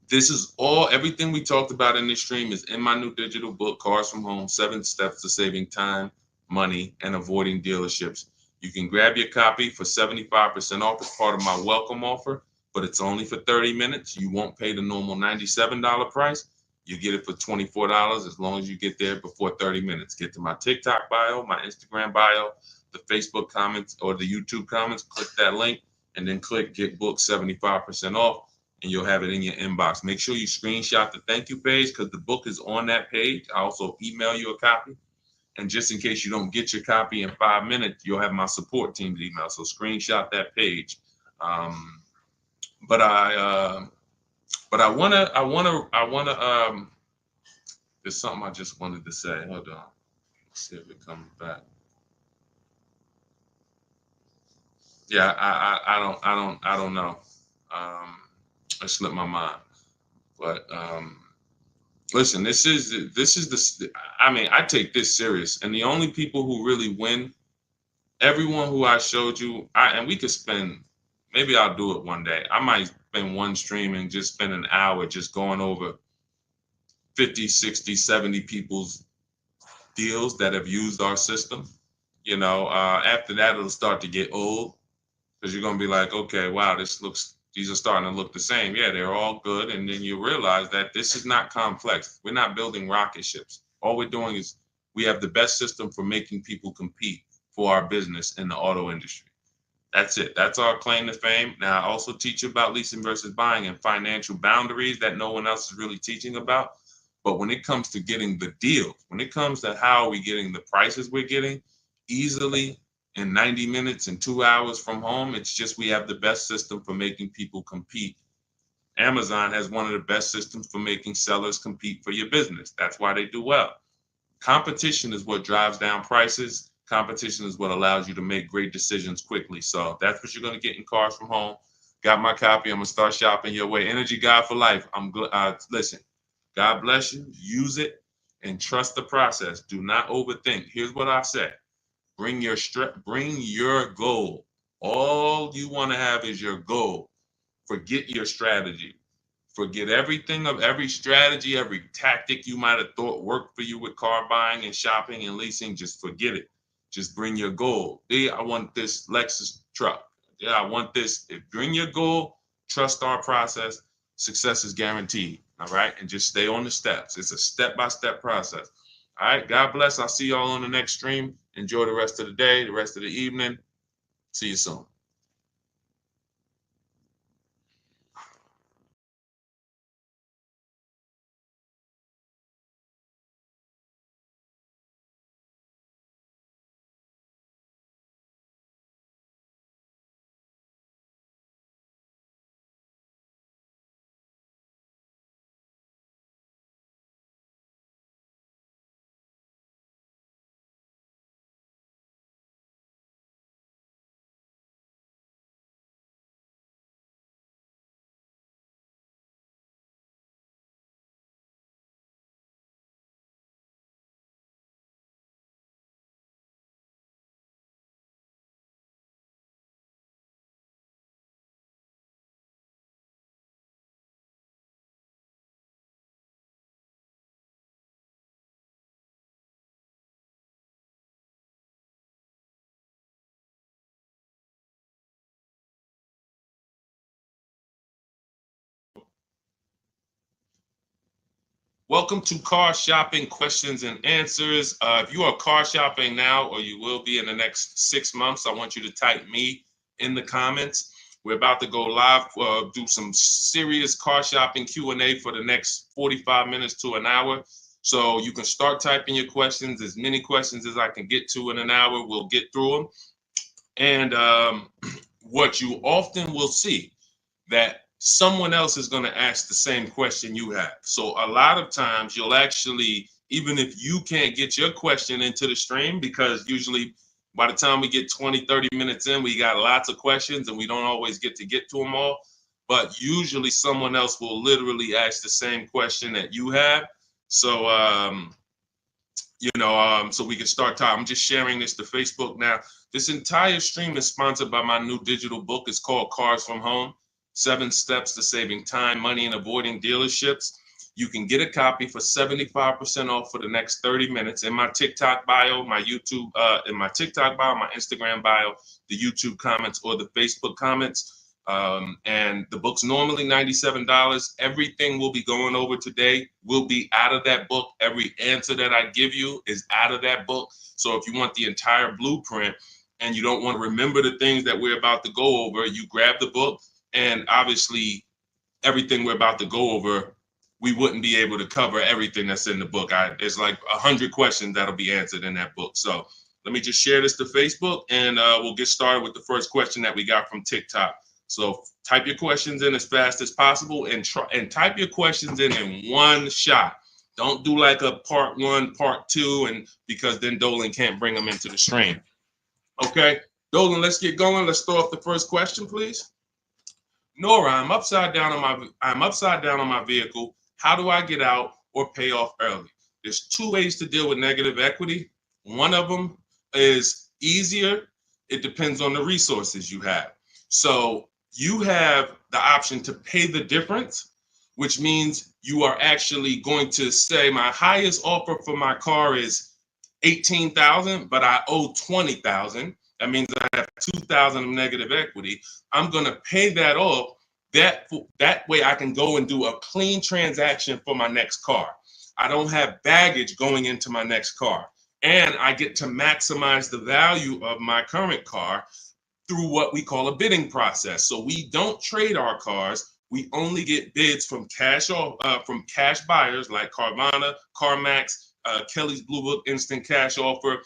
this is everything we talked about in this stream is in my new digital book, Cars from Home, 7 Steps to Saving Time, Money, and Avoiding Dealerships. You can grab your copy for 75% off as part of my welcome offer, but it's only for 30 minutes. You won't pay the normal $97 price. You get it for $24 as long as you get there before 30 minutes. Get to my TikTok bio, my Instagram bio, the Facebook comments, or the YouTube comments. Click that link and then click Get Book 75% off, and you'll have it in your inbox. Make sure you screenshot the thank you page because the book is on that page. I also email you a copy. And just in case you don't get your copy in 5 minutes, you'll have my support team's email. So screenshot that page. But I wanna. There's something I just wanted to say. Hold on. Let's see if it comes back. Yeah, I don't know. It slipped my mind. But listen, this is the. I mean, I take this serious, and the only people who really win, everyone who I showed you, and we could spend. Maybe I'll do it one day. I might spend one stream and just spend an hour just going over 50, 60, 70 people's deals that have used our system. After that, it'll start to get old because you're going to be like, okay, wow, these are starting to look the same. Yeah, they're all good. And then you realize that this is not complex. We're not building rocket ships. All we're doing is we have the best system for making people compete for our business in the auto industry. That's it. That's our claim to fame. Now, I also teach you about leasing versus buying and financial boundaries that no one else is really teaching about. But when it comes to getting the deal, when it comes to how are we getting the prices we're getting easily in 90 minutes and 2 hours from home, it's just we have the best system for making people compete. Amazon has one of the best systems for making sellers compete for your business. That's why they do well. Competition is what drives down prices. Competition is what allows you to make great decisions quickly. So that's what you're going to get in Cars from Home. Got my copy. I'm going to start shopping your way. Energy God for life. Listen, God bless you. Use it and trust the process. Do not overthink. Here's what I said. Bring your goal. All you want to have is your goal. Forget your strategy. Forget everything of every strategy, every tactic you might have thought worked for you with car buying and shopping and leasing. Just forget it. Just bring your goal. Yeah, I want this Lexus truck. Yeah, I want this. Bring your goal, trust our process. Success is guaranteed. All right. And just stay on the steps. It's a step-by-step process. All right. God bless. I'll see y'all on the next stream. Enjoy the rest of the day, the rest of the evening. See you soon. Welcome to Car Shopping Questions and Answers. If you are car shopping now or you will be in the next 6 months, I want you to type me in the comments. We're about to go live, do some serious car shopping Q&A for the next 45 minutes to an hour. So you can start typing your questions, as many questions as I can get to in an hour. We'll get through them. And what you often will see that someone else is going to ask the same question you have. So a lot of times you'll actually, even if you can't get your question into the stream, because usually by the time we get 20, 30 minutes in, we got lots of questions and we don't always get to them all. But usually someone else will literally ask the same question that you have. So, so we can start talking. I'm just sharing this to Facebook now. This entire stream is sponsored by my new digital book. It's called Cars from Home. 7 Steps to Saving Time, Money, and Avoiding Dealerships. You can get a copy for 75% off for the next 30 minutes in my TikTok bio, my YouTube, in my TikTok bio, my Instagram bio, the YouTube comments, or the Facebook comments. And the book's normally $97. Everything we'll be going over today will be out of that book. Every answer that I give you is out of that book. So if you want the entire blueprint and you don't want to remember the things that we're about to go over, you grab the book. And obviously, everything we're about to go over, we wouldn't be able to cover everything that's in the book. There's like 100 questions that'll be answered in that book. So let me just share this to Facebook, and we'll get started with the first question that we got from TikTok. So type your questions in as fast as possible, and type your questions in one shot. Don't do like a part 1, part 2, and because then Dolan can't bring them into the stream. Okay, Dolan, let's get going. Let's throw off the first question, please. Nora, I'm upside down on my vehicle. How do I get out or pay off early? There's 2 ways to deal with negative equity. One of them is easier. It depends on the resources you have. So you have the option to pay the difference, which means you are actually going to say my highest offer for my car is $18,000, but I owe $20,000. That means I have $2,000 of negative equity. I'm going to pay that off. That way I can go and do a clean transaction for my next car. I don't have baggage going into my next car. And I get to maximize the value of my current car through what we call a bidding process. So we don't trade our cars. We only get bids from cash buyers like Carvana, CarMax, Kelly's Blue Book Instant Cash Offer,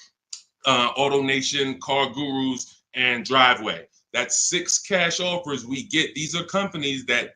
AutoNation, Car Gurus, and Driveway. That's 6 cash offers we get. These are companies that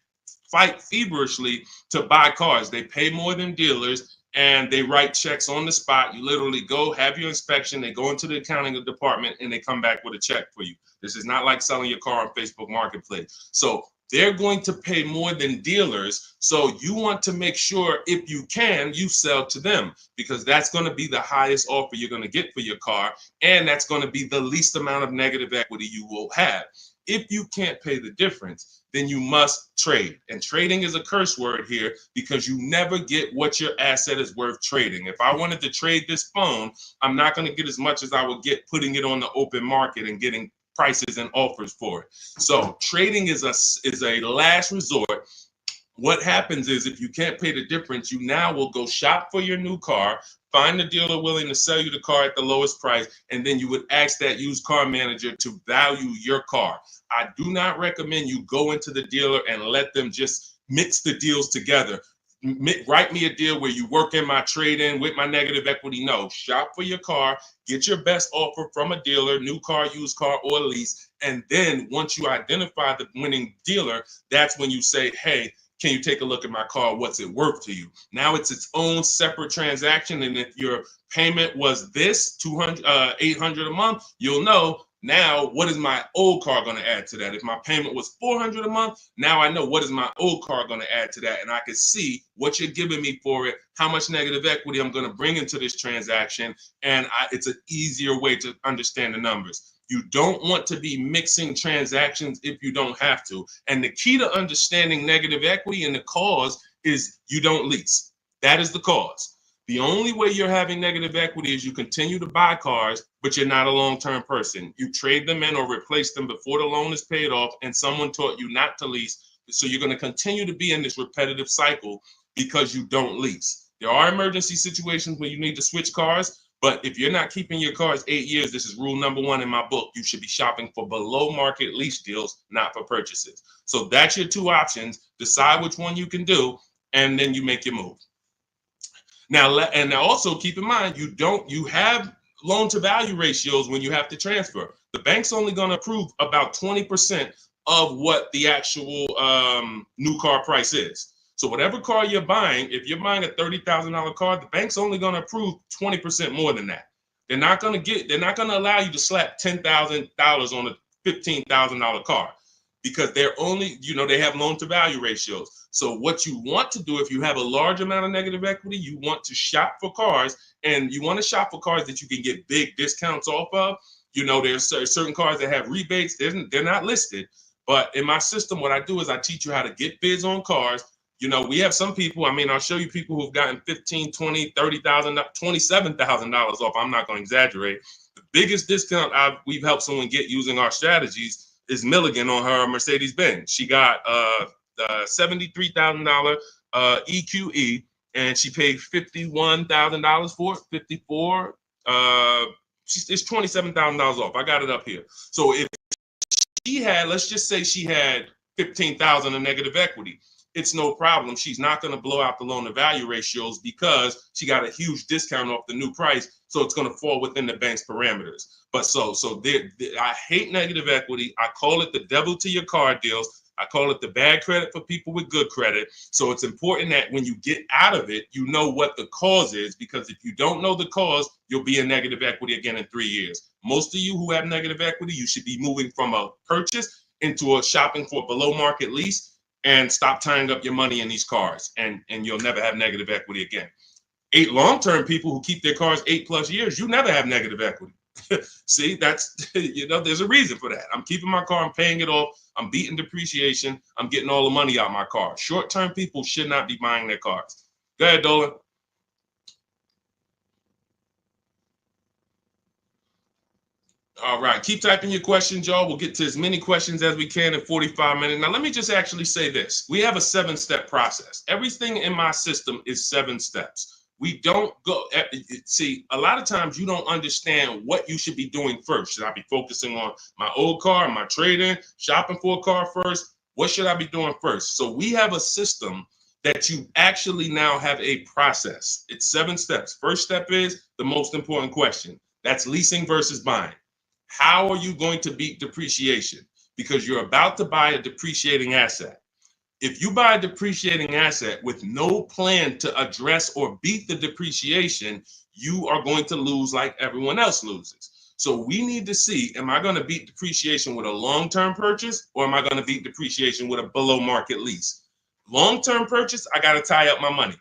fight feverishly to buy cars. They pay more than dealers, and they write checks on the spot. You literally go, have your inspection, they go into the accounting department, and they come back with a check for you. This is not like selling your car on Facebook Marketplace. So they're going to pay more than dealers. So you want to make sure, if you can, you sell to them, because that's going to be the highest offer you're going to get for your car. And that's going to be the least amount of negative equity you will have. If you can't pay the difference, then you must trade. And trading is a curse word here, because you never get what your asset is worth trading. If I wanted to trade this phone, I'm not going to get as much as I would get putting it on the open market and getting prices and offers for it. So trading is a last resort. What happens is, if you can't pay the difference, you now will go shop for your new car, find the dealer willing to sell you the car at the lowest price, and then you would ask that used car manager to value your car. I do not recommend you go into the dealer and let them just mix the deals together. Write me a deal where you work in my trade-in with my negative equity. No, shop for your car, get your best offer from a dealer, new car, used car, or lease. And then once you identify the winning dealer, that's when you say, hey, can you take a look at my car? What's it worth to you? Now it's its own separate transaction. And if your payment was this $800 a month, you'll know, now what is my old car going to add to that? If my payment was $400 a month, now I know what is my old car going to add to that. And I can see what you're giving me for it, how much negative equity I'm going to bring into this transaction. And it's an easier way to understand the numbers. You don't want to be mixing transactions if you don't have to. And the key to understanding negative equity and the cause is you don't lease. That is the cause. The only way you're having negative equity is you continue to buy cars, but you're not a long-term person. You trade them in or replace them before the loan is paid off, and someone taught you not to lease. So you're going to continue to be in this repetitive cycle because you don't lease. There are emergency situations where you need to switch cars, but if you're not keeping your cars 8 years, this is rule number 1 in my book. You should be shopping for below market lease deals, not for purchases. So that's your 2 options. Decide which one you can do, and then you make your move. Now, and also keep in mind, you have loan to value ratios when you have to transfer. The bank's only going to approve about 20% of what the actual new car price is. So whatever car you're buying, if you're buying a $30,000 car, the bank's only going to approve 20% more than that. They're not going to allow you to slap $10,000 on a $15,000 car, because they're only, they have loan to value ratios. So what you want to do, if you have a large amount of negative equity, you want to shop for cars, and you want to shop for cars that you can get big discounts off of. There's certain cars that have rebates. They're not listed. But in my system, what I do is I teach you how to get bids on cars. We have some people, I'll show you people who've gotten $15,000, $20,000, $30,000, $27,000 off. I'm not going to exaggerate. The biggest discount we've helped someone get using our strategies is Milligan on her Mercedes-Benz. She got $73,000 EQE, and she paid $51,000 for it, 54. It's $27,000 off. I got it up here. So if she had, let's just say she had $15,000 in negative equity, it's no problem. She's not going to blow out the loan to value ratios because she got a huge discount off the new price. So it's going to fall within the bank's parameters. But I hate negative equity. I call it the devil to your car deals. I call it the bad credit for people with good credit. So it's important that when you get out of it, you know what the cause is, because if you don't know the cause, you'll be in negative equity again in 3 years. Most of you who have negative equity, you should be moving from a purchase into a shopping for below market lease, and stop tying up your money in these cars, and you'll never have negative equity again. 8 long-term people who keep their cars 8+ years, you never have negative equity. See, that's, there's a reason for that. I'm keeping my car, I'm paying it off, I'm beating depreciation, I'm getting all the money out of my car. Short-term people should not be buying their cars. Go ahead, Dolan. All right, keep typing your questions, y'all. We'll get to as many questions as we can in 45 minutes. Now, let me just actually say this. We have a 7-step process. Everything in my system is 7 steps. We don't go, see, a lot of times you don't understand what you should be doing first. Should I be focusing on my old car, my trade-in, shopping for a car first? What should I be doing first? So we have a system that you actually now have a process. It's 7 steps. First step is the most important question. That's leasing versus buying. How are you going to beat depreciation? Because you're about to buy a depreciating asset. If you buy a depreciating asset with no plan to address or beat the depreciation, you are going to lose like everyone else loses. So we need to see, am I going to beat depreciation with a long-term purchase, or am I going to beat depreciation with a below market lease? Long-term purchase, I got to tie up my money.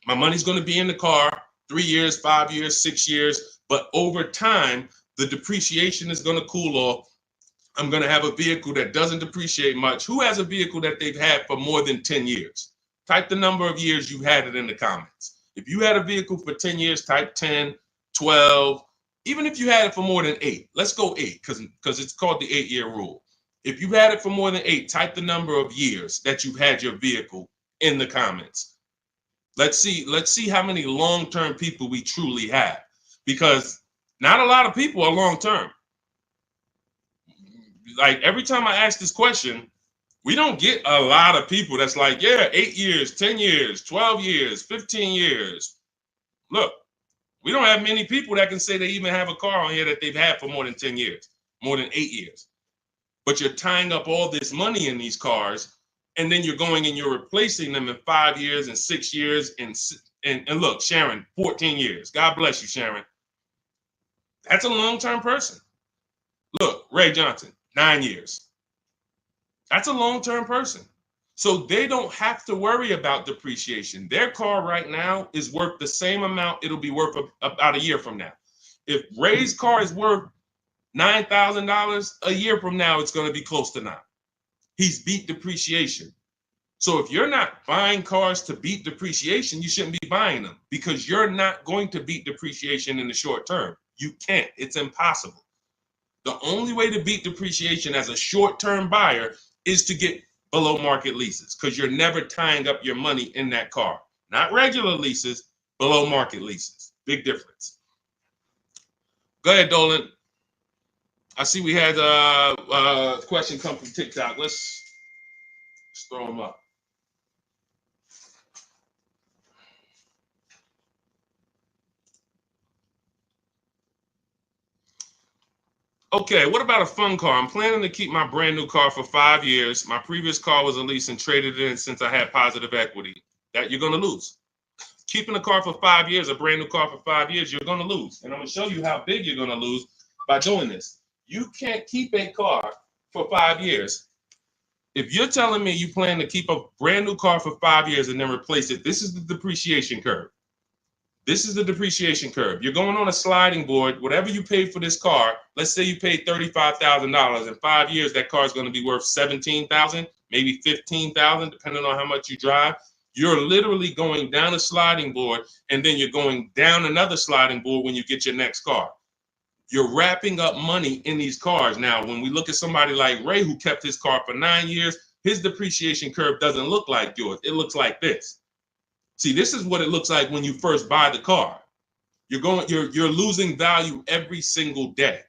My money's going to be in the car 3 years, 5 years, 6 years, but over time, the depreciation is going to cool off. I'm going to have a vehicle that doesn't depreciate much. Who has a vehicle that they've had for more than 10 years? Type the number of years you've had it in the comments. If you had a vehicle for 10 years, type 10, 12. Even if you had it for more than 8, let's go 8 because it's called the 8-year rule. If you've had it for more than 8, type the number of years that you've had your vehicle in the comments. Let's see how many long-term people we truly have, because not a lot of people are long-term. Like every time I ask this question, we don't get a lot of people that's like, yeah, 8 years, 10 years, 12 years, 15 years. Look, we don't have many people that can say they even have a car on here that they've had for more than 10 years, more than 8 years. But you're tying up all this money in these cars, and then you're going and you're replacing them in 5 years and 6 years. And look, Sharon, 14 years. God bless you, Sharon. That's a long-term person. Look, Ray Johnson, 9 years. That's a long-term person. So they don't have to worry about depreciation. Their car right now is worth the same amount it'll be worth about a year from now. If Ray's car is worth $9,000, a year from now, it's going to be close to 9. He's beat depreciation. So if you're not buying cars to beat depreciation, you shouldn't be buying them, because you're not going to beat depreciation in the short term. You can't. It's impossible. The only way to beat depreciation as a short-term buyer is to get below market leases, because you're never tying up your money in that car. Not regular leases, below market leases. Big difference. Go ahead, Dolan. I see we had a question come from TikTok. Let's throw them up. Okay, what about a fun car? I'm planning to keep my brand new car for 5 years. My previous car was a lease and traded it in since I had positive equity. That you're going to lose. Keeping a car for 5 years, a brand new car for 5 years, you're going to lose. And I'm going to show you how big you're going to lose by doing this. You can't keep a car for 5 years. If you're telling me you plan to keep a brand new car for 5 years and then replace it, this is the depreciation curve. This is the depreciation curve. You're going on a sliding board. Whatever you paid for this car, let's say you paid $35,000. In 5 years, that car is going to be worth $17,000, maybe $15,000, depending on how much you drive. You're literally going down a sliding board, and then you're going down another sliding board when you get your next car. You're wrapping up money in these cars. Now, when we look at somebody like Ray, who kept his car for 9 years, his depreciation curve doesn't look like yours. It looks like this. See, this is what it looks like when you first buy the car. You're losing value every single day.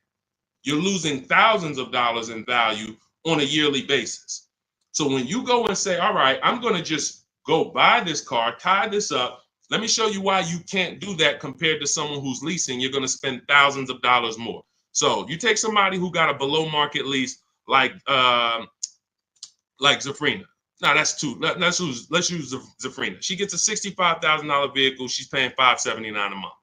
You're losing thousands of dollars in value on a yearly basis. So when you go and say, all right, I'm going to just go buy this car, tie this up. Let me show you why you can't do that compared to someone who's leasing. You're going to spend thousands of dollars more. So you take somebody who got a below market lease like Zafrina. No, that's too. Let's use Zafrina. She gets a $65,000 vehicle. She's paying $579 a month.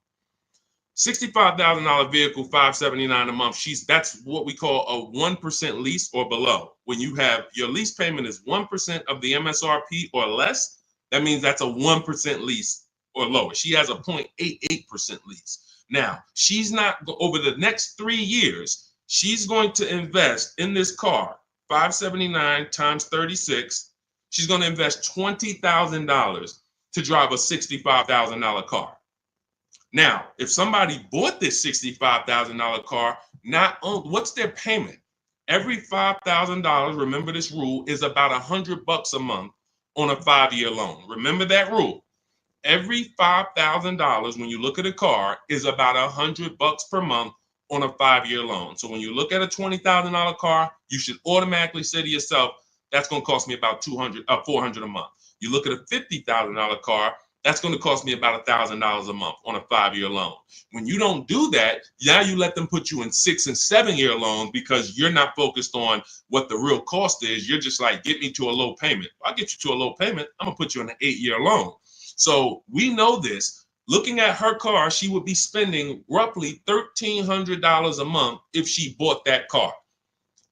$65,000 vehicle, $579 a month. That's what we call a 1% lease or below. When you have your lease payment is 1% of the MSRP or less, that means that's a 1% lease or lower. She has a 0.88% lease. Now, she's not over the next 3 years. She's going to invest in this car, $579 times 36. She's going to invest $20,000 to drive a $65,000 car. Now, if somebody bought this $65,000 car, what's their payment? Every $5,000, remember this rule, is about $100 a month on a 5-year loan. Remember that rule. Every $5,000 when you look at a car is about $100 per month on a 5-year loan. So when you look at a $20,000 car, you should automatically say to yourself, that's going to cost me about $400 a month. You look at a $50,000 car, that's going to cost me about $1,000 a month on a 5-year loan. When you don't do that, now you let them put you in 6 and 7 year loans because you're not focused on what the real cost is. You're just like, get me to a low payment. If I get you to a low payment, I'm going to put you in an 8-year loan. So we know this. Looking at her car, she would be spending roughly $1,300 a month if she bought that car.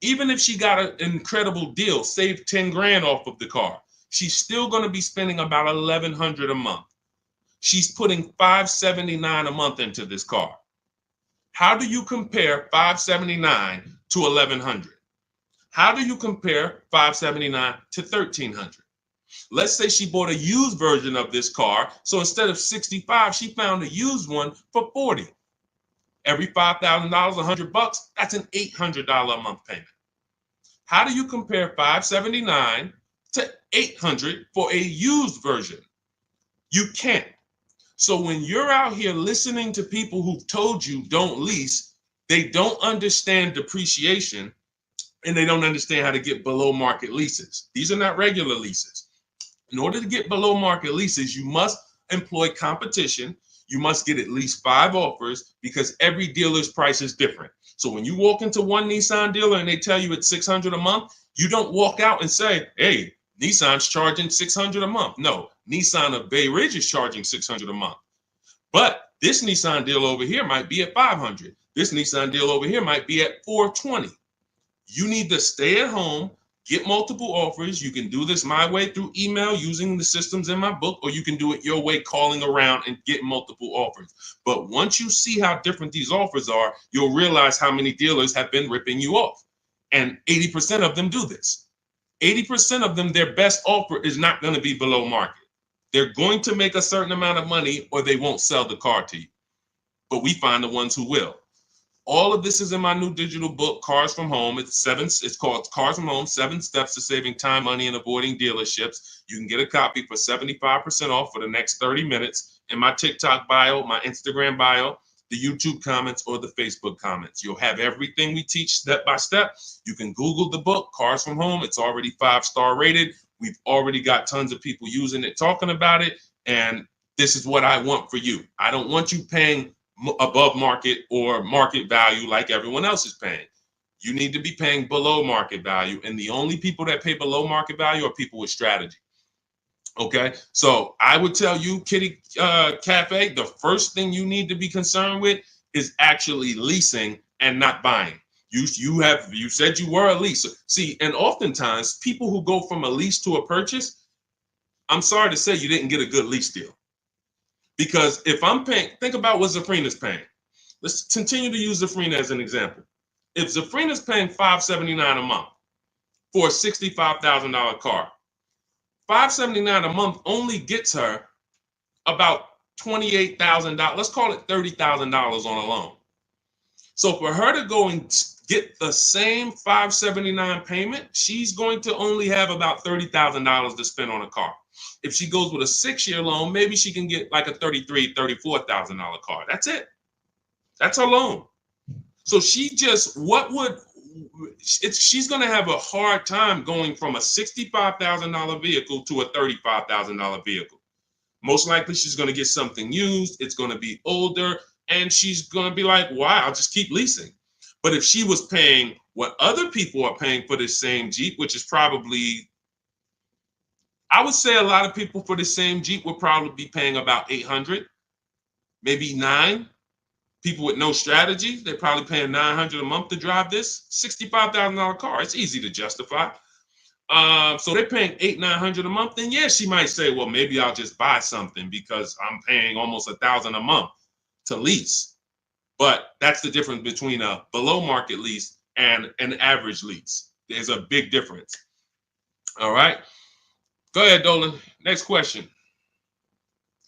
Even if she got an incredible deal, saved 10 grand off of the car, she's still going to be spending about $1,100 a month. She's putting $579 a month into this car. How do you compare $579 to $1,100? How do you compare $579 to $1,300? Let's say she bought a used version of this car. So instead of $65, she found a used one for $40. Every $5,000, $100, that's an $800 a month payment. How do you compare $579 to $800 for a used version? You can't. So when you're out here listening to people who've told you don't lease, they don't understand depreciation and they don't understand how to get below market leases. These are not regular leases. In order to get below market leases, you must employ competition. You must get at least 5 offers because every dealer's price is different. So when you walk into one Nissan dealer and they tell you it's $600 a month, you don't walk out and say, hey, Nissan's charging $600 a month. No, Nissan of Bay Ridge is charging $600 a month. But this Nissan deal over here might be at $500. This Nissan deal over here might be at $420. You need to stay at home, get multiple offers. You can do this my way through email using the systems in my book, or you can do it your way, calling around and get multiple offers. But once you see how different these offers are, you'll realize how many dealers have been ripping you off. And 80% of them do this. 80% of them, their best offer is not going to be below market. They're going to make a certain amount of money or they won't sell the car to you. But we find the ones who will. All of this is in my new digital book, Cars from Home. It's called Cars from Home, 7 Steps to Saving Time, Money, and Avoiding Dealerships. You can get a copy for 75% off for the next 30 minutes in my TikTok bio, my Instagram bio, the YouTube comments, or the Facebook comments. You'll have everything we teach step by step. You can Google the book, Cars from Home. It's already 5-star rated. We've already got tons of people using it, talking about it. And this is what I want for you. I don't want you paying above market or market value like everyone else is paying. You need to be paying below market value. And the only people that pay below market value are people with strategy. Okay, so I would tell you, Kitty Cafe, the first thing you need to be concerned with is actually leasing and not buying. You said you were a leaser. See, and oftentimes people who go from a lease to a purchase, I'm sorry to say you didn't get a good lease deal. Because if I'm paying, think about what Zafrina's paying. Let's continue to use Zafrina as an example. If Zafrina's paying $579 a month for a $65,000 car, $579 a month only gets her about $28,000. Let's call it $30,000 on a loan. So for her to go and get the same $579 payment, she's going to only have about $30,000 to spend on a car. If she goes with a 6-year loan, maybe she can get like a $33,000, $34,000 car. That's it. That's her loan. So she's going to have a hard time going from a $65,000 vehicle to a $35,000 vehicle. Most likely she's going to get something used. It's going to be older, and she's going to be like, wow, I'll just keep leasing. But if she was paying what other people are paying for this same Jeep, which is probably, I would say a lot of people for the same Jeep would probably be paying about $800, maybe $900. People with no strategy, they're probably paying $900 a month to drive this $65,000 car. It's easy to justify. So they're paying $800-900 a month. Then yeah, she might say, well, maybe I'll just buy something because I'm paying almost $1,000 a month to lease. But that's the difference between a below market lease and an average lease. There's a big difference. All right. Go ahead, Dolan. Next question.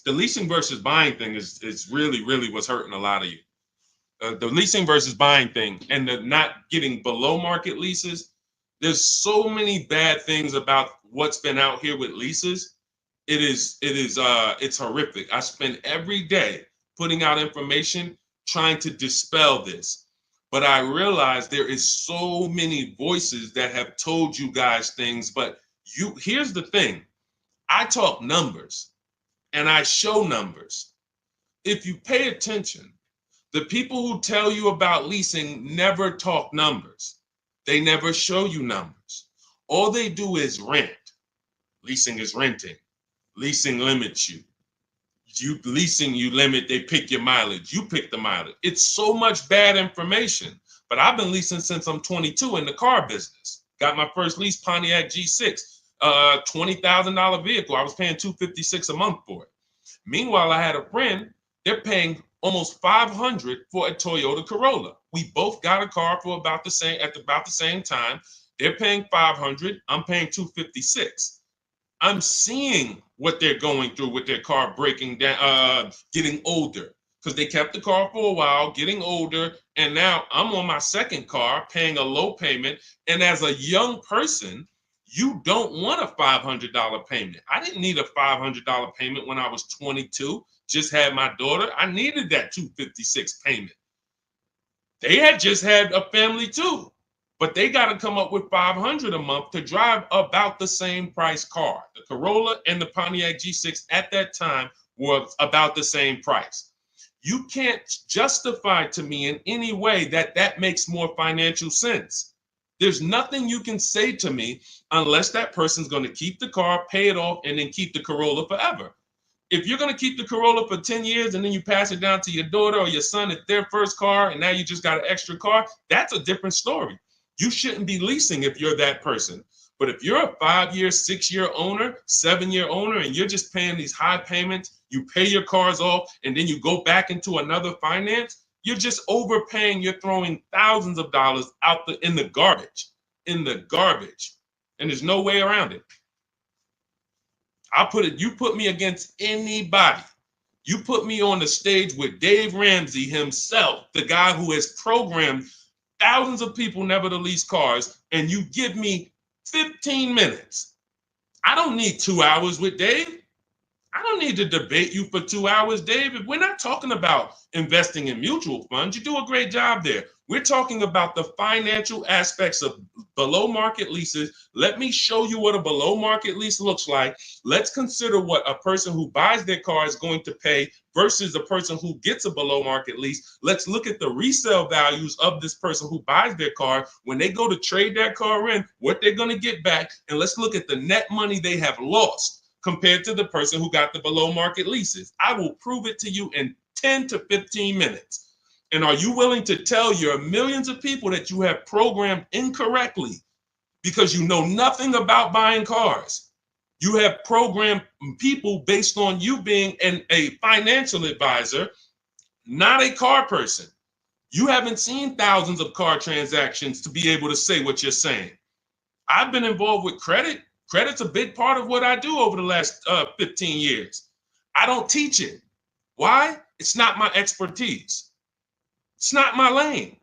The leasing versus buying thing is really, really what's hurting a lot of you. The leasing versus buying thing and the not getting below market leases. There's so many bad things about what's been out here with leases. It's horrific. I spend every day putting out information trying to dispel this. But I realize there is so many voices that have told you guys things. But here's the thing. I talk numbers. And I show numbers. If you pay attention, the people who tell you about leasing never talk numbers. They never show you numbers. All they do is rent. Leasing is renting. Leasing limits you. You limit, they pick your mileage. You pick the mileage. It's so much bad information. But I've been leasing since I'm 22 in the car business. Got my first lease, Pontiac G6. $20,000 vehicle. I was paying $256 a month for it. Meanwhile, I had a friend, they're paying almost $500 for a Toyota Corolla. We both got a car for about the same time. They're paying $500. I'm paying $256. I'm seeing what they're going through with their car breaking down, getting older, because they kept the car for a while, getting older, and now I'm on my second car, paying a low payment. And as a young person, you don't want a $500 payment. I didn't need a $500 payment when I was 22. Just had my daughter. I needed that $256 payment. They had just had a family too, but they got to come up with $500 a month to drive about the same price car. The Corolla and the Pontiac G6 at that time were about the same price. You can't justify to me in any way that makes more financial sense. There's nothing you can say to me unless that person's going to keep the car, pay it off, and then keep the Corolla forever. If you're going to keep the Corolla for 10 years and then you pass it down to your daughter or your son, it's their first car, and now you just got an extra car, that's a different story. You shouldn't be leasing if you're that person. But if you're a 5-year, 6-year owner, 7-year owner, and you're just paying these high payments, you pay your cars off, and then you go back into another finance, you're just overpaying. You're throwing thousands of dollars out in the garbage, and there's no way around it. You put me against anybody You put me on the stage with Dave Ramsey himself, the guy who has programmed thousands of people never to lease cars, and you give me 15 minutes. I don't need 2 hours with Dave. I don't need to debate you for 2 hours, Dave. We're not talking about investing in mutual funds. You do a great job there. We're talking about the financial aspects of below market leases. Let me show you what a below market lease looks like. Let's consider what a person who buys their car is going to pay versus the person who gets a below market lease. Let's look at the resale values of this person who buys their car when they go to trade that car in, what they're going to get back. And let's look at the net money they have lost compared to the person who got the below market leases. I will prove it to you in 10 to 15 minutes. And are you willing to tell your millions of people that you have programmed incorrectly because you know nothing about buying cars? You have programmed people based on you being a financial advisor, not a car person. You haven't seen thousands of car transactions to be able to say what you're saying. I've been involved with credit. Credit's a big part of what I do over the last 15 years. I don't teach it. Why? It's not my expertise. It's not my lane.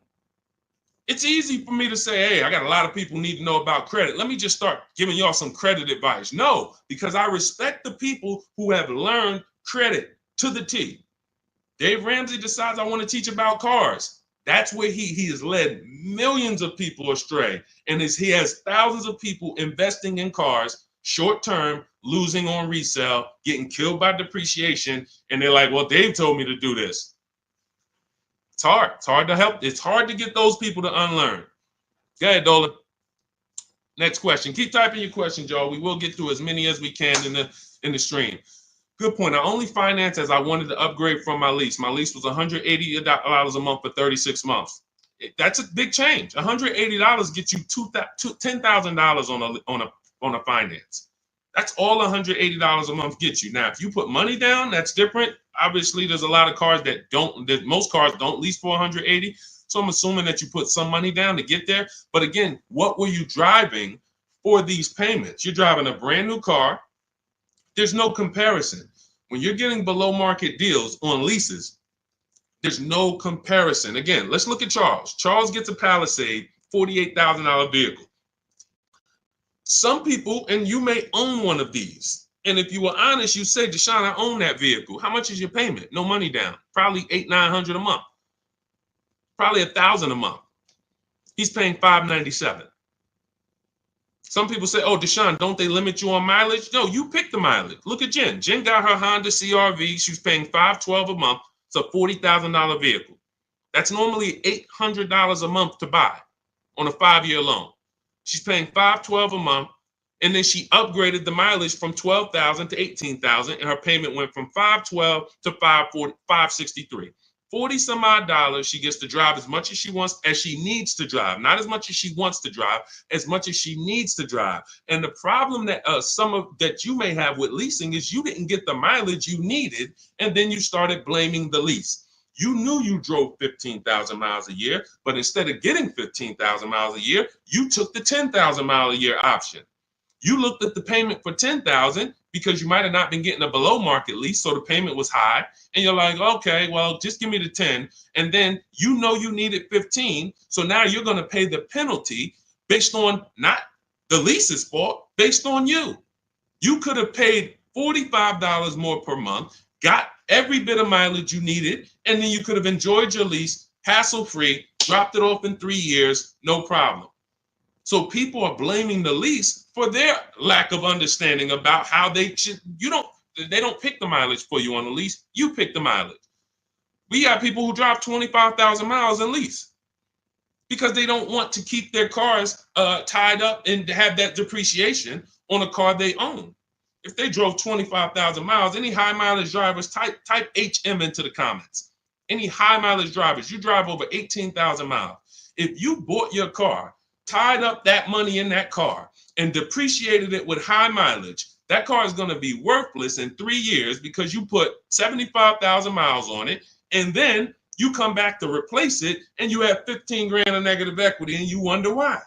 It's easy for me to say, hey, I got a lot of people need to know about credit. Let me just start giving y'all some credit advice. No, because I respect the people who have learned credit to the T. Dave Ramsey decides I want to teach about cars. That's where he has led millions of people astray. And he has thousands of people investing in cars, short term, losing on resale, getting killed by depreciation. And they're like, well, Dave told me to do this. It's hard. It's hard to help. It's hard to get those people to unlearn. Go ahead, Dolan. Next question. Keep typing your questions, y'all. We will get through as many as we can in the stream. Good point. I only financed as I wanted to upgrade from my lease. My lease was $180 a month for 36 months. That's a big change. $180 gets you $10,000 on a finance. That's all $180 a month gets you. Now, if you put money down, that's different. Obviously, there's a lot of cars most cars don't lease for $180. So I'm assuming that you put some money down to get there. But again, what were you driving for these payments? You're driving a brand new car. There's no comparison. When you're getting below market deals on leases, there's no comparison. Again, let's look at Charles. Charles gets a Palisade, $48,000 vehicle. Some people, and you may own one of these. And if you were honest, you say, Deshone, I own that vehicle. How much is your payment? No money down. Probably $800-900 a month. Probably $1,000 a month. He's paying $597. Some people say, oh, Deshone, don't they limit you on mileage? No, you pick the mileage. Look at Jen. Jen got her Honda CRV. She's paying $512 a month. It's a $40,000 vehicle. That's normally $800 a month to buy on a 5-year loan. She's paying $512 a month, and then she upgraded the mileage from $12,000 to $18,000, and her payment went from $512 to $563. 40 some odd dollars. She gets to drive as much as she wants, as she needs to drive, not as much as she wants to drive, as much as she needs to drive. And the problem that that you may have with leasing is you didn't get the mileage you needed, and then you started blaming the lease. You knew you drove 15,000 miles a year, but instead of getting 15,000 miles a year, you took the 10,000 mile a year option. You looked at the payment for 10,000 because you might have not been getting a below market lease, so the payment was high, and you're like, okay, well, just give me the 10, and then you know you needed 15, so now you're going to pay the penalty based on not the lease's fault, based on you. You could have paid $45 more per month, got every bit of mileage you needed, and then you could have enjoyed your lease hassle-free, dropped it off in 3 years, no problem. So people are blaming the lease for their lack of understanding about how they should. They don't pick the mileage for you on the lease. You pick the mileage. We got people who drive 25,000 miles in lease because they don't want to keep their cars tied up and have that depreciation on a car they own. If they drove 25,000 miles, any high mileage drivers, type HM into the comments. Any high mileage drivers, you drive over 18,000 miles. If you bought your car, tied up that money in that car, and depreciated it with high mileage, that car is going to be worthless in 3 years because you put 75,000 miles on it, and then you come back to replace it, and you have 15 grand of negative equity, and you wonder why.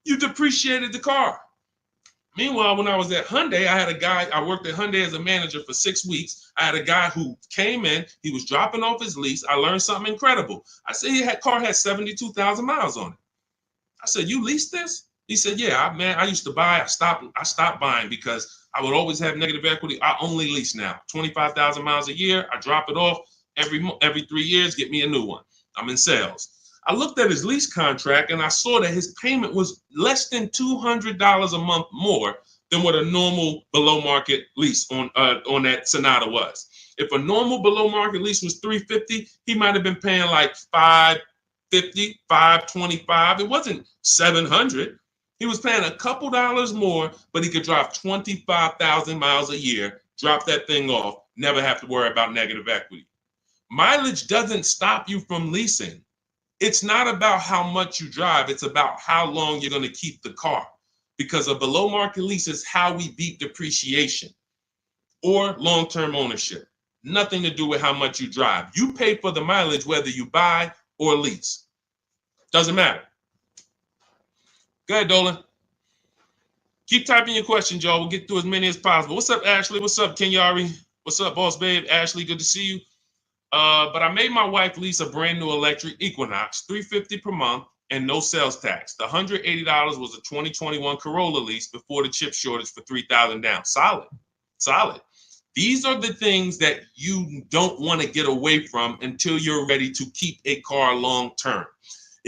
You depreciated the car. Meanwhile, when I was at Hyundai, I had a guy, I worked at Hyundai as a manager for 6 weeks. I had a guy who came in, he was dropping off his lease. I learned something incredible. I said, car had 72,000 miles on it. I said, you leased this? He said, yeah, man, I used to buy. I stopped buying because I would always have negative equity. I only lease now. 25,000 miles a year. I drop it off every 3 years, get me a new one. I'm in sales. I looked at his lease contract and I saw that his payment was less than $200 a month more than what a normal below market lease on that Sonata was. If a normal below market lease was $350, he might have been paying like $550, $525. It wasn't $700. He was paying a couple dollars more, but he could drive 25,000 miles a year, drop that thing off, never have to worry about negative equity. Mileage doesn't stop you from leasing. It's not about how much you drive. It's about how long you're going to keep the car, because a below market lease is how we beat depreciation or long-term ownership. Nothing to do with how much you drive. You pay for the mileage whether you buy or lease. Doesn't matter. Go ahead, Dolan. Keep typing your questions, y'all. We'll get through as many as possible. What's up, Ashley? What's up, Kenyari? What's up, Boss Babe? Ashley, good to see you. But I made my wife lease a brand new electric Equinox, $350 per month, and no sales tax. The $180 was a 2021 Corolla lease before the chip shortage for $3,000 down. Solid. These are the things that you don't want to get away from until you're ready to keep a car long term.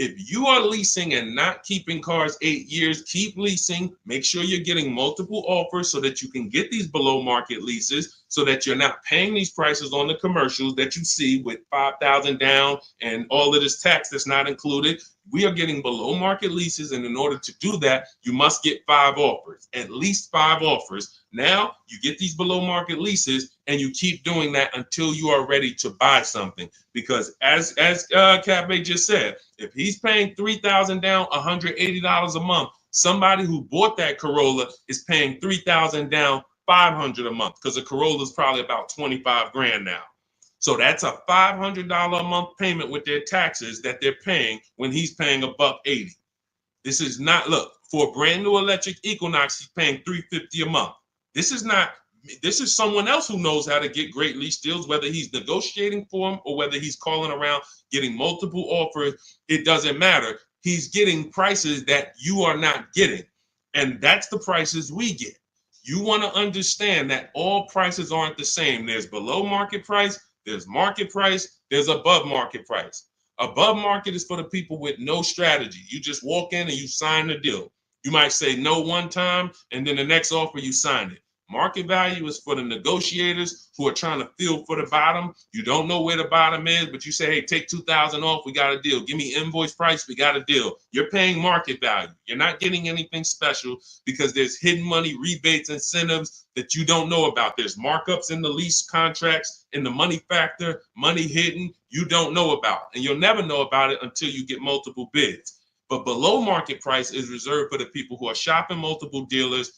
If you are leasing and not keeping cars 8 years, keep leasing. Make sure you're getting multiple offers so that you can get these below market leases, so that you're not paying these prices on the commercials that you see with $5,000 down and all of this tax that's not included. We are getting below market leases, and in order to do that, you must get 5 offers, at least 5 offers. Now you get these below market leases, and you keep doing that until you are ready to buy something. Because as Cafe just said, if he's paying $3,000 down, $180 a month, somebody who bought that Corolla is paying $3,000 down, $500 a month, because a Corolla is probably about 25 grand now. So that's a $500 a month payment with their taxes that they're paying when he's paying $180. This is not, look, for a brand new electric Equinox, he's paying $350 a month. This is someone else who knows how to get great lease deals, whether he's negotiating for them or whether he's calling around getting multiple offers. It doesn't matter. He's getting prices that you are not getting. And that's the prices we get. You want to understand that all prices aren't the same. There's below market price, there's market price, there's above market price. Above market is for the people with no strategy. You just walk in and you sign the deal. You might say no one time, and then the next offer you sign it. Market value is for the negotiators who are trying to feel for the bottom. You don't know where the bottom is, but you say, hey, take 2,000 off. We got a deal. Give me invoice price. We got a deal. You're paying market value. You're not getting anything special because there's hidden money, rebates, incentives that you don't know about. There's markups in the lease contracts, in the money factor, money hidden you don't know about. And you'll never know about it until you get multiple bids. But below market price is reserved for the people who are shopping multiple dealers.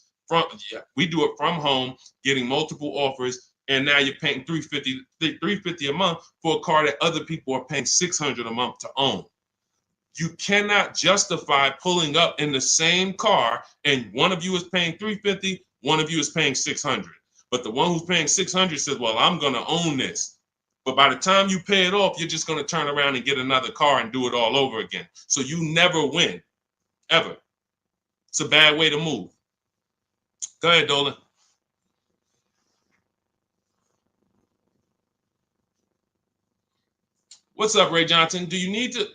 We do it from home, getting multiple offers, and now you're paying $350 a month for a car that other people are paying $600 a month to own. You cannot justify pulling up in the same car and one of you is paying $350, one of you is paying $600. But the one who's paying $600 says, well, I'm going to own this. But by the time you pay it off, you're just going to turn around and get another car and do it all over again. So you never win, ever. It's a bad way to move. Go ahead, Dolan. What's up, Ray Johnson? Do you need to...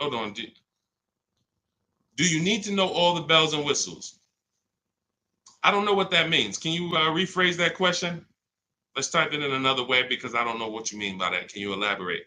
Hold on. Do you need to know all the bells and whistles? I don't know what that means. Can you rephrase that question? Let's type it in another way because I don't know what you mean by that. Can you elaborate?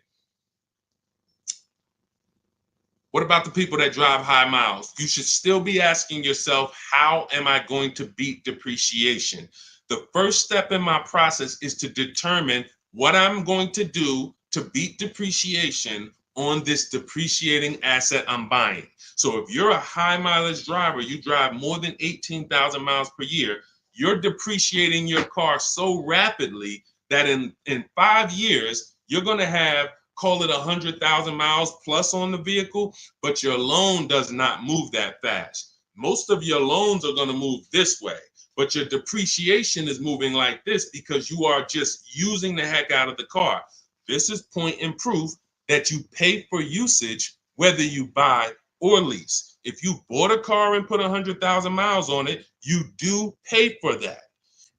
What about the people that drive high miles? You should still be asking yourself, how am I going to beat depreciation? The first step in my process is to determine what I'm going to do to beat depreciation on this depreciating asset I'm buying. So if you're a high mileage driver, you drive more than 18,000 miles per year, you're depreciating your car so rapidly that in 5 years, you're going to have, call it 100,000 miles plus on the vehicle, but your loan does not move that fast. most of your loans are going to move this way, but your depreciation is moving like this because you are just using the heck out of the car. This is point and proof that you pay for usage, whether you buy or lease. If you bought a car and put 100,000 miles on it, you do pay for that.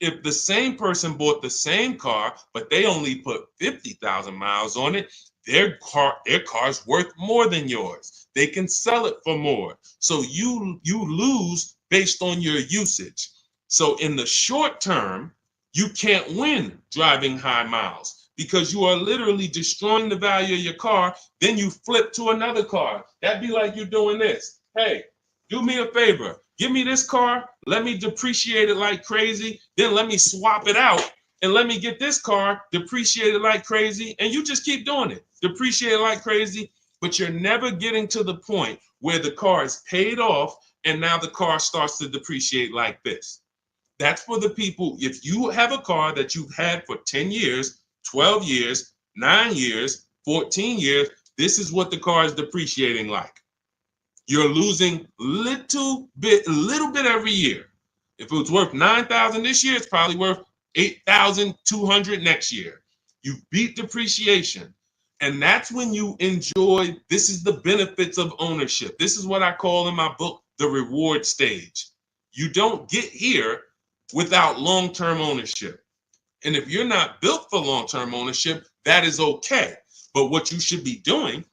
If the same person bought the same car, but they only put 50,000 miles on it, their car's worth more than yours. They can sell it for more. So you lose based on your usage. So in the short term, you can't win driving high miles because you are literally destroying the value of your car. Then you flip to another car. That'd be like you doing this. Hey, do me a favor. Give me this car. Let me depreciate it like crazy. Then let me swap it out and let me get this car depreciated like crazy. And you just keep doing it. Depreciate it like crazy. But you're never getting to the point where the car is paid off and now the car starts to depreciate like this. That's for the people. If you have a car that you've had for 10 years, 12 years, 9 years, 14 years, this is what the car is depreciating like. You're losing little bit every year. If it was worth 9,000 this year, it's probably worth 8,200 next year. You beat depreciation. And that's when you enjoy, this is the benefits of ownership. This is what I call in my book, the reward stage. You don't get here without long-term ownership. And if you're not built for long-term ownership, that is okay. But what you should be doing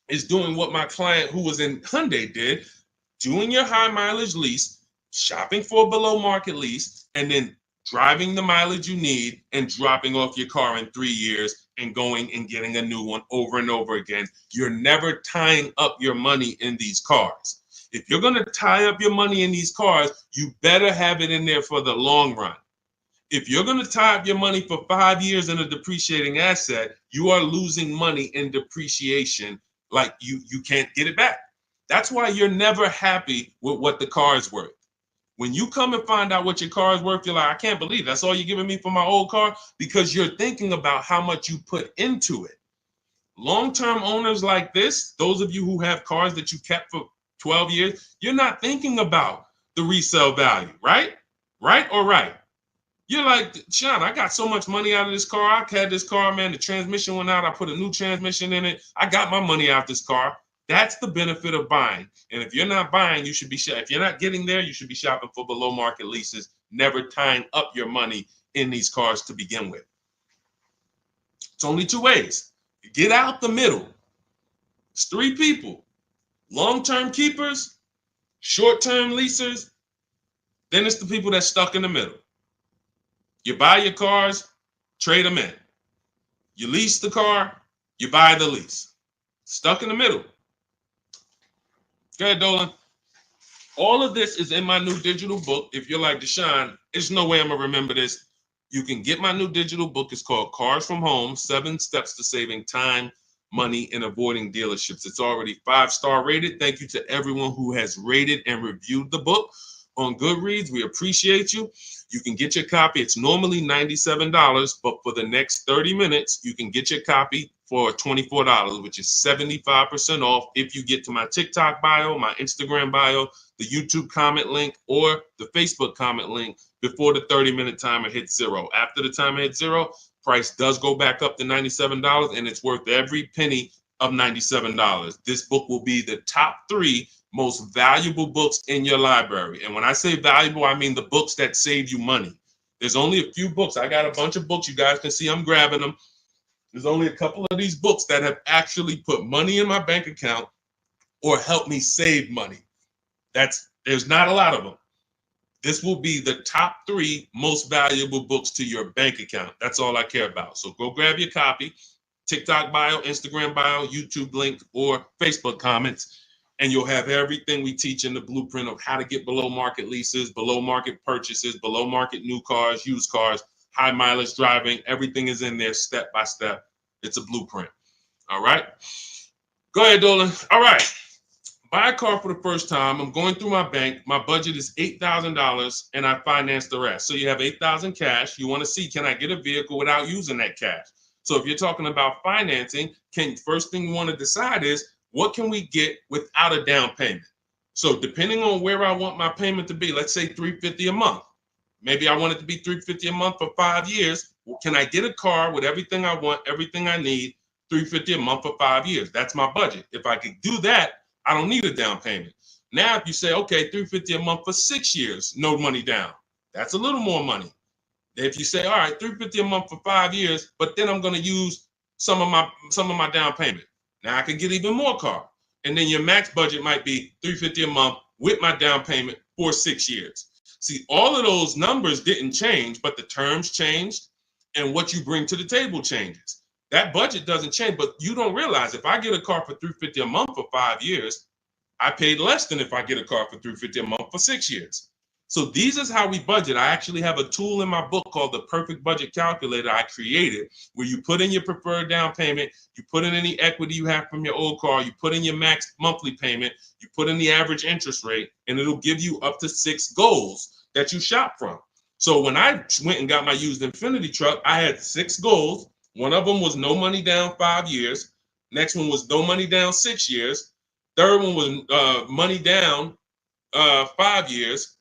is doing what my client who was in Hyundai did, doing your high mileage lease, shopping for a below market lease, and then driving the mileage you need and dropping off your car in 3 years and going and getting a new one over and over again. You're never tying up your money in these cars. If you're going to tie up your money in these cars, you better have it in there for the long run. If you're going to tie up your money for 5 years in a depreciating asset, you are losing money in depreciation. Like you can't get it back. That's why you're never happy with what the car is worth. When you come and find out what your car is worth, you're like, I can't believe that's all you're giving me for my old car, because you're thinking about how much you put into it. Long-term owners like this, those of you who have cars that you kept for 12 years, you're not thinking about the resale value, right? Right or right? You're like, Sean, I got so much money out of this car. I had this car, man. The transmission went out. I put a new transmission in it. I got my money out this car. That's the benefit of buying. And if you're not buying, you should be if you're not getting there, you should be shopping for below market leases, never tying up your money in these cars to begin with. It's only two ways. Get out the middle. It's three people: long-term keepers, short-term leasers. Then it's the people that's stuck in the middle. You buy your cars, trade them in. You lease the car, you buy the lease. Stuck in the middle. Go ahead, Dolan. All of this is in my new digital book. If you're like, Deshone, there's no way I'm going to remember this. You can get my new digital book. It's called Cars from Home, 7 Steps to Saving Time, Money, and Avoiding Dealerships. It's already 5-star rated. Thank you to everyone who has rated and reviewed the book on Goodreads. We appreciate you. You can get your copy. It's normally $97, but for the next 30 minutes, you can get your copy for $24, which is 75% off if you get to my TikTok bio, my Instagram bio, the YouTube comment link, or the Facebook comment link before the 30-minute timer hits zero. After the timer hits zero, price does go back up to $97, and it's worth every penny of $97. This book will be the top 3 most valuable books in your library. And when I say valuable, I mean the books that save you money. There's only a few books. I got a bunch of books. You guys can see I'm grabbing them. There's only a couple of these books that have actually put money in my bank account or helped me save money. There's not a lot of them. This will be the top 3 most valuable books to your bank account. That's all I care about. So go grab your copy. TikTok bio, Instagram bio, YouTube link, or Facebook comments. And you'll have everything we teach in the blueprint of how to get below market leases, below market purchases, below market new cars, used cars, high mileage driving. Everything is in there step by step. It's a blueprint. All right. Go ahead, Dolan. All right. Buy a car for the first time. I'm going through my bank. My budget is $8,000 and I finance the rest. So you have $8,000 cash. You want to see, can I get a vehicle without using that cash? So if you're talking about financing, first thing you want to decide is, what can we get without a down payment? So depending on where I want my payment to be, let's say $350 a month. Maybe I want it to be $350 a month for 5 years. Well, can I get a car with everything I want, everything I need, $350 a month for 5 years? That's my budget. If I could do that, I don't need a down payment. Now, if you say, okay, $350 a month for 6 years, no money down, that's a little more money. If you say, all right, $350 a month for 5 years, but then I'm going to use some of my down payment. Now I can get even more car. And then your max budget might be $350 a month with my down payment for 6 years. See, all of those numbers didn't change, but the terms changed and what you bring to the table changes. That budget doesn't change, but you don't realize if I get a car for $350 a month for 5 years, I paid less than if I get a car for $350 a month for 6 years. So these is how we budget. I actually have a tool in my book called the Perfect Budget Calculator I created, where you put in your preferred down payment, you put in any equity you have from your old car, you put in your max monthly payment, you put in the average interest rate, and it'll give you up to 6 goals that you shop from. So when I went and got my used Infiniti truck, I had 6 goals. One of them was no money down 5 years. Next one was no money down 6 years. Third one was money down 5 years.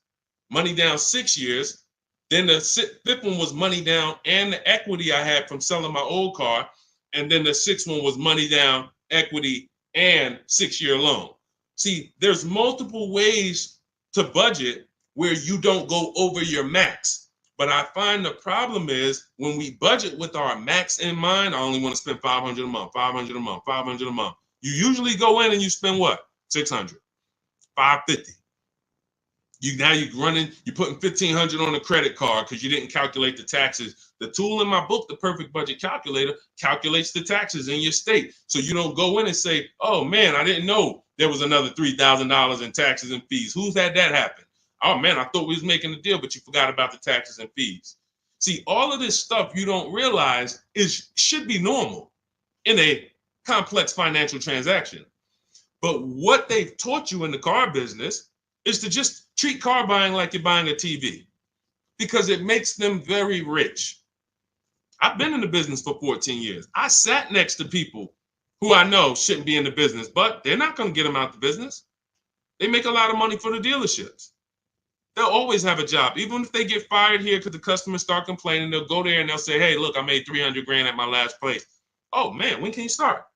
Money down 6 years. Then the fifth one was money down and the equity I had from selling my old car. And then the sixth one was money down, equity, and 6-year loan. See, there's multiple ways to budget where you don't go over your max. But I find the problem is when we budget with our max in mind, I only want to spend $500 a month, $500 a month, $500 a month. You usually go in and you spend what? $600, $550. You're putting $1,500 on a credit card because you didn't calculate the taxes. The tool in my book, the Perfect Budget Calculator, calculates the taxes in your state. So you don't go in and say, oh man, I didn't know there was another $3,000 in taxes and fees. Who's had that happen? Oh man, I thought we was making a deal, but you forgot about the taxes and fees. See, all of this stuff you don't realize should be normal in a complex financial transaction. But what they've taught you in the car business is to just treat car buying like you're buying a TV because it makes them very rich. I've been in the business for 14 years. I sat next to people who I know shouldn't be in the business, but they're not going to get them out the business. They make a lot of money for the dealerships. They'll always have a job. Even if they get fired here because the customers start complaining, they'll go there and they'll say, hey, look, I made 300 grand at my last place. Oh man, when can you start?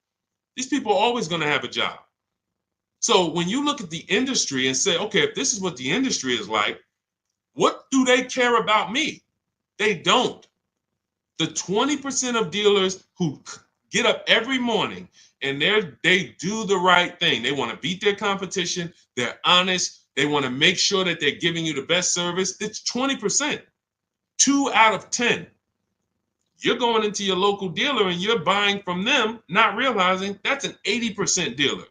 These people are always going to have a job. So when you look at the industry and say, okay, if this is what the industry is like, what do they care about me? They don't. The 20% of dealers who get up every morning and they do the right thing. They want to beat their competition. They're honest. They want to make sure that they're giving you the best service. It's 20%. 2 out of 10. You're going into your local dealer and you're buying from them, not realizing that's an 80% dealer.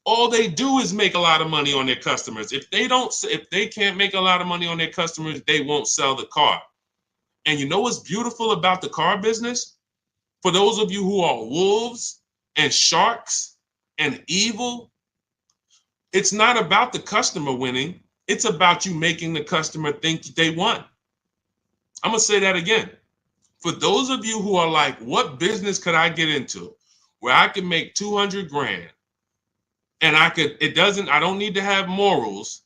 All they do is make a lot of money on their customers. If they can't make a lot of money on their customers, they won't sell the car. And you know what's beautiful about the car business? For those of you who are wolves and sharks and evil, it's not about the customer winning. It's about you making the customer think they won. I'm going to say that again. For those of you who are like, what business could I get into where I can make 200 grand? And I don't need to have morals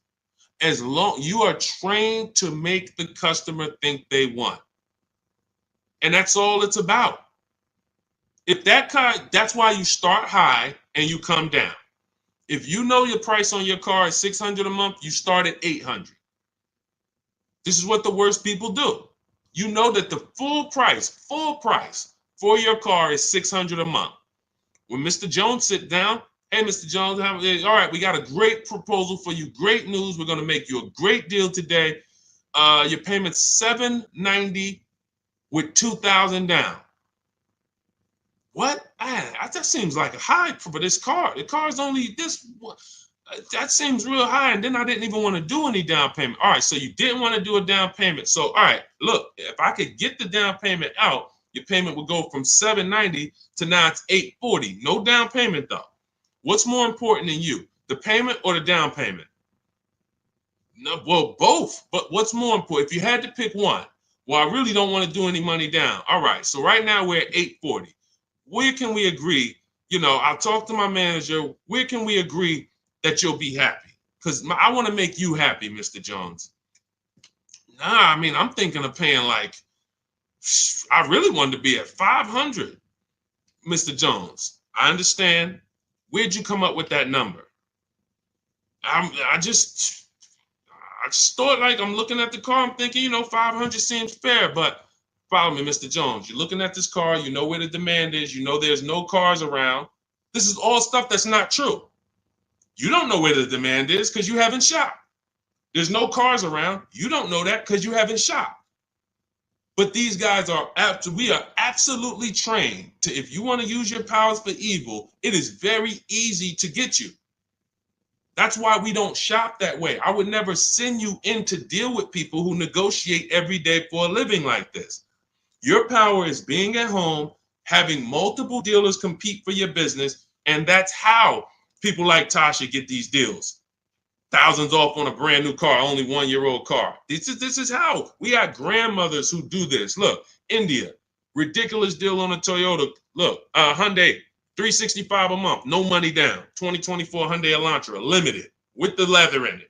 as long you are trained to make the customer think they won. And that's all it's about. If that's why you start high and you come down. If you know your price on your car is $600 a month, you start at $800. This is what the worst people do. You know that the full price for your car is $600 a month. When Mr. Jones sit down, hey, Mr. Jones, all right, we got a great proposal for you. Great news. We're going to make you a great deal today. Your payment's $790 with $2,000 down. What? That seems like a high for this car. The car is only this. That seems real high. And then I didn't even want to do any down payment. All right, so you didn't want to do a down payment. So, all right, look, if I could get the down payment out, your payment would go from $790 to now it's $840. No down payment, though. What's more important than you, the payment or the down payment? No, well, both. But what's more important? If you had to pick one, well, I really don't want to do any money down. All right, so right now we're at $840. Where can we agree? You know, I'll talk to my manager. Where can we agree that you'll be happy. Because I want to make you happy, Mr. Jones. Nah, I mean, I'm thinking of paying like, I really wanted to be at 500, Mr. Jones. I understand. Where'd you come up with that number? I just thought, like, I'm looking at the car, I'm thinking, 500 seems fair, but follow me, Mr. Jones. You're looking at this car, you know where the demand is, you know there's no cars around. This is all stuff that's not true. You don't know where the demand is because you haven't shopped. There's no cars around. You don't know that because you haven't shopped. But these guys we are absolutely trained to, if you want to use your powers for evil, it is very easy to get you. That's why we don't shop that way. I would never send you in to deal with people who negotiate every day for a living like this. Your power is being at home, having multiple dealers compete for your business, and that's how people like Tasha get these deals. Thousands off on a brand new car, only 1-year-old car. This is how. We got grandmothers who do this. Look, India, ridiculous deal on a Toyota. Look, Hyundai, $365 a month, no money down. 2024 Hyundai Elantra, limited, with the leather in it.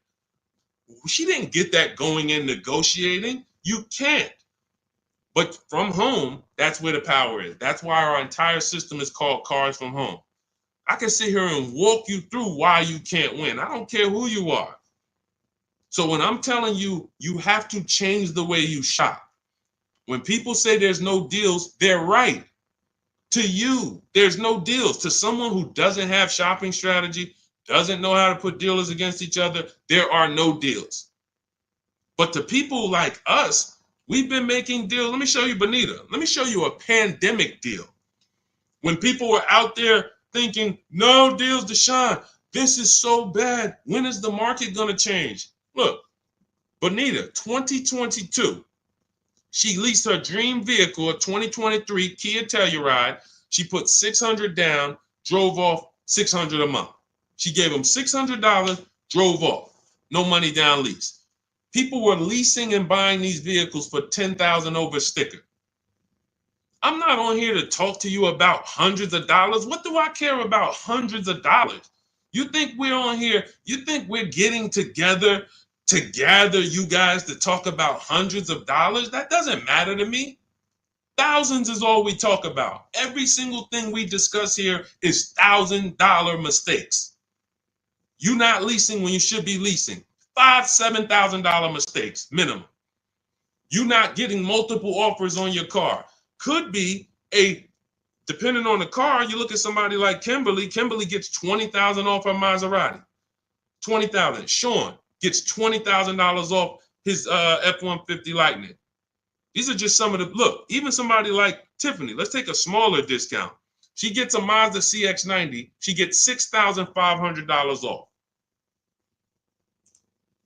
She didn't get that going in negotiating. You can't. But from home, that's where the power is. That's why our entire system is called Cars from Home. I can sit here and walk you through why you can't win. I don't care who you are. So when I'm telling you, you have to change the way you shop. When people say there's no deals, they're right. To you, there's no deals. To someone who doesn't have shopping strategy, doesn't know how to put dealers against each other, there are no deals. But to people like us, we've been making deals. Let me show you, Bonita. Let me show you a pandemic deal. When people were out there thinking, no deals, Deshone, this is so bad. When is the market going to change? Look, Bonita, 2022, she leased her dream vehicle, a 2023 Kia Telluride. She put $600 down, drove off $600 a month. She gave them $600, drove off, no money down lease. People were leasing and buying these vehicles for $10,000 over sticker. I'm not on here to talk to you about hundreds of dollars. What do I care about hundreds of dollars? You think we're on here, you think we're getting together to gather you guys to talk about hundreds of dollars? That doesn't matter to me. Thousands is all we talk about. Every single thing we discuss here is $1,000 mistakes. You not leasing when you should be leasing. $5,000, $7,000 mistakes minimum. You not getting multiple offers on your car. Could be depending on the car, you look at somebody like Kimberly. Kimberly gets $20,000 off her Maserati. $20,000. Sean gets $20,000 off his F-150 Lightning. These are just some of the, look, even somebody like Tiffany, let's take a smaller discount. She gets a Mazda CX-90. She gets $6,500 off.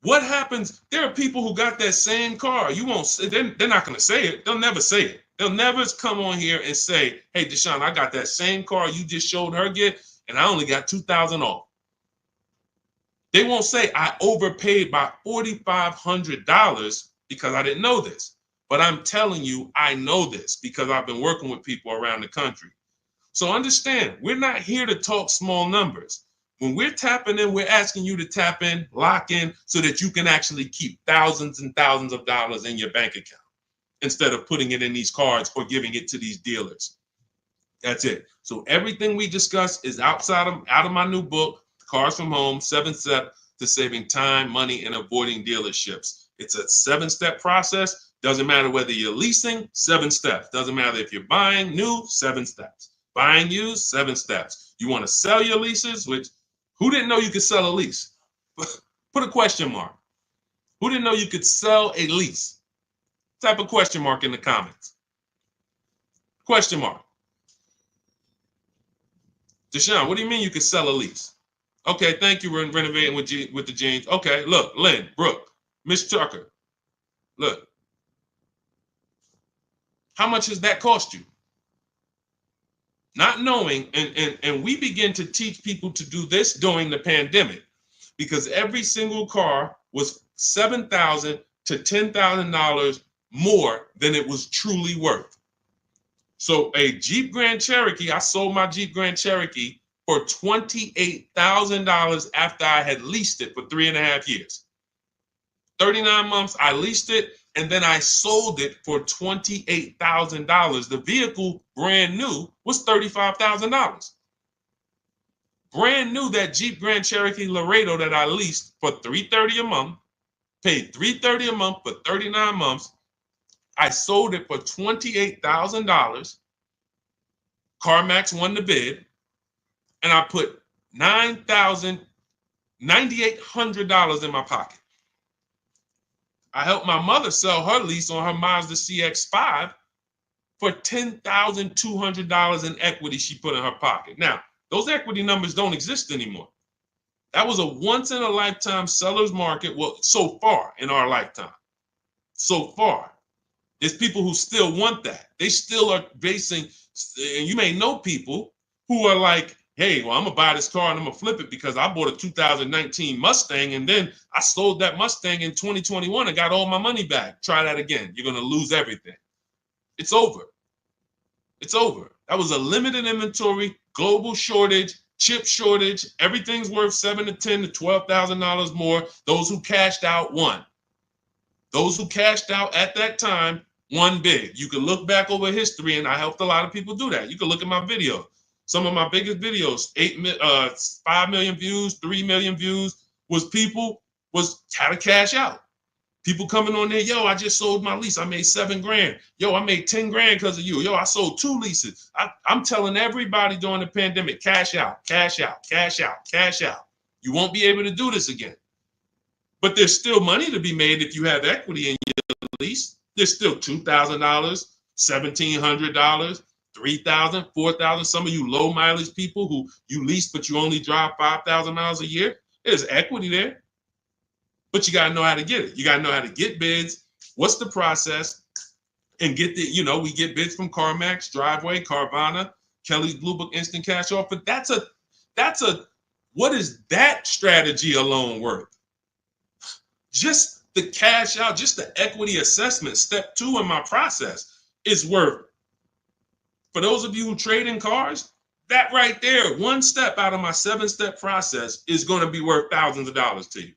What happens? There are people who got that same car. You won't. They're not going to say it. They'll never say it. They'll never come on here and say, "Hey, Deshone, I got that same car you just showed her get, and I only got $2,000 off." They won't say I overpaid by $4,500 because I didn't know this. But I'm telling you, I know this because I've been working with people around the country. So understand, we're not here to talk small numbers. When we're tapping in, we're asking you to tap in, lock in, so that you can actually keep thousands and thousands of dollars in your bank account instead of putting it in these cards or giving it to these dealers. That's it. So everything we discuss is out of my new book, Cars from Home, 7 Steps to Saving Time, Money, and Avoiding Dealerships. It's a 7-step process. Doesn't matter whether you're leasing, 7 steps. Doesn't matter if you're buying new, 7 steps. Buying used, 7 steps. You want to sell your leases, which who didn't know you could sell a lease? Put a question mark. Who didn't know you could sell a lease? Type a question mark in the comments. Question mark. Deshone, what do you mean you could sell a lease? Okay, thank you. We're renovating with the jeans. Okay, look, Lynn, Brooke, Miss Tucker. Look. How much has that cost you? Not knowing, and we begin to teach people to do this during the pandemic because every single car was $7,000 to $10,000 more than it was truly worth. So a Jeep Grand Cherokee, I sold my Jeep Grand Cherokee for $28,000 after I had leased it for 3.5 years. 39 months, I leased it, and then I sold it for $28,000. The vehicle, brand new, was $35,000. Brand new, that Jeep Grand Cherokee Laredo that I leased for $330 a month, paid $330 a month for 39 months. I sold it for $28,000. CarMax won the bid, and I put $9,800 in my pocket. I helped my mother sell her lease on her Mazda CX-5 for $10,200 in equity she put in her pocket. Now, those equity numbers don't exist anymore. That was a once-in-a-lifetime seller's market, well, so far in our lifetime. So far. There's people who still want that. They still are basing, and you may know people who are like, hey, well, I'm going to buy this car and I'm going to flip it because I bought a 2019 Mustang and then I sold that Mustang in 2021 and got all my money back. Try that again. You're going to lose everything. It's over. It's over. That was a limited inventory, global shortage, chip shortage. Everything's worth $7,000 to $10,000 to $12,000 more. Those who cashed out won. Those who cashed out at that time won big. You can look back over history, and I helped a lot of people do that. You can look at my videos. Some of my biggest videos, 5 million views, 3 million views, was had to cash out. People coming on there, yo, I just sold my lease. I made $7,000. Yo, I made $10,000 because of you. Yo, I sold 2 leases. I'm telling everybody during the pandemic, cash out, cash out, cash out, cash out. You won't be able to do this again. But there's still money to be made if you have equity in your lease. There's still $2,000, $1,700, $3,000, $4,000. Some of you low mileage people who you lease, but you only drive 5,000 miles a year. There's equity there, but you got to know how to get it. You got to know how to get bids. What's the process? And get we get bids from CarMax, Driveway, Carvana, Kelly's Blue Book Instant Cash Offer. What is that strategy alone worth? Just the cash out, just the equity assessment, step 2 in my process is worth. For those of you who trade in cars, that right there, 1 step out of my 7-step process is going to be worth thousands of dollars to you.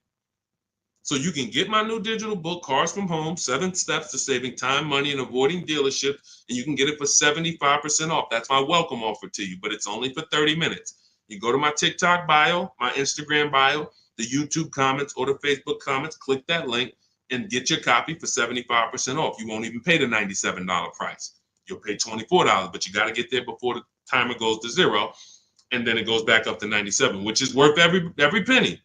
So you can get my new digital book, Cars from Home, 7 Steps to Saving Time, Money, and Avoiding Dealership, and you can get it for 75% off. That's my welcome offer to you, but it's only for 30 minutes. You go to my TikTok bio, my Instagram bio, the YouTube comments, or the Facebook comments, click that link and get your copy for 75% off. You won't even pay the $97 price. You'll pay $24, but you got to get there before the timer goes to 0, and then it goes back up to $97, which is worth every penny.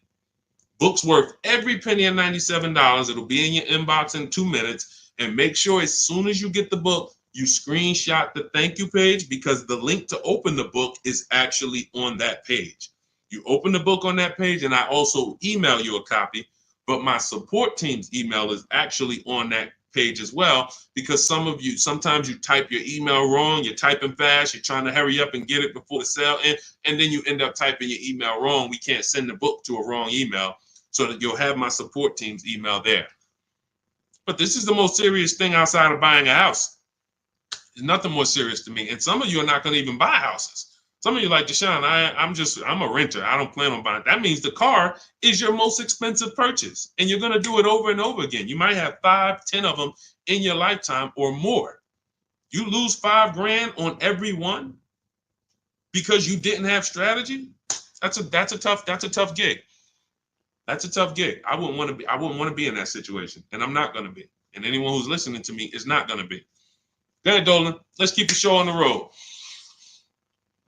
Book's worth every penny at $97. It'll be in your inbox in 2 minutes. And make sure as soon as you get the book, you screenshot the thank you page, because the link to open the book is actually on that page. You open the book on that page, and I also email you a copy, but my support team's email is actually on that page as well, because sometimes you type your email wrong, you're typing fast, you're trying to hurry up and get it before the sale ends, and then you end up typing your email wrong. We can't send the book to a wrong email, so that you'll have my support team's email there. But this is the most serious thing outside of buying a house. There's nothing more serious to me. And some of you are not going to even buy houses. Some of you like, Deshone, I'm a renter. I don't plan on buying. That means the car is your most expensive purchase, and you're going to do it over and over again. You might have 5, 10 of them in your lifetime or more. You lose $5,000 on every one because you didn't have strategy. That's a tough gig. That's a tough gig. I wouldn't want to be in that situation, and I'm not going to be. And anyone who's listening to me is not going to be. Go ahead, Dolan. Let's keep the show on the road.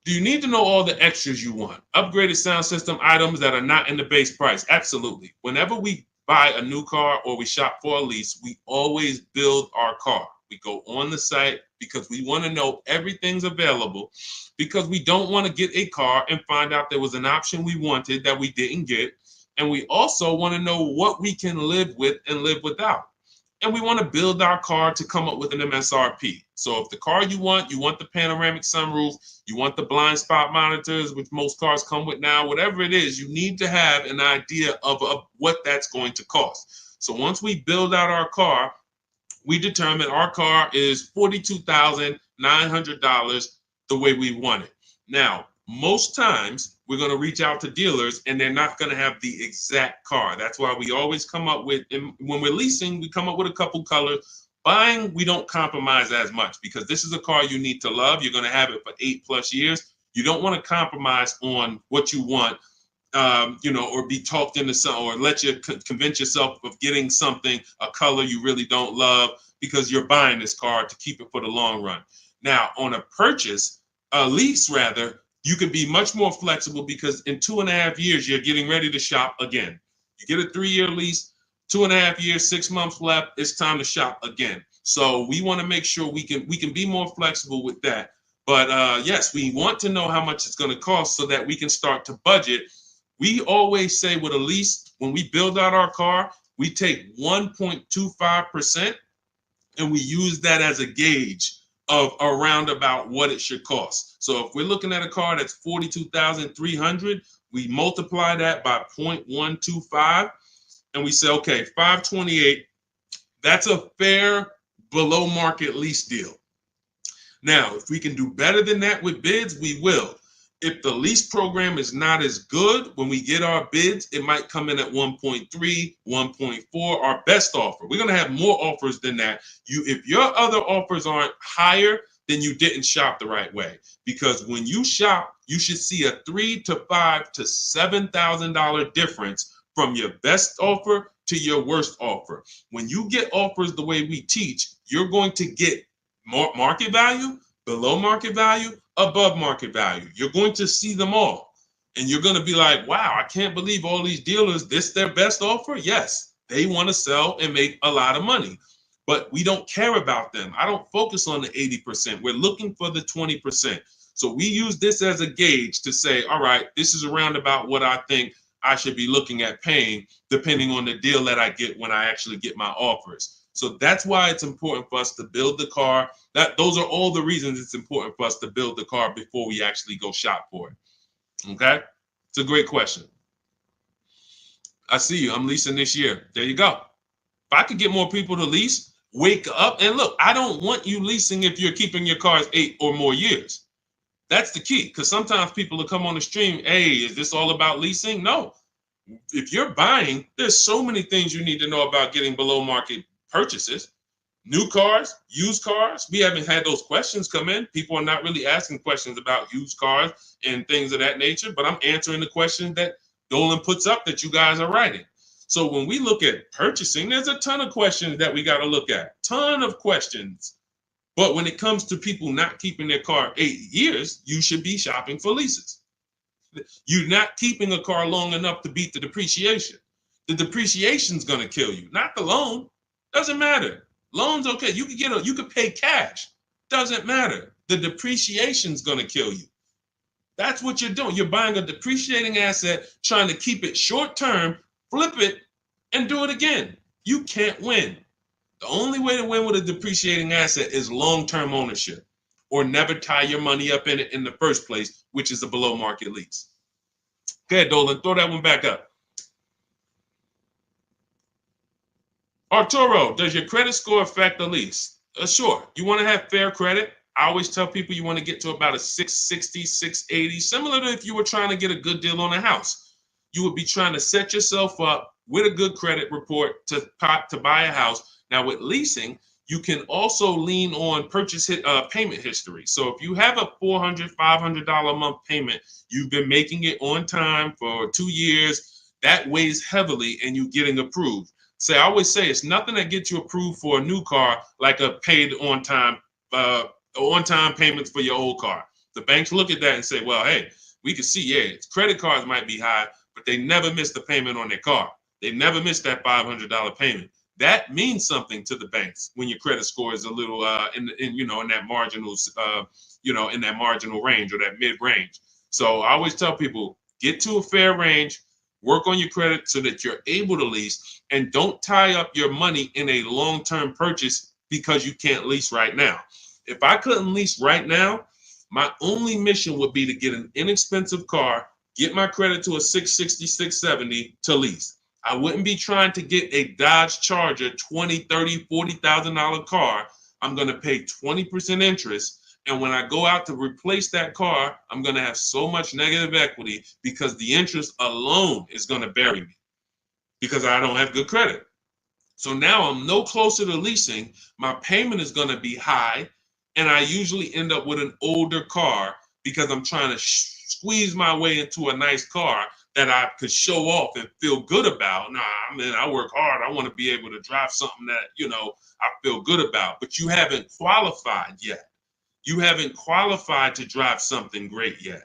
Do you need to know all the extras you want? Upgraded sound system items that are not in the base price? Absolutely. Whenever we buy a new car or we shop for a lease, we always build our car. We go on the site because we want to know everything's available, because we don't want to get a car and find out there was an option we wanted that we didn't get. And we also want to know what we can live with and live without. And we want to build our car to come up with an MSRP. So if the car you want the panoramic sunroof, you want the blind spot monitors, which most cars come with now, whatever it is, you need to have an idea of what that's going to cost. So once we build out our car, we determine our car is $42,900 the way we want it. Now, most times we're going to reach out to dealers and they're not going to have the exact car. That's why we always come up with, and when we're leasing, we come up with a couple colors. Buying, we don't compromise as much because this is a car you need to love. You're going to have it for 8+ years. You don't want to compromise on what you want, or be talked into something, or let you convince yourself of getting something, a color you really don't love, because you're buying this car to keep it for the long run. Now, on a lease rather, you can be much more flexible because in 2.5 years, you're getting ready to shop again. You get a 3-year lease, 2.5 years, 6 months left, it's time to shop again. So we want to make sure we can be more flexible with that. But yes, we want to know how much it's going to cost so that we can start to budget. We always say with a lease, when we build out our car, we take 1.25% and we use that as a gauge of around about what it should cost. So if we're looking at a car that's $42,300, we multiply that by 0.125 and we say, okay, $528, that's a fair below market lease deal. Now, if we can do better than that with bids, we will. If the lease program is not as good, when we get our bids, it might come in at 1.3, 1.4, our best offer. We're going to have more offers than that. If your other offers aren't higher, then you didn't shop the right way. Because when you shop, you should see a $3,000 to $5,000 to $7,000 difference from your best offer to your worst offer. When you get offers the way we teach, you're going to get more market value, below market value, above market value. You're going to see them all. And you're going to be like, wow, I can't believe all these dealers, this their best offer? Yes, they want to sell and make a lot of money. But we don't care about them. I don't focus on the 80%. We're looking for the 20%. So we use this as a gauge to say, all right, this is around about what I think I should be looking at paying, depending on the deal that I get when I actually get my offers. So that's why it's important for us to build the car. Those are all the reasons it's important for us to build the car before we actually go shop for it. Okay? It's a great question. I see you. I'm leasing this year. There you go. If I could get more people to lease, wake up and look. I don't want you leasing if you're keeping your cars 8 or more years. That's the key, because sometimes people will come on the stream, hey, is this all about leasing? No. If you're buying, there's so many things you need to know about getting below market purchases. New cars, used cars, we haven't had those questions come in. People are not really asking questions about used cars and things of that nature, but I'm answering the questions that Dolan puts up that you guys are writing. So when we look at purchasing, there's a ton of questions that we got to look at, ton of questions. But when it comes to people not keeping their car 8 years, you should be shopping for leases. You're not keeping a car long enough to beat the depreciation. The depreciation's going to kill you, not the loan. Doesn't matter. Loan's okay. You could pay cash. Doesn't matter. The depreciation's going to kill you. That's what you're doing. You're buying a depreciating asset, trying to keep it short term, flip it, and do it again. You can't win. The only way to win with a depreciating asset is long-term ownership, or never tie your money up in it in the first place, which is a below market lease. Go ahead, Dolan, throw that one back up. Arturo, does your credit score affect the lease? Sure. You want to have fair credit? I always tell people you want to get to about a 660, 680, similar to if you were trying to get a good deal on a house. You would be trying to set yourself up with a good credit report to buy a house. Now with leasing, you can also lean on payment history. So if you have a $400, $500 a month payment, you've been making it on time for 2 years, that weighs heavily in you getting approved. I always say it's nothing that gets you approved for a new car like a paid on-time payments for your old car. The banks look at that and say, well, hey, we can see, yeah, credit cards might be high, but they never miss the payment on their car. They never miss that $500 payment. That means something to the banks when your credit score is a little in that marginal in that marginal range or that mid range. So I always tell people, get to a fair range, work on your credit so that you're able to lease, and don't tie up your money in a long-term purchase because you can't lease right now. If I couldn't lease right now, my only mission would be to get an inexpensive car, get my credit to a 660, 670 to lease. I wouldn't be trying to get a Dodge Charger, $20,000, $30,000, $40,000 car. I'm going to pay 20% interest And when I go out to replace that car, I'm going to have so much negative equity because the interest alone is going to bury me because I don't have good credit. So now I'm no closer to leasing. My payment is going to be high. And I usually end up with an older car because I'm trying to squeeze my way into a nice car that I could show off and feel good about. Nah, I mean, I work hard. I want to be able to drive something that, I feel good about. But you haven't qualified yet. You haven't qualified to drive something great yet.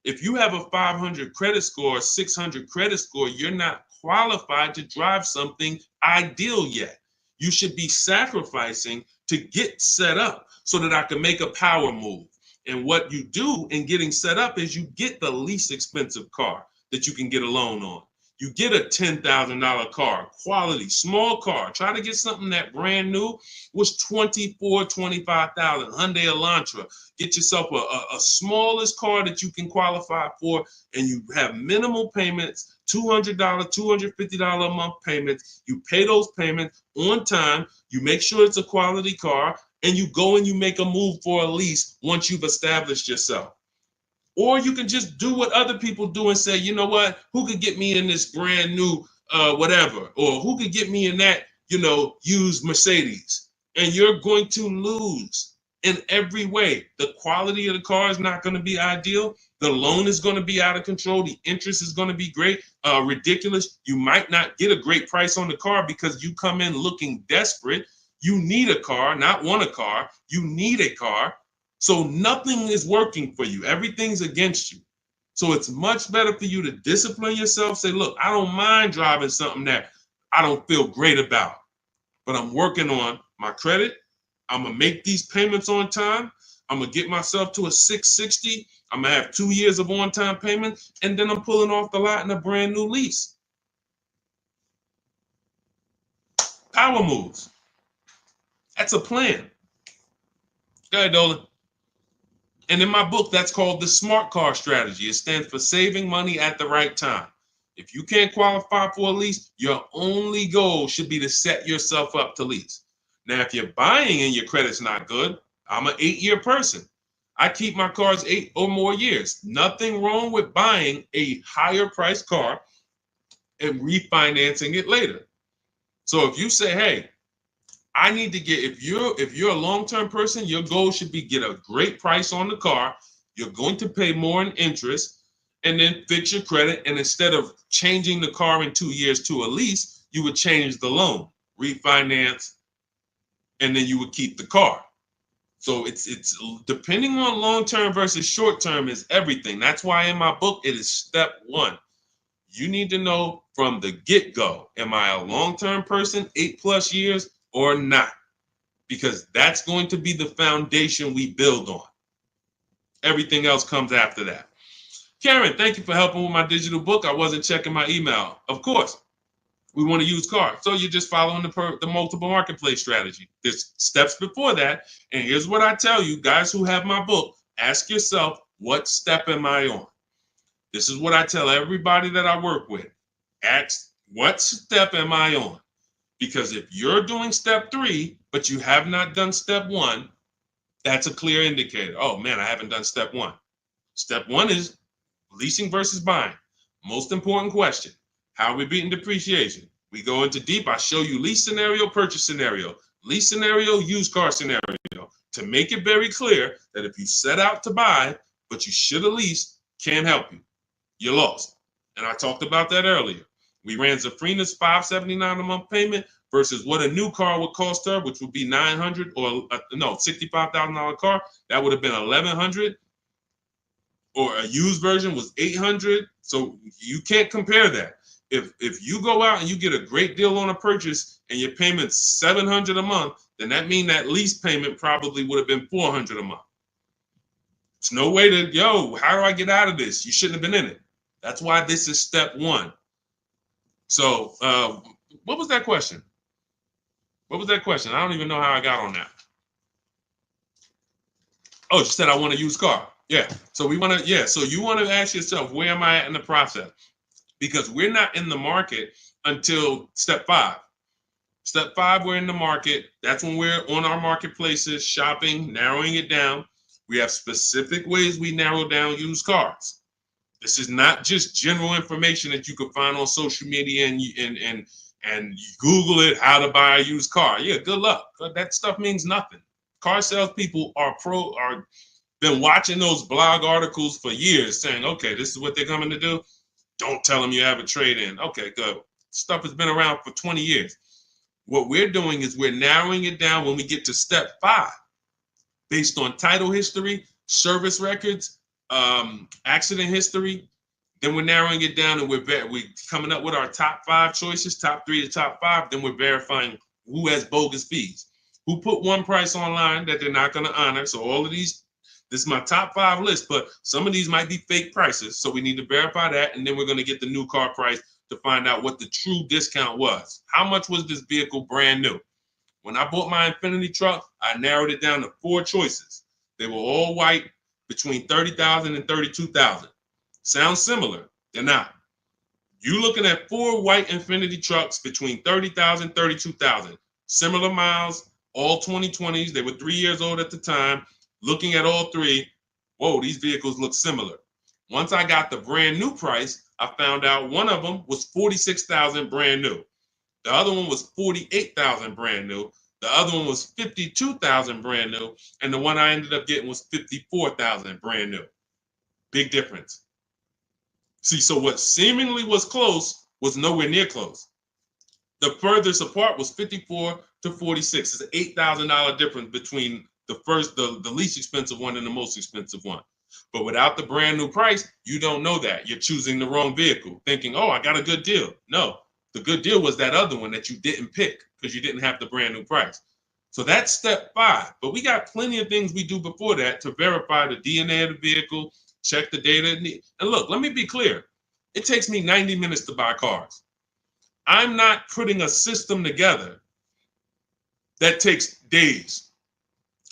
If you have a 500 credit score, 600 credit score, you're not qualified to drive something ideal yet. You should be sacrificing to get set up so that I can make a power move. And what you do in getting set up is you get the least expensive car that you can get a loan on. You get a $10,000 car, quality, small car. Try to get something that brand new was $24,000, $25,000, Hyundai Elantra. Get yourself a smallest car that you can qualify for, and you have minimal payments, $200, $250 a month payments. You pay those payments on time. You make sure it's a quality car, and you go and you make a move for a lease once you've established yourself. Or you can just do what other people do and say, you know what, who could get me in this brand new whatever, or who could get me in that, used Mercedes? And you're going to lose in every way. The quality of the car is not going to be ideal. The loan is going to be out of control. The interest is going to be ridiculous. You might not get a great price on the car because you come in looking desperate. You need a car, not want a car. You need a car. So nothing is working for you. Everything's against you. So it's much better for you to discipline yourself. Say, look, I don't mind driving something that I don't feel great about, but I'm working on my credit. I'm going to make these payments on time. I'm going to get myself to a 660. I'm going to have 2 years of on-time payments, and then I'm pulling off the lot in a brand new lease. Power moves. That's a plan. Go ahead, Dolan. And in my book, that's called the SMART car strategy. It stands for saving money at the right time. If you can't qualify for a lease, your only goal should be to set yourself up to lease. Now, if you're buying and your credit's not good, I'm an 8-year person. I keep my cars 8 or more years. Nothing wrong with buying a higher priced car and refinancing it later. So if you say, hey, I need to get, if you're a long-term person, your goal should be get a great price on the car. You're going to pay more in interest and then fix your credit. And instead of changing the car in 2 years to a lease, you would change the loan, refinance, and then you would keep the car. So it's depending on long-term versus short-term is everything. That's why in my book, it is step 1. You need to know from the get-go, am I a long-term person, 8+ years, or not? Because that's going to be the foundation we build on. Everything else comes after that. Karen, thank you for helping with my digital book. I wasn't checking my email. Of course, we want to use cars. So you're just following the multiple marketplace strategy. There's steps before that. And here's what I tell you, guys who have my book, ask yourself, what step am I on? This is what I tell everybody that I work with. Ask, what step am I on? Because if you're doing step 3, but you have not done step 1, that's a clear indicator. Oh man, I haven't done step 1. Step 1 is leasing versus buying. Most important question. How are we beating depreciation? We go into deep. I show you lease scenario, purchase scenario, lease scenario, used car scenario, to make it very clear that if you set out to buy, but you should have leased, can't help you. You're lost. And I talked about that earlier. We ran Zafrina's $579 a month payment versus what a new car would cost her, which would be $900 or $65,000 car. That would have been $1,100. Or a used version was $800. So you can't compare that. If you go out and you get a great deal on a purchase and your payment's $700 a month, then that means that lease payment probably would have been $400 a month. It's no way to, how do I get out of this? You shouldn't have been in it. That's why this is step 1. So what was that question? What was that question? I don't even know how I got on that. Oh, you said I want to use car. Yeah. So we want to, so you want to ask yourself, where am I at in the process? Because we're not in the market until step 5. Step 5, we're in the market. That's when we're on our marketplaces, shopping, narrowing it down. We have specific ways we narrow down used cars. This is not just general information that you can find on social media and you Google it, how to buy a used car. Yeah, good luck. That stuff means nothing. Car salespeople are been watching those blog articles for years saying, okay, this is what they're coming to do. Don't tell them you have a trade-in. Okay, good. Stuff has been around for 20 years. What we're doing is we're narrowing it down when we get to step 5, based on title history, service records, accident history. Then we're narrowing it down and we're coming up with our top 5 choices, top 3 to top 5. Then we're verifying who has bogus fees, who put one price online that they're not going to honor. So all of these, this is my top 5 list, but some of these might be fake prices. So we need to verify that. And then we're going to get the new car price to find out what the true discount was. How much was this vehicle brand new? When I bought my Infiniti truck, I narrowed it down to 4 choices. They were all white, between $30,000 and $32,000. Sounds similar. They're not. You looking at 4 white Infiniti trucks between $30,000 and $32,000. Similar miles, all 2020s. They were 3 years old at the time. Looking at all 3, whoa, these vehicles look similar. Once I got the brand new price, I found out one of them was $46,000 brand new. The other one was $48,000 brand new. The other one was $52,000 brand new. And the one I ended up getting was $54,000 brand new. Big difference. See, so what seemingly was close was nowhere near close. The furthest apart was 54 to 46. It's an $8,000 difference between the least expensive one and the most expensive one. But without the brand new price, you don't know that. You're choosing the wrong vehicle, thinking, oh, I got a good deal. No, the good deal was that other one that you didn't pick because you didn't have the brand new price. So that's step 5. But we got plenty of things we do before that to verify the DNA of the vehicle, check the data. And look, let me be clear. It takes me 90 minutes to buy cars. I'm not putting a system together that takes days.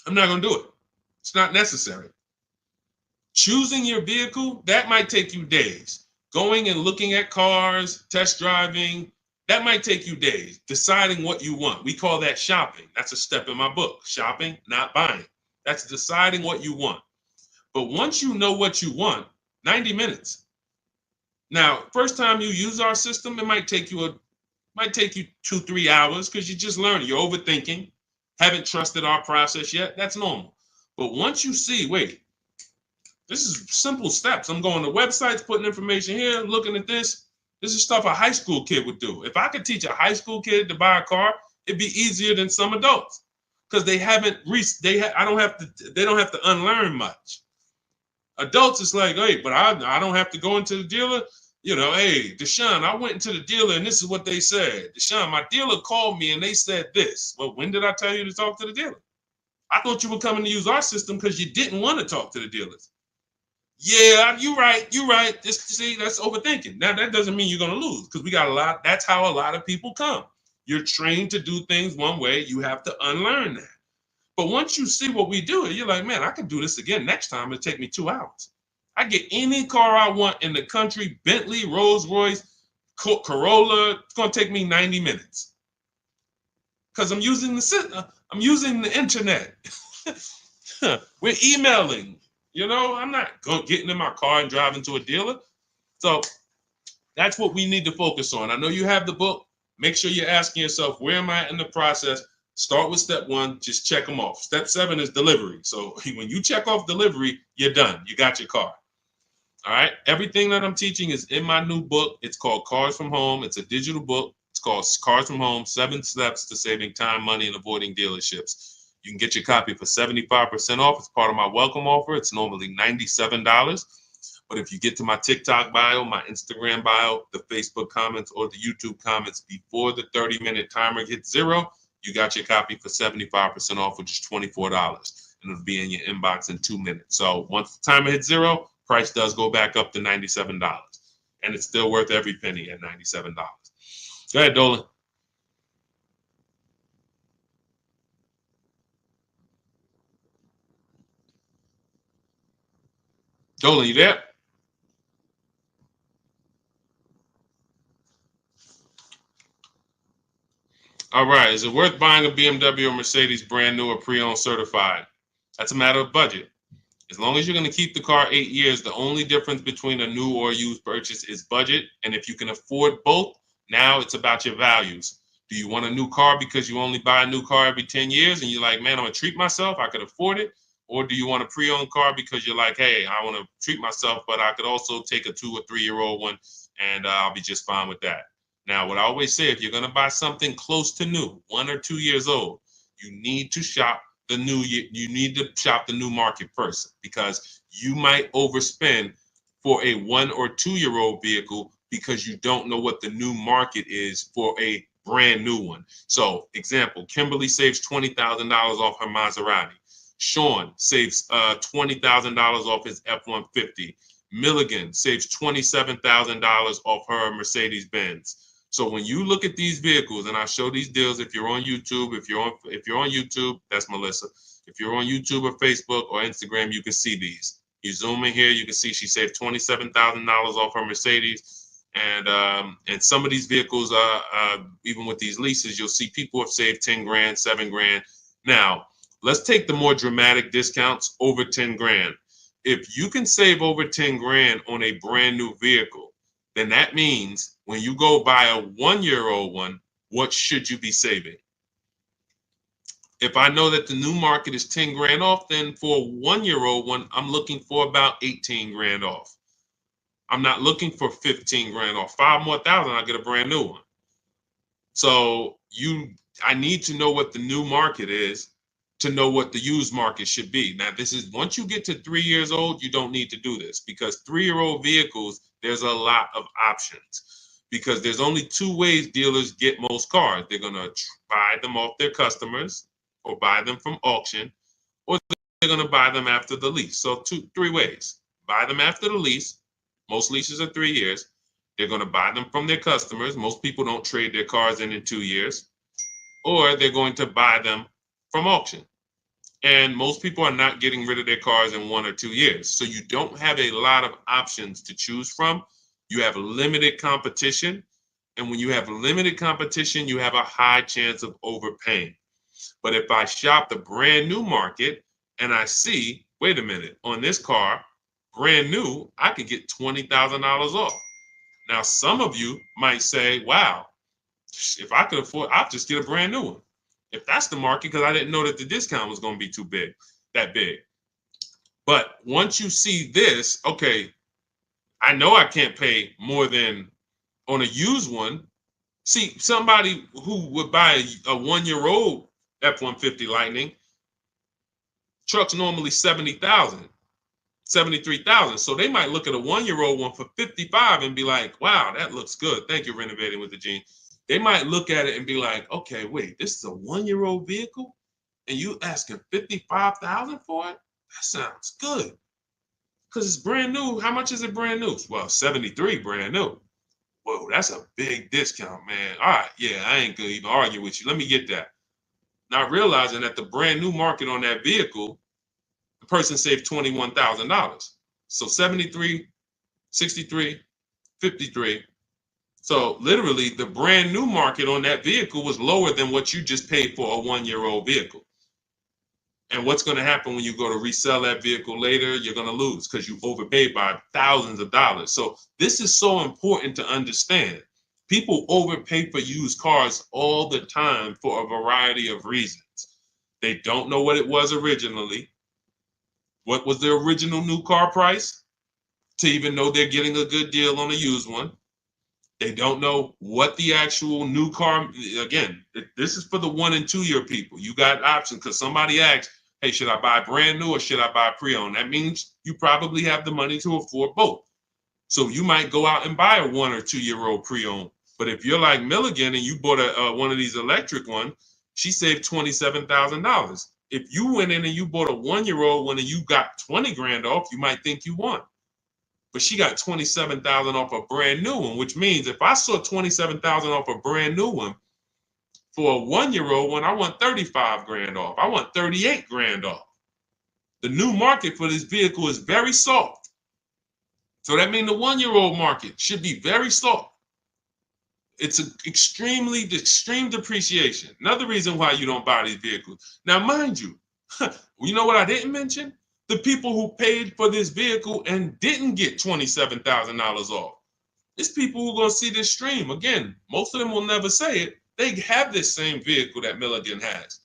I'm not going to do it. It's not necessary. Choosing your vehicle, that might take you days. Going and looking at cars, test driving, that might take you days. Deciding what you want. We call that shopping. That's a step in my book. Shopping, not buying. That's deciding what you want. But once you know what you want, 90 minutes. Now, first time you use our system, it might take you 2-3 hours because you're just learning. You're overthinking. Haven't trusted our process yet. That's normal. But once you see, wait, this is simple steps. I'm going to websites, putting information here, looking at this. This is stuff a high school kid would do. If I could teach a high school kid to buy a car, it'd be easier than some adults because they don't have to unlearn much. Adults, it's like, hey, but I don't have to go into the dealer. You know, hey, Deshone, I went into the dealer and this is what they said. Deshone, my dealer called me and they said this. Well, when did I tell you to talk to the dealer? I thought you were coming to use our system because you didn't want to talk to the dealers. Yeah, you're right. See, that's overthinking. Now, that doesn't mean you're going to lose because we got a lot. That's how a lot of people come. You're trained to do things one way. You have to unlearn that. But once you see what we do, you're like, man, I can do this again next time. It'll take me 2 hours. I get any car I want in the country, Bentley, Rolls Royce, Corolla. It's going to take me 90 minutes because I'm using the internet. We're emailing. You know, I'm not getting in my car and driving to a dealer. So that's what we need to focus on. I know you have the book. Make sure you're asking yourself, where am I in the process? Start with step 1, just check them off. Step 7 is delivery. So when you check off delivery, you're done. You got your car. All right. Everything that I'm teaching is in my new book. It's called Cars from Home. It's a digital book. It's called Cars from Home, 7 Steps to Saving Time, Money, and Avoiding Dealerships. You can get your copy for 75% off. It's part of my welcome offer. It's normally $97. But if you get to my TikTok bio, my Instagram bio, the Facebook comments, or the YouTube comments before the 30-minute timer hits 0, you got your copy for 75% off, which is $24. And it'll be in your inbox in 2 minutes. So once the timer hits 0, price does go back up to $97. And it's still worth every penny at $97. Go ahead, Dolan. Dolan, you there? All right. Is it worth buying a BMW or Mercedes brand new or pre-owned certified? That's a matter of budget. As long as you're going to keep the car 8 years, the only difference between a new or used purchase is budget. And if you can afford both, now it's about your values. Do you want a new car because you only buy a new car every 10 years and you're like, man, I'm going to treat myself, I could afford it? Or do you want a pre-owned car because you're like, hey, I want to treat myself, but I could also take a 2 or 3 year old one and I'll be just fine with that. Now, what I always say, if you're going to buy something close to new, 1 or 2 years old, you need to shop the new. You need to shop the new market first, because you might overspend for a 1 or 2 year old vehicle because you don't know what the new market is for a brand new one. So, example, Kimberly saves $20,000 off her Maserati. Sean saves $20,000 off his F-150. Milligan saves $27,000 off her Mercedes-Benz. So when you look at these vehicles, and I show these deals, if you're on YouTube, if you're on YouTube, that's Melissa. If you're on YouTube or Facebook or Instagram, you can see these. You zoom in here, you can see she saved $27,000 off her Mercedes. And some of these vehicles, even with these leases, you'll see people have saved 10 grand, 7 grand. Now, let's take the more dramatic discounts over 10 grand. If you can save over 10 grand on a brand new vehicle, then that means when you go buy a 1 year old one, what should you be saving? If I know that the new market is 10 grand off, then for a 1 year old one, I'm looking for about 18 grand off. I'm not looking for 15 grand off. 5 more thousand, I get a brand new one. So I need to know what the new market is to know what the used market should be. Now, this is once you get to 3 years old, you don't need to do this, because 3-year-old vehicles, there's a lot of options, because there's only 2 ways dealers get most cars. They're going to buy them off their customers, or buy them from auction, or they're going to buy them after the lease. So 3 ways. Buy them after the lease. Most leases are 3 years. They're going to buy them from their customers. Most people don't trade their cars in 2 years. Or they're going to buy them from auction. And most people are not getting rid of their cars in 1 or 2 years. So you don't have a lot of options to choose from. You have limited competition. And when you have limited competition, you have a high chance of overpaying. But if I shop the brand new market and I see, wait a minute, on this car, brand new, I could get $20,000 off. Now, some of you might say, wow, if I could afford, I'll just get a brand new one. If that's the market, because I didn't know that the discount was going to be that big. But once you see this, okay, I know I can't pay more than on a used one. See, somebody who would buy a 1 year old F-150 Lightning, truck's normally 70,000, 73,000. So they might look at a 1 year old one for 55 and be like, wow, that looks good. Thank you, Renovating with the Gene. They might look at it and be like, okay, wait, this is a 1 year old vehicle and you asking 55,000 for it? That sounds good. Because it's brand new. How much is it brand new? Well, 73 brand new. Whoa, that's a big discount, man. All right, yeah, I ain't gonna even argue with you. Let me get that. Not realizing that the brand new market on that vehicle, the person saved $21,000. So 73, 63, 53. So literally the brand new market on that vehicle was lower than what you just paid for a 1 year old vehicle. And what's going to happen when you go to resell that vehicle later? You're going to lose because you overpaid by thousands of dollars. So this is so important to understand. People overpay for used cars all the time for a variety of reasons. They don't know what it was originally. What was the original new car price to even know they're getting a good deal on a used one? They don't know what the actual new car, again, this is for the 1 and 2 year people. You got options because somebody asked, hey, should I buy brand new or should I buy pre-owned? That means you probably have the money to afford both. So you might go out and buy a 1 or 2 year old pre-owned. But if you're like Milligan and you bought one of these electric ones, she saved $27,000. If you went in and you bought a 1 year old one and you got 20 grand off, you might think you won. But she got 27,000 off a brand new one, which means if I saw 27,000 off a brand new one, for a 1 year old one, I want 35 grand off. I want 38 grand off. The new market for this vehicle is very soft. So that means the 1 year old market should be very soft. It's an extreme depreciation. Another reason why you don't buy these vehicles. Now, mind you, you know what I didn't mention? the people who paid for this vehicle and didn't get $27,000 off. It's people who are going to see this stream. Again, most of them will never say it. They have this same vehicle that Milligan has.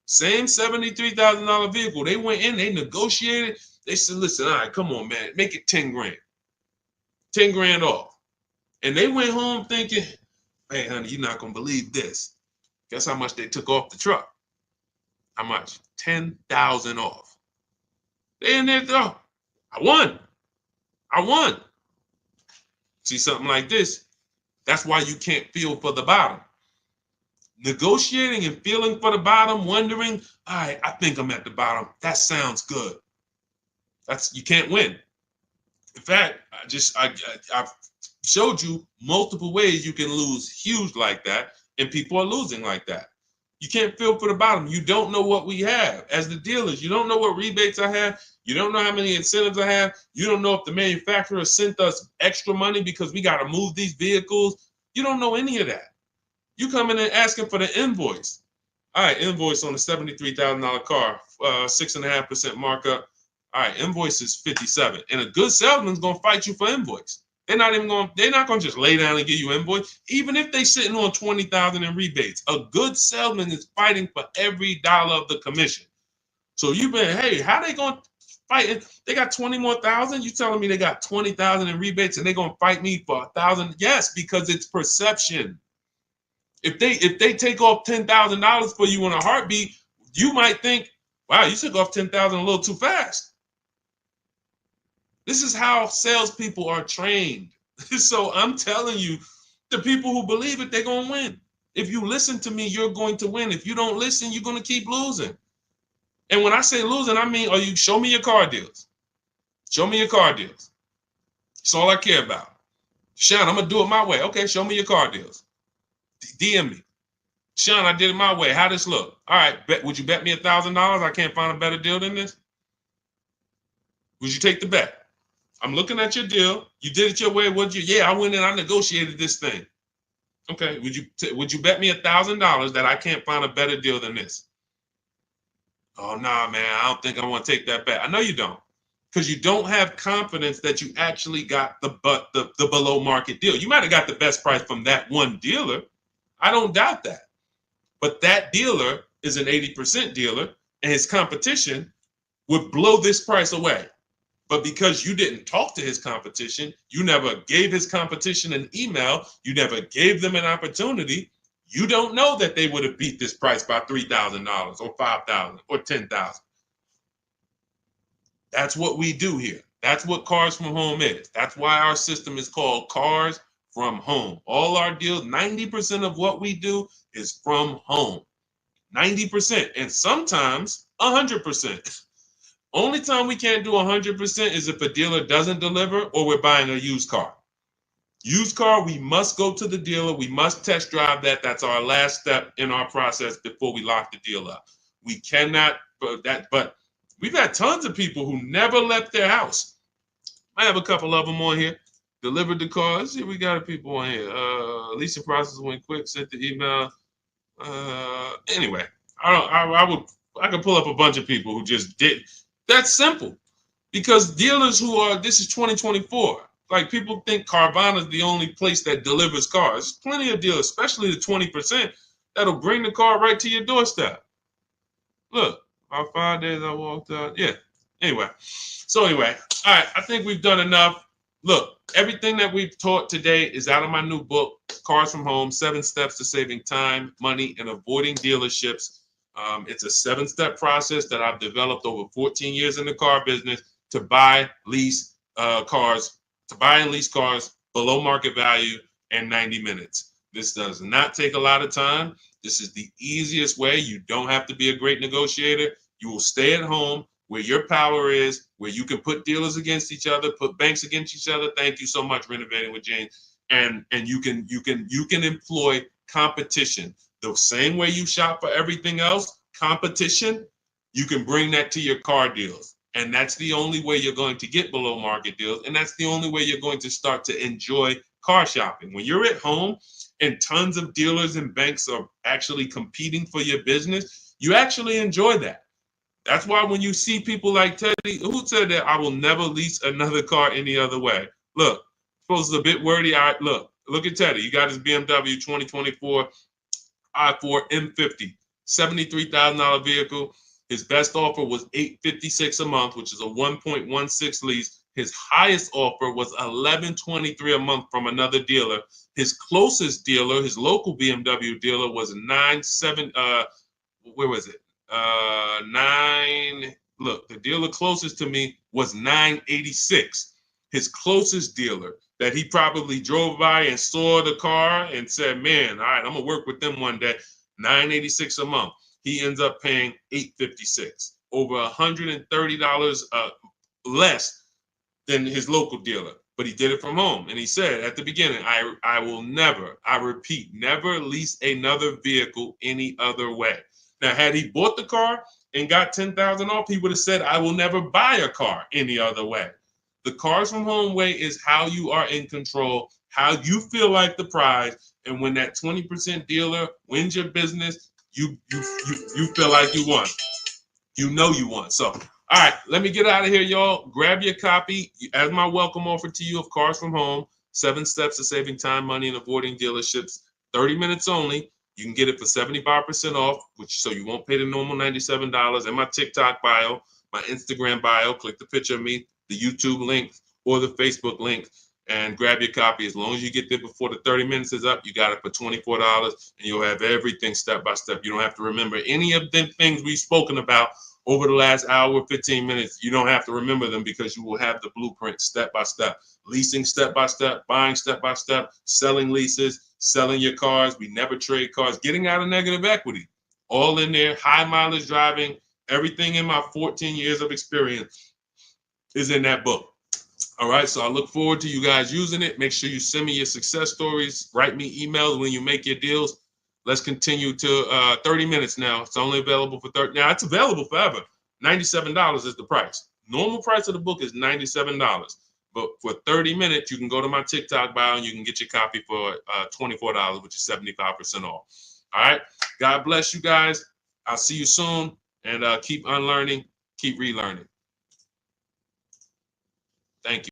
Same $73,000 vehicle. They went in, they negotiated. They said, listen, all right, come on, man, make it 10 grand. 10 grand off. And they went home thinking, hey, honey, you're not going to believe this. Guess how much they took off the truck? How much? 10,000 off. They in there, oh, I won. See something like this, that's why you can't feel for the bottom. Negotiating and feeling for the bottom, wondering, all right, I think I'm at the bottom. That sounds good. You can't win. In fact, I've showed you multiple ways you can lose huge like that, and people are losing like that. You can't feel for the bottom. You don't know what we have. As the dealers, you don't know what rebates I have. You don't know how many incentives I have. You don't know if the manufacturer sent us extra money because we got to move these vehicles. You don't know any of that. You come in and asking for the invoice. All right, invoice on a $73,000 car, 6.5% markup. All right, invoice is 57, and a good salesman's gonna fight you for invoice. They're not gonna just lay down and give you invoice, even if they sitting on 20,000 in rebates. A good salesman is fighting for every dollar of the commission. So you've been, hey, how they gonna fight? They got 20 more thousand. You telling me they got 20,000 in rebates and they gonna fight me for 1,000? Yes, because it's perception. If they take off $10,000 for you in a heartbeat, you might think, wow, you took off 10,000 a little too fast. This is how salespeople are trained. So I'm telling you, the people who believe it, they're going to win. If you listen to me, you're going to win. If you don't listen, you're going to keep losing. And when I say losing, I mean, show me your car deals. Show me your car deals. That's all I care about. Sean, I'm going to do it my way. Okay, show me your car deals. DM me. Sean, I did it my way. How this look? All right, would you bet me $1,000 I can't find a better deal than this? Would you take the bet? I'm looking at your deal. You did it your way. Yeah, I went in. I negotiated this thing. Okay. Would you bet me $1,000 that I can't find a better deal than this? Oh, nah, man. I don't think I want to take that bet. I know you don't, because you don't have confidence that you actually got the below market deal. You might have got the best price from that one dealer. I don't doubt that. But that dealer is an 80% dealer, and his competition would blow this price away. But because you didn't talk to his competition, you never gave his competition an email, you never gave them an opportunity, you don't know that they would have beat this price by $3,000 or $5,000 or $10,000. That's what we do here. That's what Cars from Home is. That's why our system is called Cars from Home. All our deals, 90% of what we do is from home. 90%, and sometimes 100%. Only time we can't do 100% is if a dealer doesn't deliver or we're buying a used car. Used car, we must go to the dealer. We must test drive that. That's our last step in our process before we lock the deal up. We cannot, but we've had tons of people who never left their house. I have a couple of them on here. Delivered the car. Let's see, we got people on here. Leasing process went quick. Sent the email. Anyway, I could pull up a bunch of people who just did. That's simple, because dealers this is 2024. Like, people think Carvana is the only place that delivers cars. There's plenty of dealers, especially the 20%, that'll bring the car right to your doorstep. Look, about 5 days I walked out. Yeah. Anyway, all right. I think we've done enough. Look, everything that we've taught today is out of my new book, Cars from Home, 7 Steps to Saving Time, Money, and Avoiding Dealerships. It's a 7-step process that I've developed over 14 years in the car business to buy, lease cars, below market value in 90 minutes. This does not take a lot of time. This is the easiest way. You don't have to be a great negotiator. You will stay at home where your power is, where you can put dealers against each other, put banks against each other. Thank you so much, Renovating with James. And you can employ competition. The same way you shop for everything else, competition, you can bring that to your car deals. And that's the only way you're going to get below market deals. And that's the only way you're going to start to enjoy car shopping. When you're at home and tons of dealers and banks are actually competing for your business, you actually enjoy that. That's why when you see people like Teddy, who said that I will never lease another car any other way. Look, suppose it's a bit wordy. Look at Teddy. You got his BMW 2024 i4 M50, $73,000 vehicle. His best offer was $856 a month, which is a 1.16 lease. His highest offer was $1123 a month from another dealer. His closest dealer, his local BMW dealer, was 97. Where was it? Nine. Look, the dealer closest to me was 986. His closest dealer that he probably drove by and saw the car and said, "Man, all right, I'm gonna work with them one day." 986 a month. He ends up paying 856, over $130 less than his local dealer. But he did it from home. And he said at the beginning, I will never, I repeat, never lease another vehicle any other way. Now, had he bought the car and got 10,000 off, he would have said, I will never buy a car any other way. The cars from home way is how you are in control, how you feel like the prize. And when that 20% dealer wins your business, you feel like you won. You know you won. So, all right, let me get out of here, y'all. Grab your copy as my welcome offer to you of Cars from Home. 7 steps to saving time, money, and avoiding dealerships. 30 minutes only. You can get it for 75% off, which so you won't pay the normal $97. And my TikTok bio, my Instagram bio. Click the picture of me, the YouTube link, or the Facebook link, and grab your copy. As long as you get there before the 30 minutes is up, you got it for $24, and you'll have everything step by step. You don't have to remember any of the things we've spoken about over the last hour, 15 minutes. You don't have to remember them because you will have the blueprint step by step. Leasing step by step, buying step by step, selling leases, selling your cars. We never trade cars, getting out of negative equity. All in there, high mileage driving, everything in my 14 years of experience is in that book. All right, so I look forward to you guys using it. Make sure you send me your success stories. Write me emails when you make your deals. Let's continue to 30 minutes now. It's only available for 30. Now, it's available forever. $97 is the price. Normal price of the book is $97. But for 30 minutes, you can go to my TikTok bio and you can get your copy for $24, which is 75% off. All right. God bless you guys. I'll see you soon. And keep unlearning, keep relearning. Thank you.